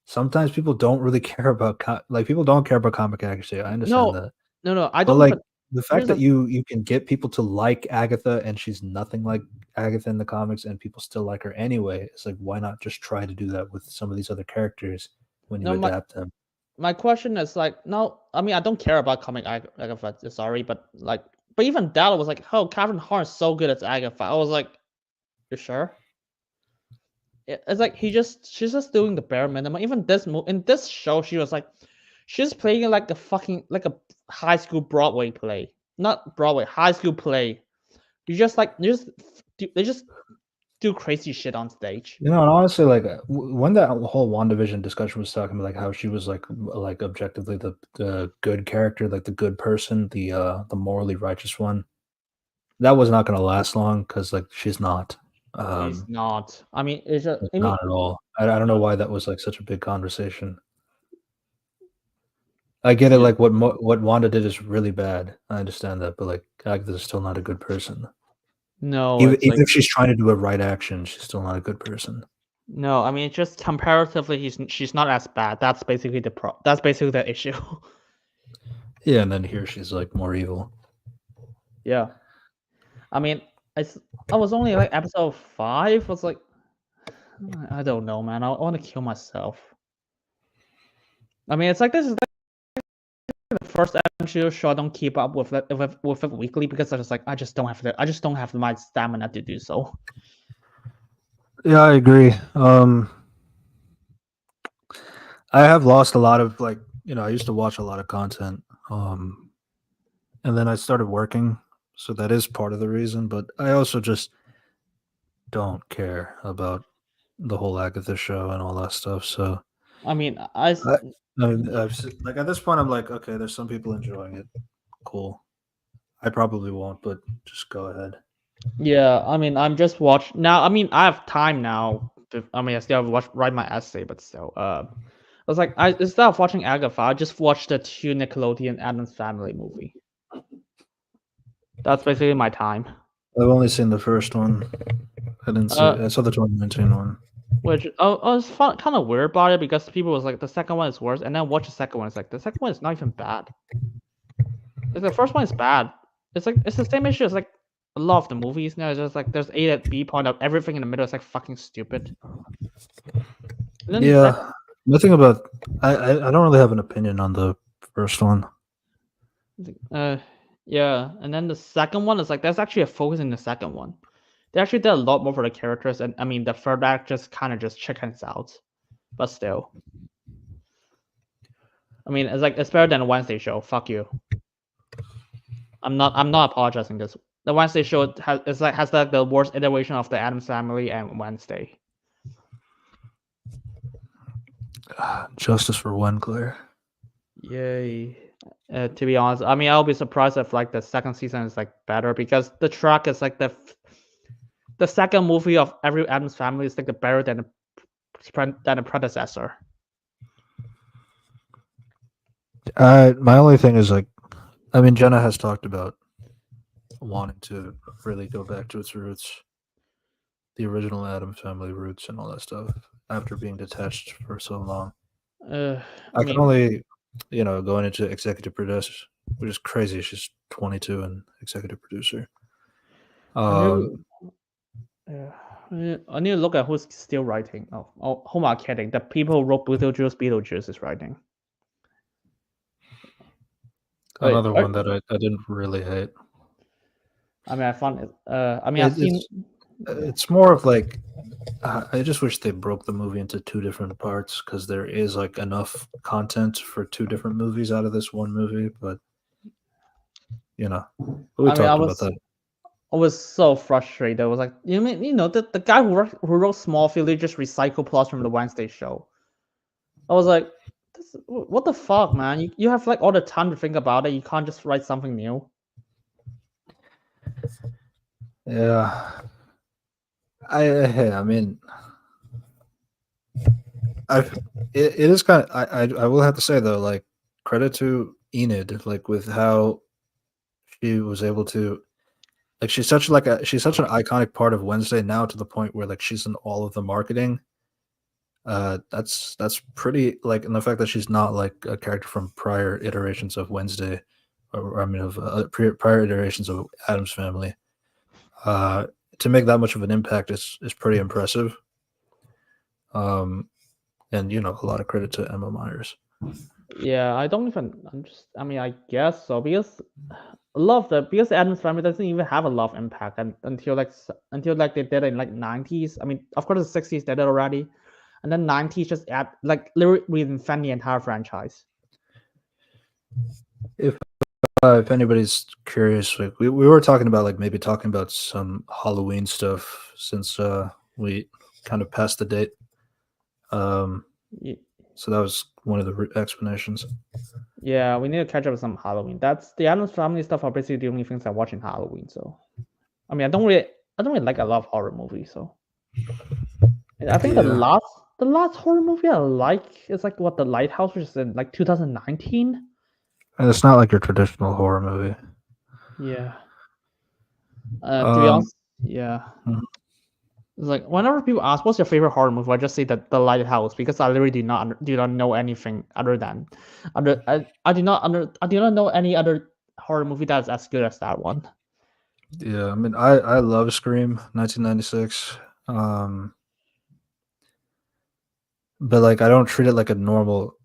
sometimes people don't really care about like people don't care about comic accuracy. I understand no, that, no, I but don't like even. the fact Here's that the you can get people to like Agatha and she's nothing like Agatha in the comics, and people still like her anyway. It's like why not just try to do that with some of these other characters when you no adapt them? my question is like, no, I mean, I don't care about comic Agatha. Sorry, but like, but even that was like, oh, Catherine Hahn is so good as Agatha. I was like, you sure? It's like she's just doing the bare minimum. Even in this show, she was like, she's playing like a fucking like a high school Broadway play, not Broadway, high school play. They just do crazy shit on stage. You know, and honestly, like when that whole WandaVision discussion was talking about like how she was like objectively the good character, like the good person, the morally righteous one, that was not going to last long because like she's not, She's not. I mean, it's just. like, I mean, not at all. I don't know why that was like such a big conversation. I get it, yeah, like what Wanda did is really bad. I understand that, but like Agatha's still not a good person. no, Even it's even like if she's trying to do a right action, she's still not a good person. no. I mean, just comparatively, she's not as bad. That's basically That's basically the issue. Yeah, and then here she's like more evil. Yeah. I mean, I was only like episode 5. I was like, I don't know, man. I want to kill myself. I mean, it's like this is the first MCU show I don't keep up with it weekly because I just like I just don't have my stamina to do so. Yeah, I agree. I have lost a lot of like, I used to watch a lot of content. And then I started working, so that is part of the reason, but I also just don't care about the whole Agatha show and all that stuff. So I mean, I, like at this point, I'm like, okay, there's some people enjoying it. Cool. I probably won't, but just go ahead. yeah. I mean, I'm just watch now. I mean, I have time now. I mean, I still have to write my essay, but still, I was like, instead of watching Agatha, I just watched the 2 Nickelodeon Addams Family movie. That's basically my time. I've only seen the first one. I didn't see. Uh, I saw the 2019 one. which I was kind of weird about it because people was like the second one is worse, and then watch the second one. It's like the second one is not even bad. It's the first one is bad. It's like it's the same issue as like a lot of the movies now. It's just like there's A at B point of everything in the middle is like fucking stupid. And then the second, Yeah, nothing about. I don't really have an opinion on the first one. uh, yeah, and then the second one is like there's actually a focus in the second one. They actually did a lot more for the characters, and I mean the third act just kind of just chickens out, but still. I mean, it's better than a Wednesday show. Fuck you. I'm not apologizing. This the Wednesday show has like the worst iteration of the Addams Family and Wednesday. Justice for Wenclair. Yay! To be honest, I mean, I'll be surprised if like the second season is like better because the track is like the second movie of every Addams Family is like the better than the predecessor. My only thing is like, I mean, Jenna has talked about wanting to really go back to its roots, the original Adams Family roots, and all that stuff after being detached for so long. I I can mean, only going into executive producer, which is crazy. She's 22 and executive producer. I Um, knew. Yeah. I need to look at who's still writing. Who am I kidding? The people who wrote Beetlejuice is writing. Wait, another one that I didn't really hate. I mean, I found it. I mean, I've It, seen. it's more of like I just wish they broke the movie into two different parts because there is like enough content for two different movies out of this one movie. But we I mean, talked about that. I was so frustrated. I was like, the guy who wrote Smallville just recycled plots from the Wednesday show. I was like, what the fuck, man? You have like all the time to think about it. You can't just write something new. Yeah, I mean, I it is kind of I will have to say though, like credit to Enid, like with how she was able to like she's such an iconic part of Wednesday now to the point where like she's in all of the marketing. That's pretty like, and the fact that she's not like a character from prior iterations of Wednesday, or I mean of prior iterations of Adam's Family. Uh, to make that much of an impact is pretty impressive. Um, and a lot of credit to Emma Myers. Yeah, I don't even. I mean, I guess so because because Adam's Family doesn't even have a lot of impact until like they did it in like 90s. I mean, of course the 60s they did already, and then 90s just add like literally reinvent the entire franchise. If anybody's curious, like we were talking about like maybe talking about some Halloween stuff since we kind of passed the date. Um, so that was one of the explanations. Yeah, we need to catch up with some Halloween. That's the Adams Family stuff are basically the only things I watch in Halloween. So, I mean, I don't really like a lot of horror movies. So, I think Yeah, the last horror movie I like is like what The Lighthouse, which is in like 2019. and it's not like your traditional horror movie. Yeah. To be Um, honest, yeah. mhm. It's like whenever people ask what's your favorite horror movie, I just say that The Lighthouse because I literally do not know anything other than I do not know any other horror movie that's as good as that one. Yeah, I mean, I love Scream 1996. But like I don't treat it like a normal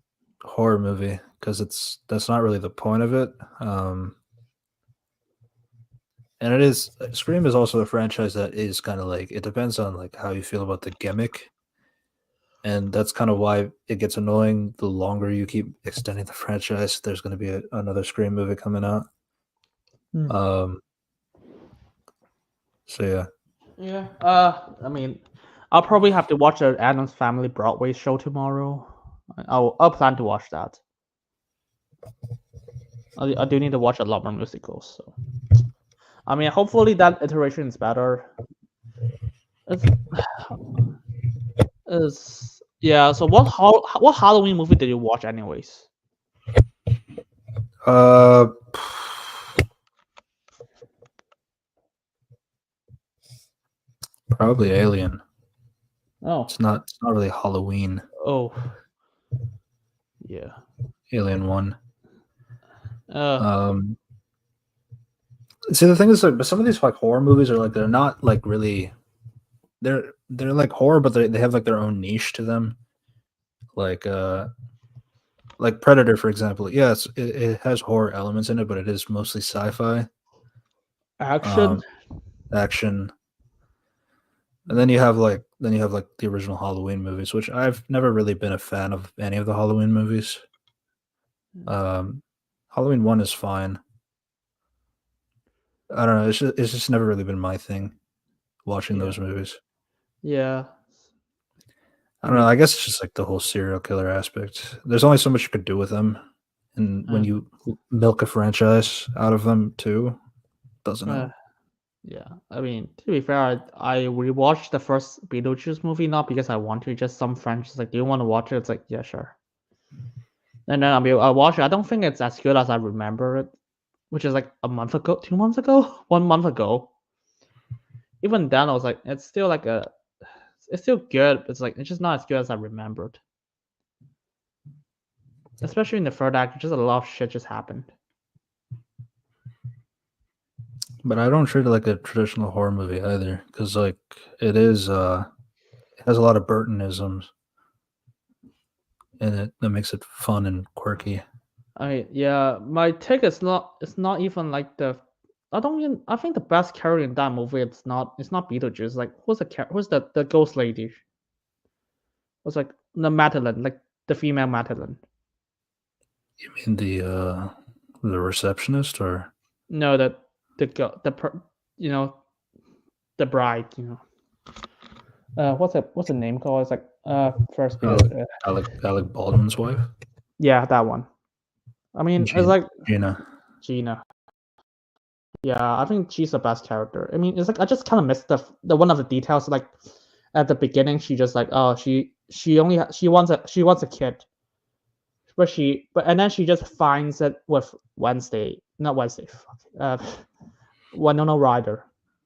horror movie because that's not really the point of it. And it is Scream is also a franchise that is kind of like it depends on like how you feel about the gimmick, and that's kind of why it gets annoying the longer you keep extending the franchise. There's going to be another Scream movie coming out. Hmm. Um, so yeah, Yeah. I mean, I'll probably have to watch the Adams Family Broadway show tomorrow. I'll plan to watch that. I do need to watch a lot more musicals. So I mean, hopefully that iteration is better. It's is yeah. So what Halloween movie did you watch anyways? uh, probably Alien. Oh It's not really Halloween. oh yeah. Alien One. Uh Um, See, the thing is, like, but some of these like horror movies are like they're not like really they're like horror, but they have like their own niche to them. Like like Predator, for example. Yes, it has horror elements in it, but it is mostly sci-fi, action. um, action. And then you have like the original Halloween movies, which I've never really been a fan of any of the Halloween movies. Um, Halloween one is fine. I don't know. It's just never really been my thing watching Yeah. those movies. Yeah. I I don't know. mean, I guess it's just like the whole serial killer aspect. There's only so much you could do with them, and when uh, you milk a franchise out of them too, doesn't uh, help. yeah. I mean, to be fair, I rewatched the first Beetlejuice movie not because I want to, just some friends just like, do you want to watch it? It's like, yeah, sure. And then I watched it. I don't think it's as good as I remember it, which is like a month ago, 2 months ago, 1 month ago. Even then, I was like, it's still like it's still good. But it's like it's just not as good as I remembered. especially in the third act, just a lot of shit just happened. But I don't treat it like a traditional horror movie either, because like it is, it has a lot of Burtonisms in it that makes it fun and quirky. Yeah, my take is not. It's not even like the. I don't even. I think the best character in that movie. It's not. It's not Beetlejuice. Like who's the ghost lady? Was like the Madeline, like the female Madeline. You mean the receptionist or No, you know, the bride. What's the name called? It's like first Alec, Beetlejuice. Alec Baldwin's wife? Yeah, that one. I mean, it's Gina. like Gina. Gina. Yeah, I think she's the best character. I mean, it's like I just kind of missed the one of the details. Like at the beginning, she just like, oh, she wants a kid, but and then she just finds it with not Wednesday, fuck, Winona Ryder.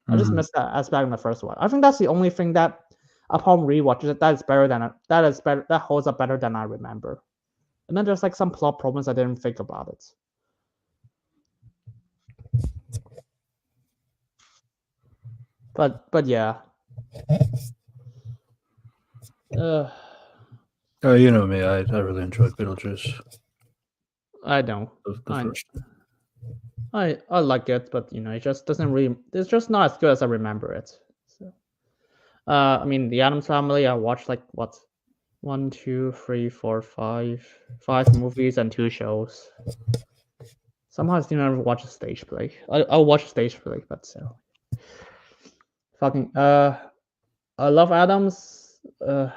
I just Mhm. missed that aspect in the first one. I think that's the only thing that, upon rewatch, that is better than that holds up better than I remember. And then there's like some plot problems I didn't think about it. But yeah. Uh, Oh, you know me. I really enjoyed Beetlejuice. I know. The first. I like it, but it just doesn't really. It's just not as good as I remember it. So, I mean, the Adams Family. I watched like what, 1, 2, 3, 4, 5 movies and 2 shows. Somehow I still never watch a stage play. I'll watch a stage play, but still. Fucking I love Adams. I'm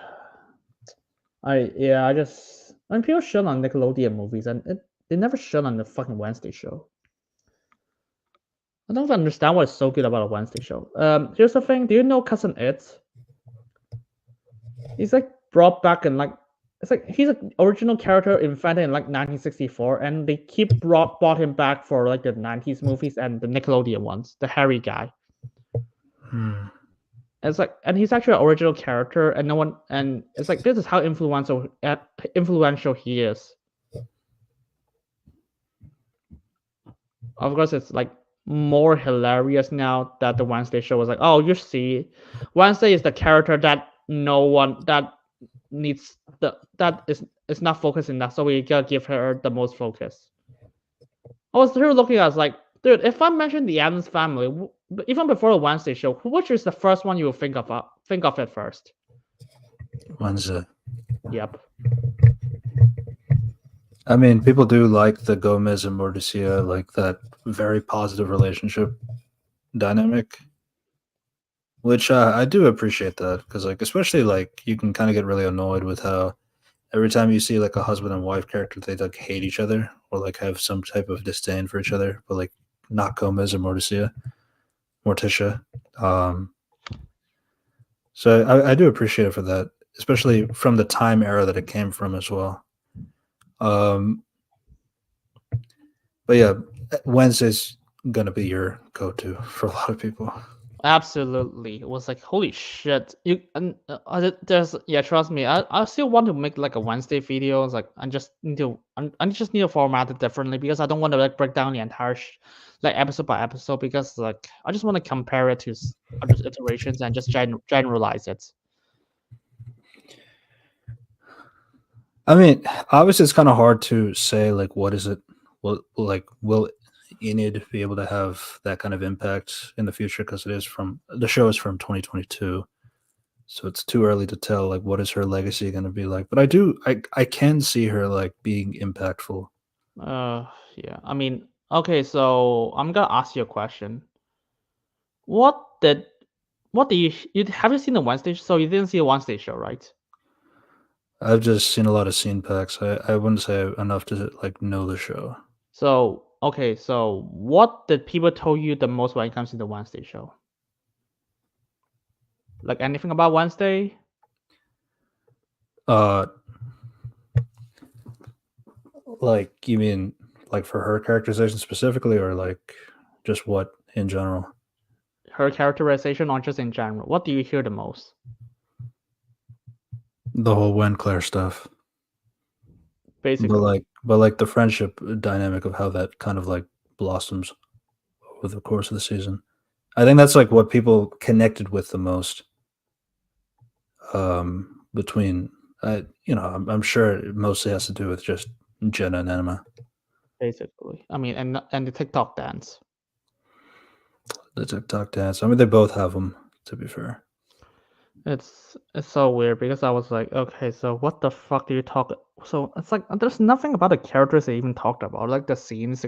people shit on Nickelodeon movies, and they never shit on the fucking Wednesday show. I don't understand what's so good about a Wednesday show. Here's the thing. Do you know Cousin Ed? He's like brought back in like it's like he's an original character invented in like 1964, and they keep brought him back for like the 90s movies and the Nickelodeon ones. The hairy guy. Hmm. And it's like, and he's actually an original character, and no one, and it's like this is how influential he is. Of course, it's like more hilarious now that the Wednesday show was like, oh, you see, Wednesday is the character that no one that needs that is not focused enough, so we gotta give her the most focus. I was here looking at, like, dude, if I mention the Addams Family, even before the Wednesday show, which is the first one you will think of it first? Wednesday. Yep. I mean, people do like the Gomez and Morticia, like that very positive relationship dynamic, which I do appreciate that because, like, especially like you can kind of get really annoyed with how every time you see like a husband and wife character, they like hate each other or like have some type of disdain for each other, but like not Gomez or Morticia. Um, so I do appreciate it for that, especially from the time era that it came from as well. Um, but yeah, Wednesday's gonna be your go-to for a lot of people. Absolutely. It was like, holy shit. You and there's yeah, trust me. I still want to make like a Wednesday video. It's like I just need to format it differently because I don't want to like break down the entire like episode by episode because like I just want to compare it to other iterations and just generalize it. I mean, obviously, it's kind of hard to say like what is it. Will Enid be able to have that kind of impact in the future because the show is from 2022, so it's too early to tell like what is her legacy going to be like. But I can see her like being impactful. Yeah. I mean, okay, so I'm gonna ask you a question. What did what do you have you seen the Wednesday? So you didn't see a Wednesday show, right? I've just seen a lot of scene packs. I wouldn't say enough to like know the show. So okay, so what did people tell you the most when it comes to the Wednesday show? Like anything about Wednesday? Uh, like you mean like for her characterization specifically, or like just what in general? Her characterization or just in general? What do you hear the most? The whole Claire stuff. basically. but like the friendship dynamic of how that kind of like blossoms over the course of the season. I think that's like what people connected with the most. Between I'm sure it mostly has to do with just Jenna and Enema. Basically, I mean, and the TikTok dance. The TikTok dance. I mean, they both have them. To be fair, It's so weird because I was like, okay, so what the fuck do you talk? So it's like there's nothing about the characters they even talked about, like the scenes,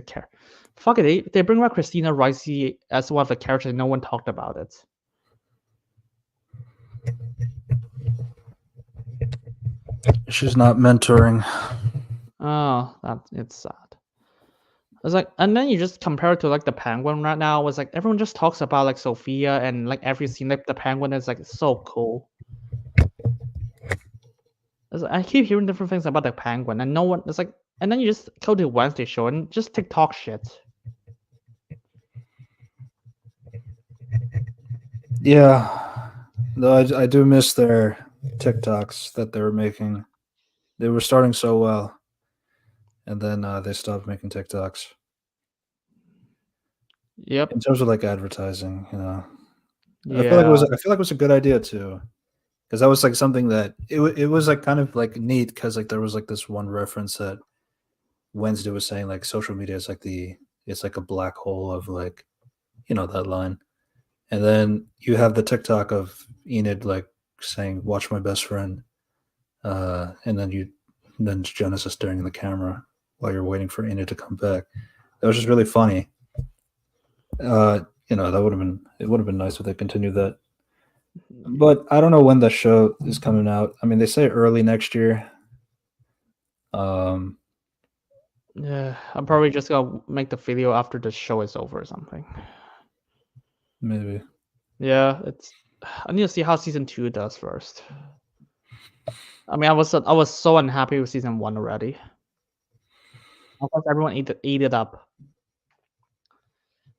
fuck it, they bring back Christina Ricci as one of the characters. No one talked about it. she's not mentoring. Oh, it's sad. It's like, and then you just compare it to like the Penguin right now. It's like everyone just talks about like Sophia and like every scene like the Penguin is like so cool. It's like, I keep hearing different things about the Penguin, and no one. It's like, and then you just go to Wednesday show and just TikTok shit. Yeah, though I do miss their TikToks that they were making. They were starting so well, and then they stopped making TikToks. Yep. In terms of like advertising, Yeah. I feel like it was a good idea too, because that was like something that it was like kind of like neat because like there was like this one reference that Wednesday was saying like social media is like it's like a black hole of like that line, and then you have the TikTok of Enid like saying "Watch my best friend," and then Genesis staring in the camera while you're waiting for Enid to come back. That was just really funny. That would have been nice if they continued that. But I don't know when the show is coming out. I mean, they say early next year. Um, Yeah, I'm probably just gonna make the video after the show is over or something. maybe. Yeah, I need to see how season 2 does first. I mean, I was so unhappy with season 1 already. Of course, everyone ate it up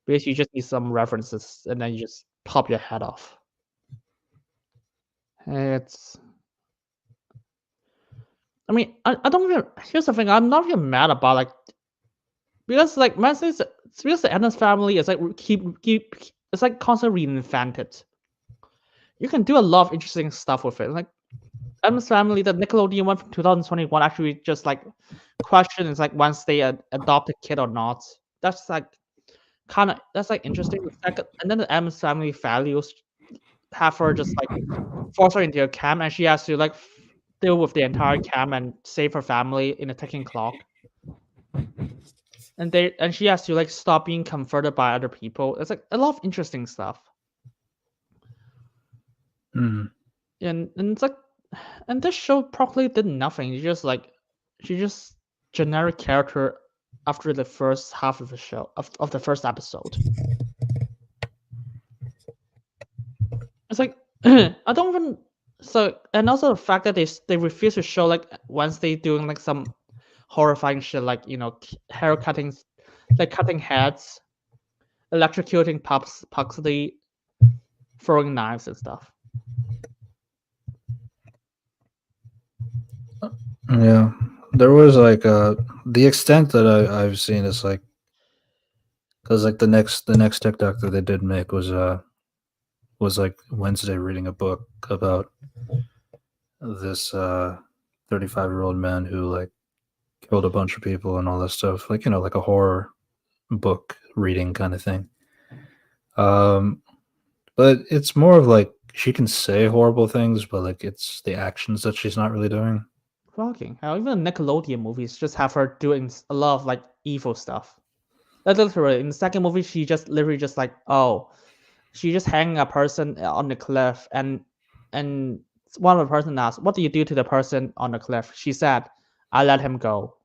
because you just need some references and then you just pop your head off. It's. I mean, I don't even. Here's the thing. I'm not even mad about like because like because the Addams family is like keep it's like constantly reinvented. You can do a lot of interesting stuff with it. Like Addams family, the Nickelodeon one from 2021 actually just like question is like once they adopt a kid or not. That's like that's like interesting. And then the Addams family values have her just like force her into a camp and she has to like deal with the entire camp and save her family in a ticking clock. And she has to like stop being comforted by other people. It's like a lot of interesting stuff. Mm. And it's like and this show probably did nothing. She just generic character after the first half of the show of the first episode. It's like I don't even and also the fact that they refuse to show like Wednesday doing like some horrifying shit like hair cuttings, like cutting heads, electrocuting Puxley, throwing knives and stuff. Yeah, there was like the extent that I've seen is like because like the next TikTok that they did make was like Wednesday reading a book about this 35-year-old man who like killed a bunch of people and all that stuff, like like a horror book reading kind of thing. Um, but it's more of like she can say horrible things, but like it's the actions that she's not really doing. Fucking hell! Even Nickelodeon movies just have her doing a lot of like evil stuff. Like literally, in the second movie, she just literally just like she just hanging a person on the cliff, and one of the person asked, "What do you do to the person on the cliff?" She said, "I let him go."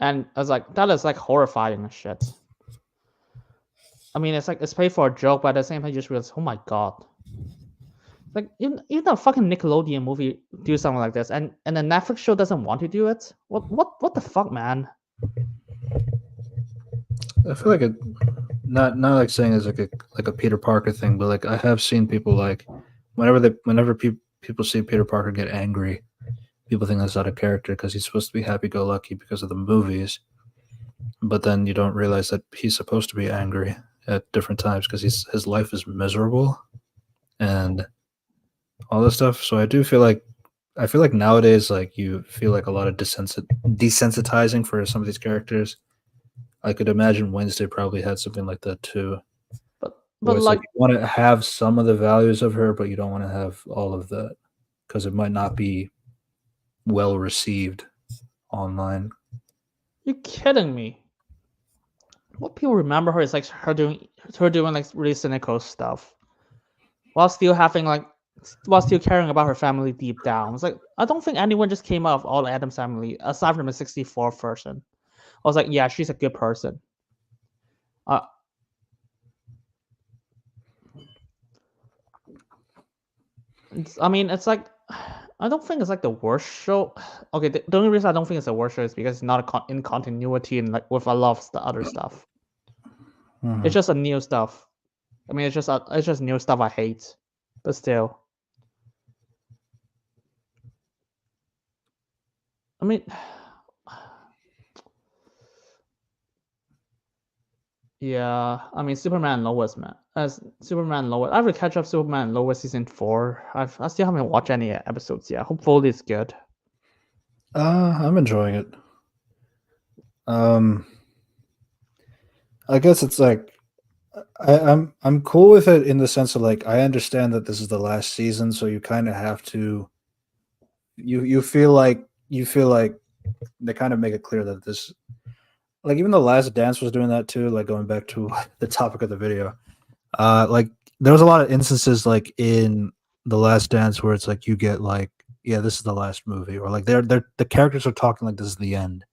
And I was like, that is like horrifying as shit. I mean, it's like it's paid for a joke, but at the same time, you just realize, oh my god. Like even a fucking Nickelodeon movie do something like this, and the Netflix show doesn't want to do it. What the fuck, man? I feel like it not like saying it's like a Peter Parker thing, but like I have seen people like whenever people see Peter Parker get angry, people think that's out of character because he's supposed to be happy-go-lucky because of the movies, but then you don't realize that he's supposed to be angry at different times because his life is miserable and all this stuff. So I feel like nowadays, like you feel like a lot of desensitizing for some of these characters. I could imagine Wednesday probably had something like that too. but Where it's like like you want to have some of the values of her, but you don't want to have all of that because it might not be well received online. you're kidding me. What people remember her is like her doing like really cynical stuff while still having like while still caring about her family deep down. It's like I don't think anyone just came out of all the Adams family aside from the 64th version. I was like, yeah, she's a good person. Uh, I mean, it's like I don't think it's like the worst show. Okay, the only reason I don't think it's the worst show is because it's not in continuity and like with a lot of the other stuff. Mhm. It's just a new stuff. I mean, it's just new stuff I hate, but still. I mean, yeah. I mean, Superman and Lois, man. As Superman and Lois, I will catch up Superman and Lois season 4. I still haven't watched any episodes yet. Hopefully, it's good. I'm enjoying it. Um, I guess it's like I'm cool with it in the sense of like I understand that this is the last season, so you kind of have to you feel like they kind of make it clear that this like even the Last Dance was doing that too. Like going back to the topic of the video, like there was a lot of instances like in the Last Dance where it's like you get like yeah this is the last movie or like they're the characters are talking like this is the end.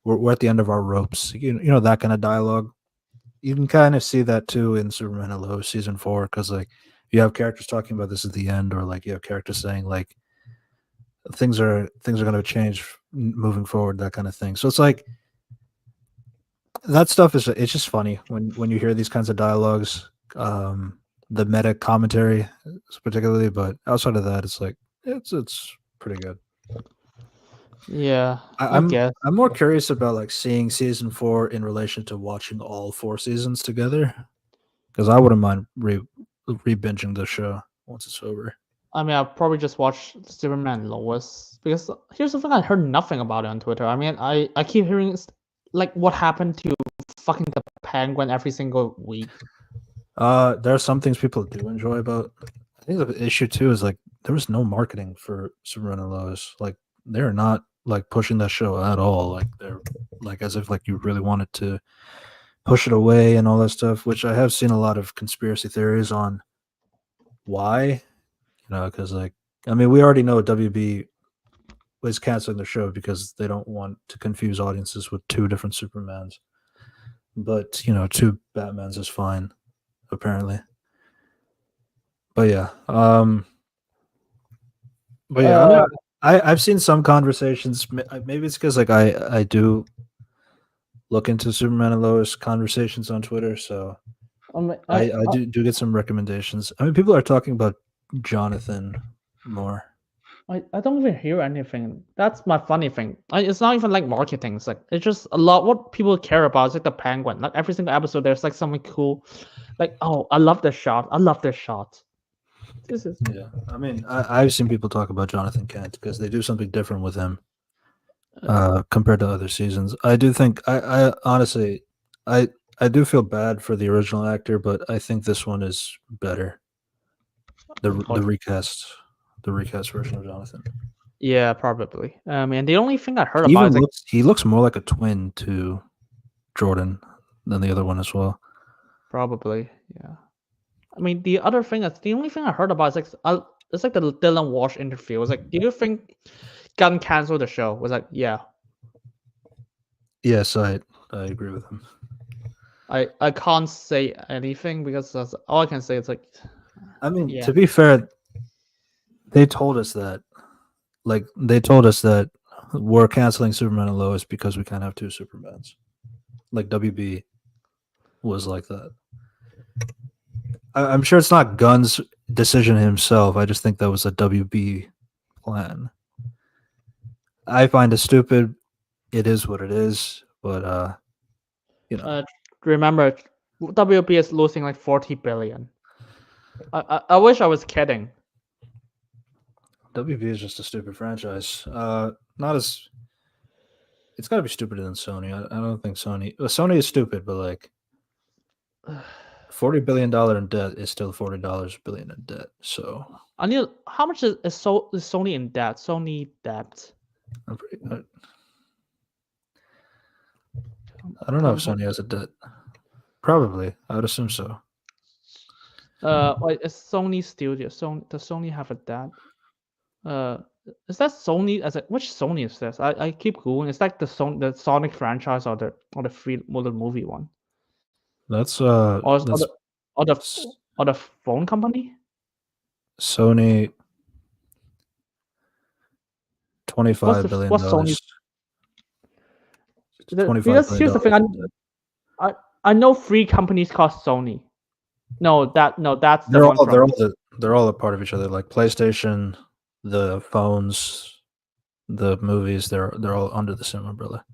We're at the end of our ropes. You know that kind of dialogue. You can kind of see that too in Superman and Lois season 4 because like you have characters talking about this is the end, or like you have characters saying like things are going to change moving forward, that kind of thing. So it's like that stuff is it's just funny when you hear these kinds of dialogues, the meta commentary particularly, but outside of that, it's like it's pretty good. Yeah, I I'm guess. I'm more curious about like seeing season 4 in relation to watching all 4 seasons together because I wouldn't mind re-binging the show once it's over. I mean, I'll probably just watch Superman and Lois because here's the thing: I heard nothing about it on Twitter. I mean, I keep hearing like what happened to fucking the Penguin every single week. There are some things people do enjoy about. I think the issue too is like there was no marketing for Superman and Lois. Like they're not like pushing that show at all. Like they're like as if like you really wanted to push it away and all that stuff. Which I have seen a lot of conspiracy theories on why. You know, because like I mean we already know WB is canceling the show because they don't want to confuse audiences with two different Supermans. But you know, two Batmans is fine apparently. But yeah, but yeah, Uh, I've seen some conversations. Maybe it's because like I do look into Superman and Lois conversations on Twitter, so I do get some recommendations. I mean, people are talking about Jonathan more. I don't even hear anything. That's my funny thing. It's not even like marketing. It's like it's just a lot. What people care about is like the Penguin. Like every single episode, there's like something cool. Like oh, I love this shot. I love this shot. This is Yeah, I mean, I've seen people talk about Jonathan Kent because they do something different with him compared to other seasons. I do think I honestly I I do feel bad for the original actor, but I think this one is better. The recast, the recast version of Jonathan. yeah, probably. And the only thing I heard about is like He looks more like a twin to Jordan than the other one as well. probably yeah. I mean, the other thing is the only thing I heard about is like it's like the Dylan Walsh interview. It was like, do you think Gunn canceled the show? It was like, yeah. Yes, I agree with him. I can't say anything because that's all I can say. It's like, I mean, yeah, to be fair, they told us that. Like they told us that we're canceling Superman and Lois because we can't have two Supermans. Like WB was like that. I'm sure it's not Gunn's decision himself. I just think that was a WB plan. I find it stupid. It is what it is, but you know, Remember, WB is losing like 40 billion. I wish I was kidding. WB is just a stupid franchise. Not as it's got to be stupider than Sony. I don't think Sony is stupid, but like $40 billion in debt is still $40 billion in debt. So I need how much is Sony in debt? Sony debt. I'm pretty, I don't know if Sony has a debt. Probably, I would assume so. Is Sony Studio? Does Sony have a debt? Is that Sony? Which Sony is this? I keep googling. It's like the Sonic franchise or the free model movie one. That's Or the phone company. Sony. $25 billion. What's Sony? $25 Because here's the thing. billion. I know three companies called Sony. No, that's They're the one all they're all a part of each other. Like PlayStation, the phones, the movies. They're all under the same umbrella.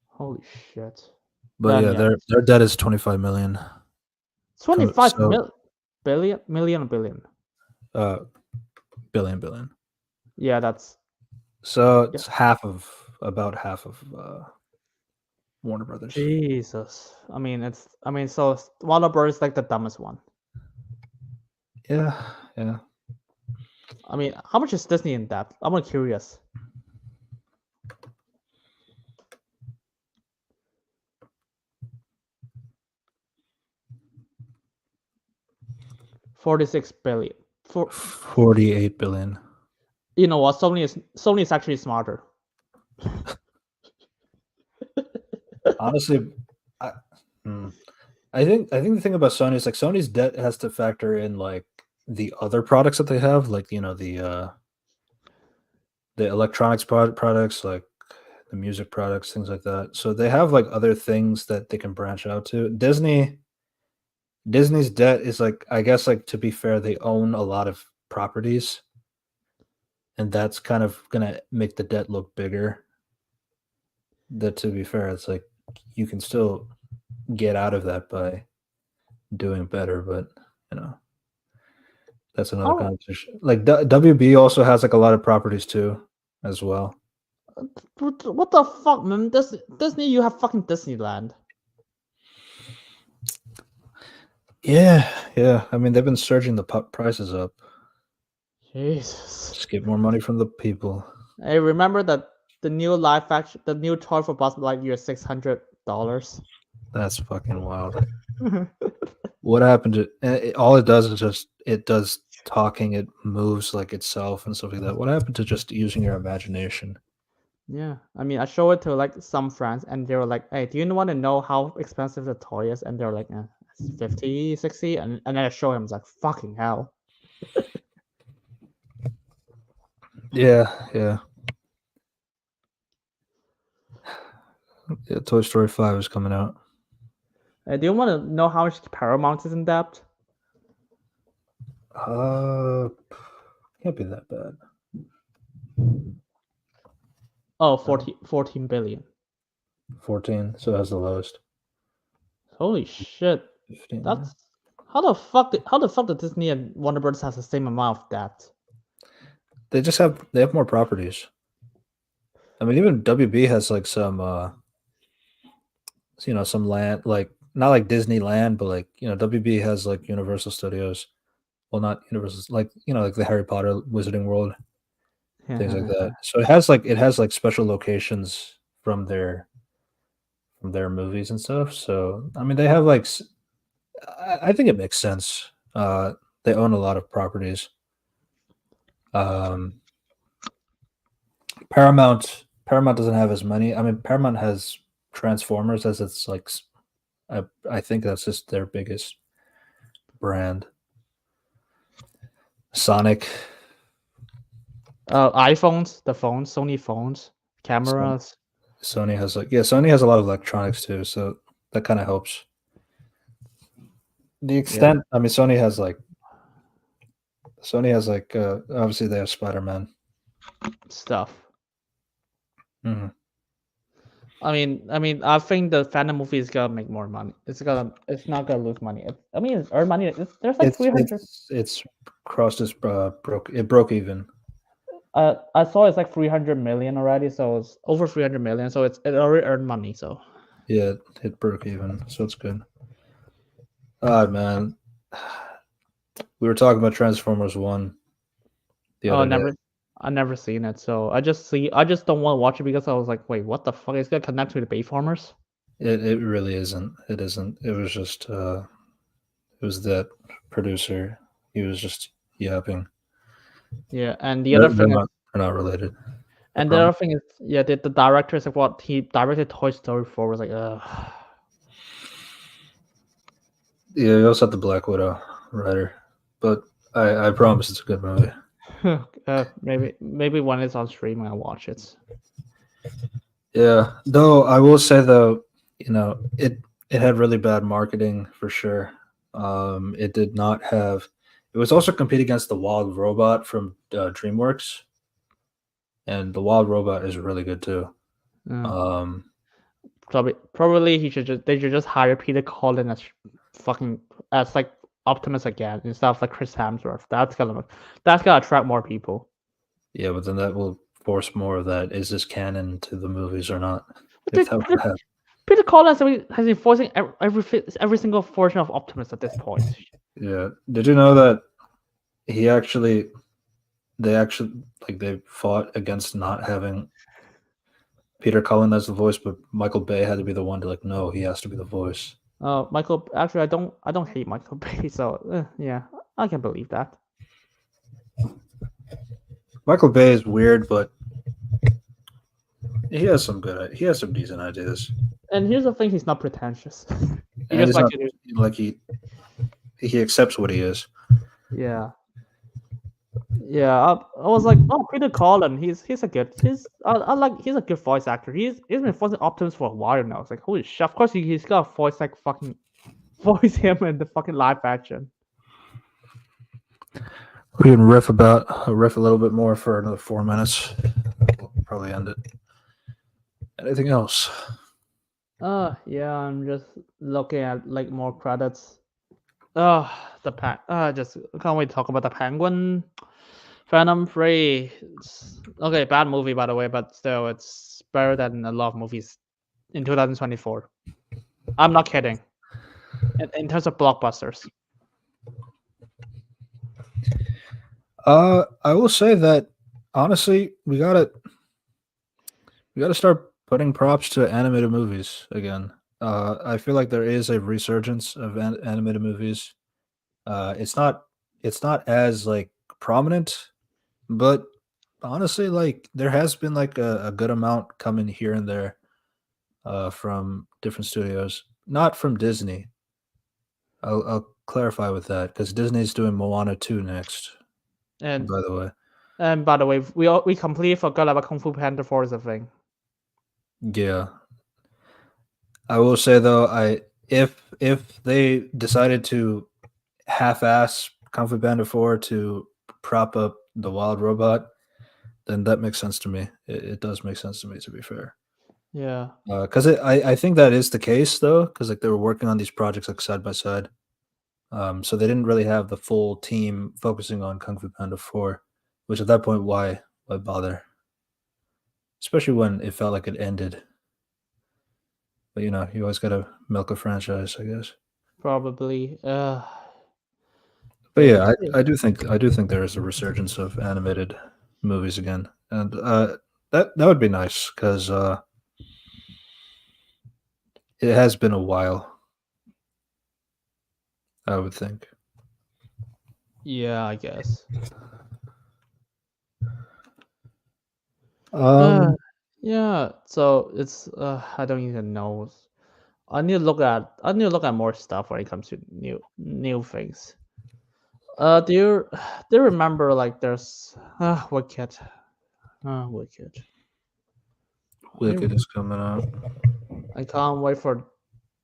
Holy shit! But yeah, their debt is 25 million. 25 billion. Billion. Yeah, that's so it's about half of Warner Brothers. Jesus. So Warner Brothers is like the dumbest one. Yeah. How much is Disney in debt? I'm curious. $46 billion. 48 billion. You know what? Sony is actually smarter. Honestly, I think the thing about Sony is like Sony's debt has to factor in like the other products that they have, like the electronics products, like the music products, things like that. So they have like other things that they can branch out to. Disney's debt is like, I guess, like, to be fair, they own a lot of properties, and that's kind of gonna make the debt look bigger. That, to be fair, it's like you can still get out of that by doing better, but that's another conversation. Like WB also has like a lot of properties too, as well. What the fuck, man? Disney, you have fucking Disneyland. Yeah. I mean, they've been surging the prices up. Jesus. Just get more money from the people. Hey, remember that the new live action, the new toy for Buzz Lightyear, $600. That's fucking wild. What happened to it? All it does is just it does talking. It moves like itself and stuff like that. What happened to just using your imagination? Yeah, I show it to like some friends, and they were like, "Hey, do you want to know how expensive the toy is?" And they're like, "It's 50, 60," and then I show him, it's like, "Fucking hell." Yeah. Toy Story 5 is coming out. Do you want to know how much Paramount is in debt? Can't be that bad. Oh, 14 billion. 14, so that's the lowest. Holy shit. 15, that's how the fuck did Disney and Warner Brothers has the same amount of debt? They have more properties. I mean, even WB has like some some land, like not like Disneyland, but like WB has like Universal Studios. Well, not Universal, like like the Harry Potter Wizarding World, things like that. So it has like special locations from their movies and stuff. So I mean, they have like, I think it makes sense. They own a lot of properties. Paramount doesn't have as many. I mean, Paramount has Transformers as its like, I think that's just their biggest brand. Sonic. iPhones, Sony phones, cameras. Sony has Sony has a lot of electronics too, so that kind of helps. The extent, I mean, Sony has like Sony has like obviously they have Spider-Man. stuff. Mhm. I think the Venom movie is gonna make more money. It's not gonna lose money. It's earn money. There's like 300. It's crossed its it broke even. I saw it's like 300 million already, so it's over 300 million. So it already earned money. So Yeah, it broke even, so it's good. Ah man, we were talking about Transformers One the other day. I never seen it. So I just don't want to watch it because I was like, wait, what the fuck? It's gonna connect to the Bayformers? It really isn't. It isn't. It was just it was that producer. He was just yapping. Yeah, and the other thing is, They're not related. I and the promise. other thing is, yeah, the director is like what he directed Toy Story 4 was like, Yeah, you also have the Black Widow writer, but I promise it's a good movie. maybe when it's on streaming, I'll watch it. Yeah, though I will say though, it had really bad marketing for sure. It did not have. It was also competing against the Wild Robot from DreamWorks, and the Wild Robot is really good too. Um, Probably they should just hire Peter Cullen as like Optimus again instead of like Chris Hemsworth. That's gonna attract more people. yeah, but then that will force more of that. Is this canon to the movies or not? But If that would happen. Peter Cullen has been voicing every single version of Optimus at this point. Yeah. Did you know that he actually they actually they fought against not having Peter Cullen as the voice, but Michael Bay had to be the one to no, he has to be the voice. Michael. Actually, I don't hate Michael Bay, so yeah, I can believe that. Michael Bay is weird, but he has some decent ideas. And here's the thing: he's not pretentious. He just he accepts what he is. Yeah. Yeah, I was like, oh, Peter Cullen, he's a good, he's a good voice actor. He's been voicing Optimus for a while now. It's like, holy shit! Of course, he's got a voice like fucking voice him in the fucking live action. We can riff a little bit more for another 4 minutes. We'll probably end it. Anything else? Yeah, I'm just looking at like more credits. Just can't wait to talk about the Penguin. Venom 3. Okay, bad movie by the way, but still, it's better than a lot of movies in 2024. I'm not kidding. In terms of blockbusters. I will say that honestly, we gotta start putting props to animated movies again. I feel like there is a resurgence of animated movies. It's not as prominent, but honestly, there has been a good amount coming here and there from different studios, not from Disney. I'll clarify with that because Disney's doing Moana 2 next. And by the way, we completely forgot about Kung Fu Panda 4 as a thing. Yeah. I will say though, if they decided to half-ass Kung Fu Panda 4 to prop up the Wild Robot, then that makes sense to me. It does make sense to me, to be fair. Yeah. Because I think that is the case though, because they were working on these projects side by side. So they didn't really have the full team focusing on Kung Fu Panda 4, which at that point, why bother? Especially when it felt like it ended. But you always gotta milk a franchise, I guess. Probably. But yeah, I do think there is a resurgence of animated movies again, and that would be nice because it has been a while. I would think. Yeah, I guess. Yeah. So it's I don't even know. I need to look at more stuff when it comes to new things. Do you remember like there's Wicked? Wicked. Wicked is coming out. I can't wait for.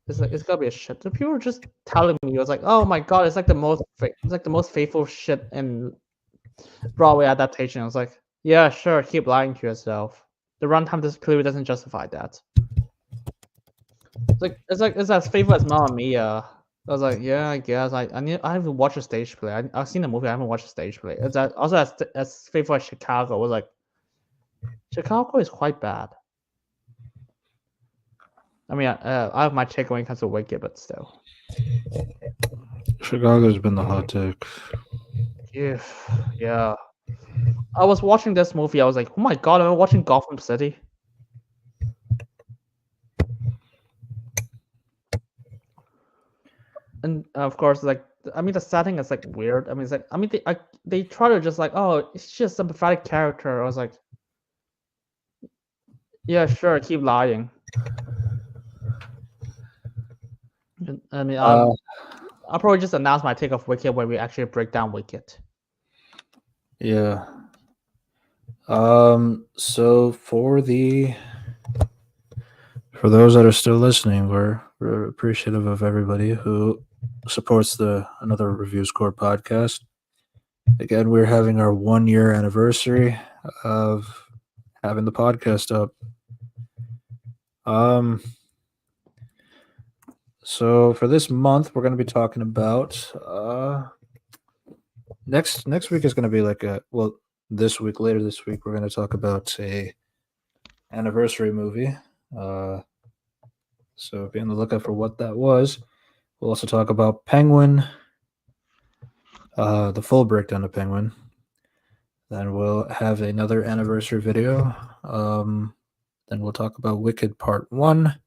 It's gonna be a shit. The people were just telling me, it was like, oh my god, it's like the most faithful shit in Broadway adaptation. I was like, yeah, sure, keep lying to yourself. The runtime clearly doesn't justify that. It's as faithful as Mamma Mia. I was like, yeah, I guess I haven't watched a stage play. I've seen the movie. I haven't watched a stage play. It's also as faithful as Chicago. I was like, Chicago is quite bad. I mean, I have my take when it comes to Wicked, but still. Chicago's been the hot take. Yeah. I was watching this movie. I was like, oh my god, am I watching Gotham City? And of course, like, I mean, the setting is like weird. I mean, it's like, I mean, they try to just like, oh, it's just a sympathetic character. I was like, yeah, sure, keep lying. I mean, I'll probably just announce my take of Wicked when we actually break down Wicked. Yeah. So for those that are still listening, we're appreciative of everybody who supports the Another Reviews Corp podcast. Again, we're having our 1 year anniversary of having the podcast up. So for this month, we're going to be talking about next week is going to be like later this week we're going to talk about a anniversary movie. So be on the lookout for what that was. We'll also talk about Penguin, the full breakdown of Penguin. Then we'll have another anniversary video. Then we'll talk about Wicked Part 1.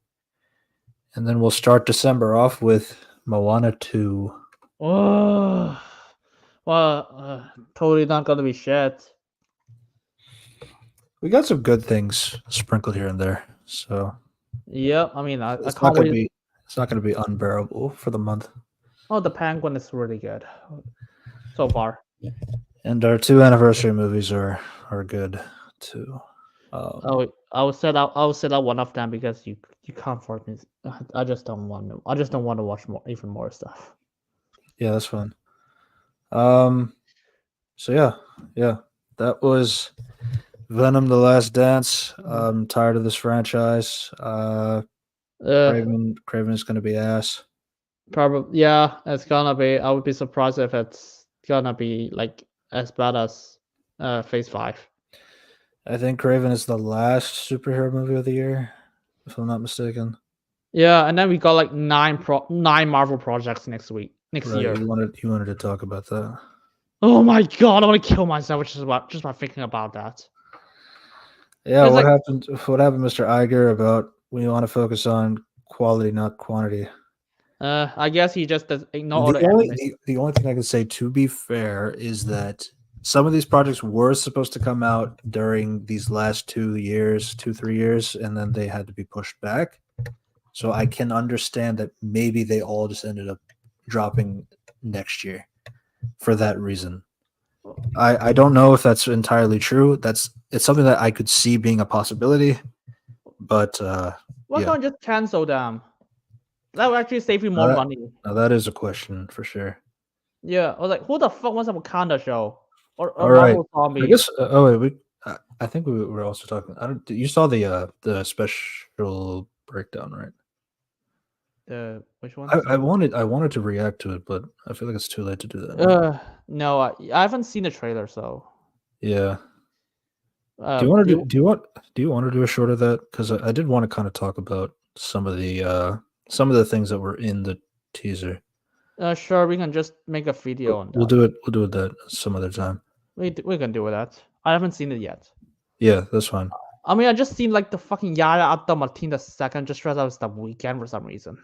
And then we'll start December off with Moana 2. Oh, well, totally not gonna be shit. We got some good things sprinkled here and there. So yeah, I mean, I it's can't not gonna wait. it's not gonna be unbearable for the month. Oh, the Penguin is really good so far. And our 2 anniversary movies are good too. I will set out one of them because you can't force me. I just don't want to watch even more stuff. Yeah, that's fun. So yeah, that was Venom: The Last Dance. I'm tired of this franchise. Craven is gonna be ass. Probably, yeah, it's gonna be. I would be surprised if it's gonna be like as bad as Phase 5. I think Craven is the last superhero movie of the year, if I'm not mistaken. Yeah, and then we got like 9 Marvel projects next year. You wanted to talk about that. Oh my god, I want to kill myself just by thinking about that. Yeah, It's what like, happened? What happened, Mr. Iger, about we want to focus on quality, not quantity? I guess he just does ignore all the The only thing I can say, to be fair, is that some of these projects were supposed to come out during these last 3 years, and then they had to be pushed back. So I can understand that maybe they all just ended up dropping next year for that reason. I don't know if that's entirely true. It's something that I could see being a possibility, but Why can't you just cancel them? That would actually save you more money. Now that is a question for sure. Yeah, I was like, who the fuck wants a Wakanda show or All right. Marvel zombie? I guess. I think we were also talking. You saw the special breakdown, right? Which one? I wanted to react to it, but I feel like it's too late to do that now. No, I haven't seen the trailer, so. Yeah. Do you want to do a short of that? Because I did want to kind of talk about some of the things that were in the teaser. Sure, we can just make a video on that. We'll do it that some other time. We can do that. I haven't seen it yet. Yeah, that's fine. I mean, I just seen like the fucking Yaya Abdul-Mateen II just dressed up as the Weeknd for some reason.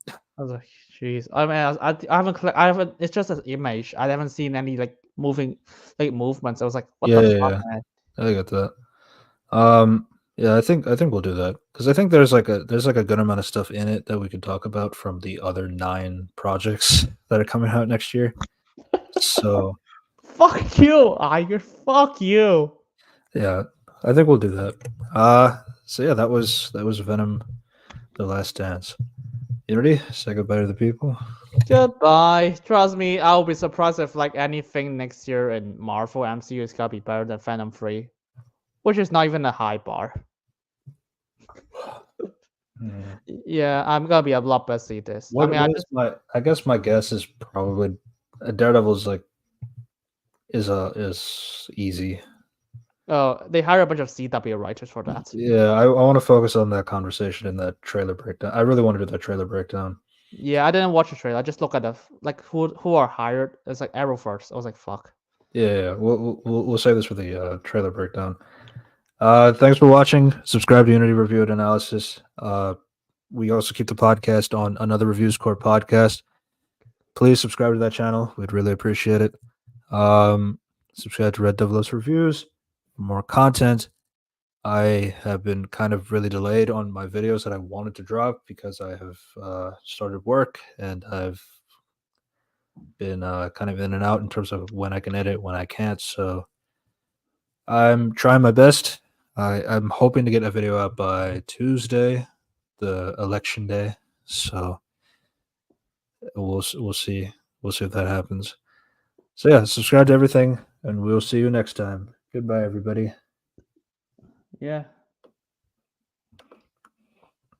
I was like, jeez. I mean, I haven't. It's just an image. I haven't seen any like movements. I was like, what the fuck, man? I get that. Yeah, I think we'll do that because I think there's like a good amount of stuff in it that we could talk about from the other 9 projects that are coming out next year. So fuck you, Iger. Fuck you. Yeah, I think we'll do that. So yeah, that was Venom: The Last Dance. You ready? Say goodbye to the people. Goodbye. Trust me, I'll be surprised if like anything next year in Marvel MCU is gonna be better than Venom 3, which is not even a high bar. Hmm. Yeah, I'm gonna be a lot better see this. I mean, I What is just my? I guess my guess is probably Daredevil's like is easy. they hire a bunch of CW writers for that. Yeah, I want to focus on that conversation in that trailer breakdown. I really want to do that trailer breakdown. Yeah, I didn't watch the trailer. I just look at the like who are hired. It's like Arrow first. I was like, fuck. Yeah, we'll save this for the trailer breakdown. Thanks for watching. Subscribe to Unity Review and Analysis. We also keep the podcast on Another Reviews Corp podcast. Please subscribe to that channel. We'd really appreciate it. Subscribe to Red Devilos Reviews for more content. I have been kind of really delayed on my videos that I wanted to drop because I have started work and I've been kind of in and out in terms of when I can edit, when I can't. So I'm trying my best. I'm hoping to get a video out by Tuesday, the election day. So we'll see. We'll see if that happens. So yeah, subscribe to everything, and we'll see you next time. Goodbye, everybody. Yeah.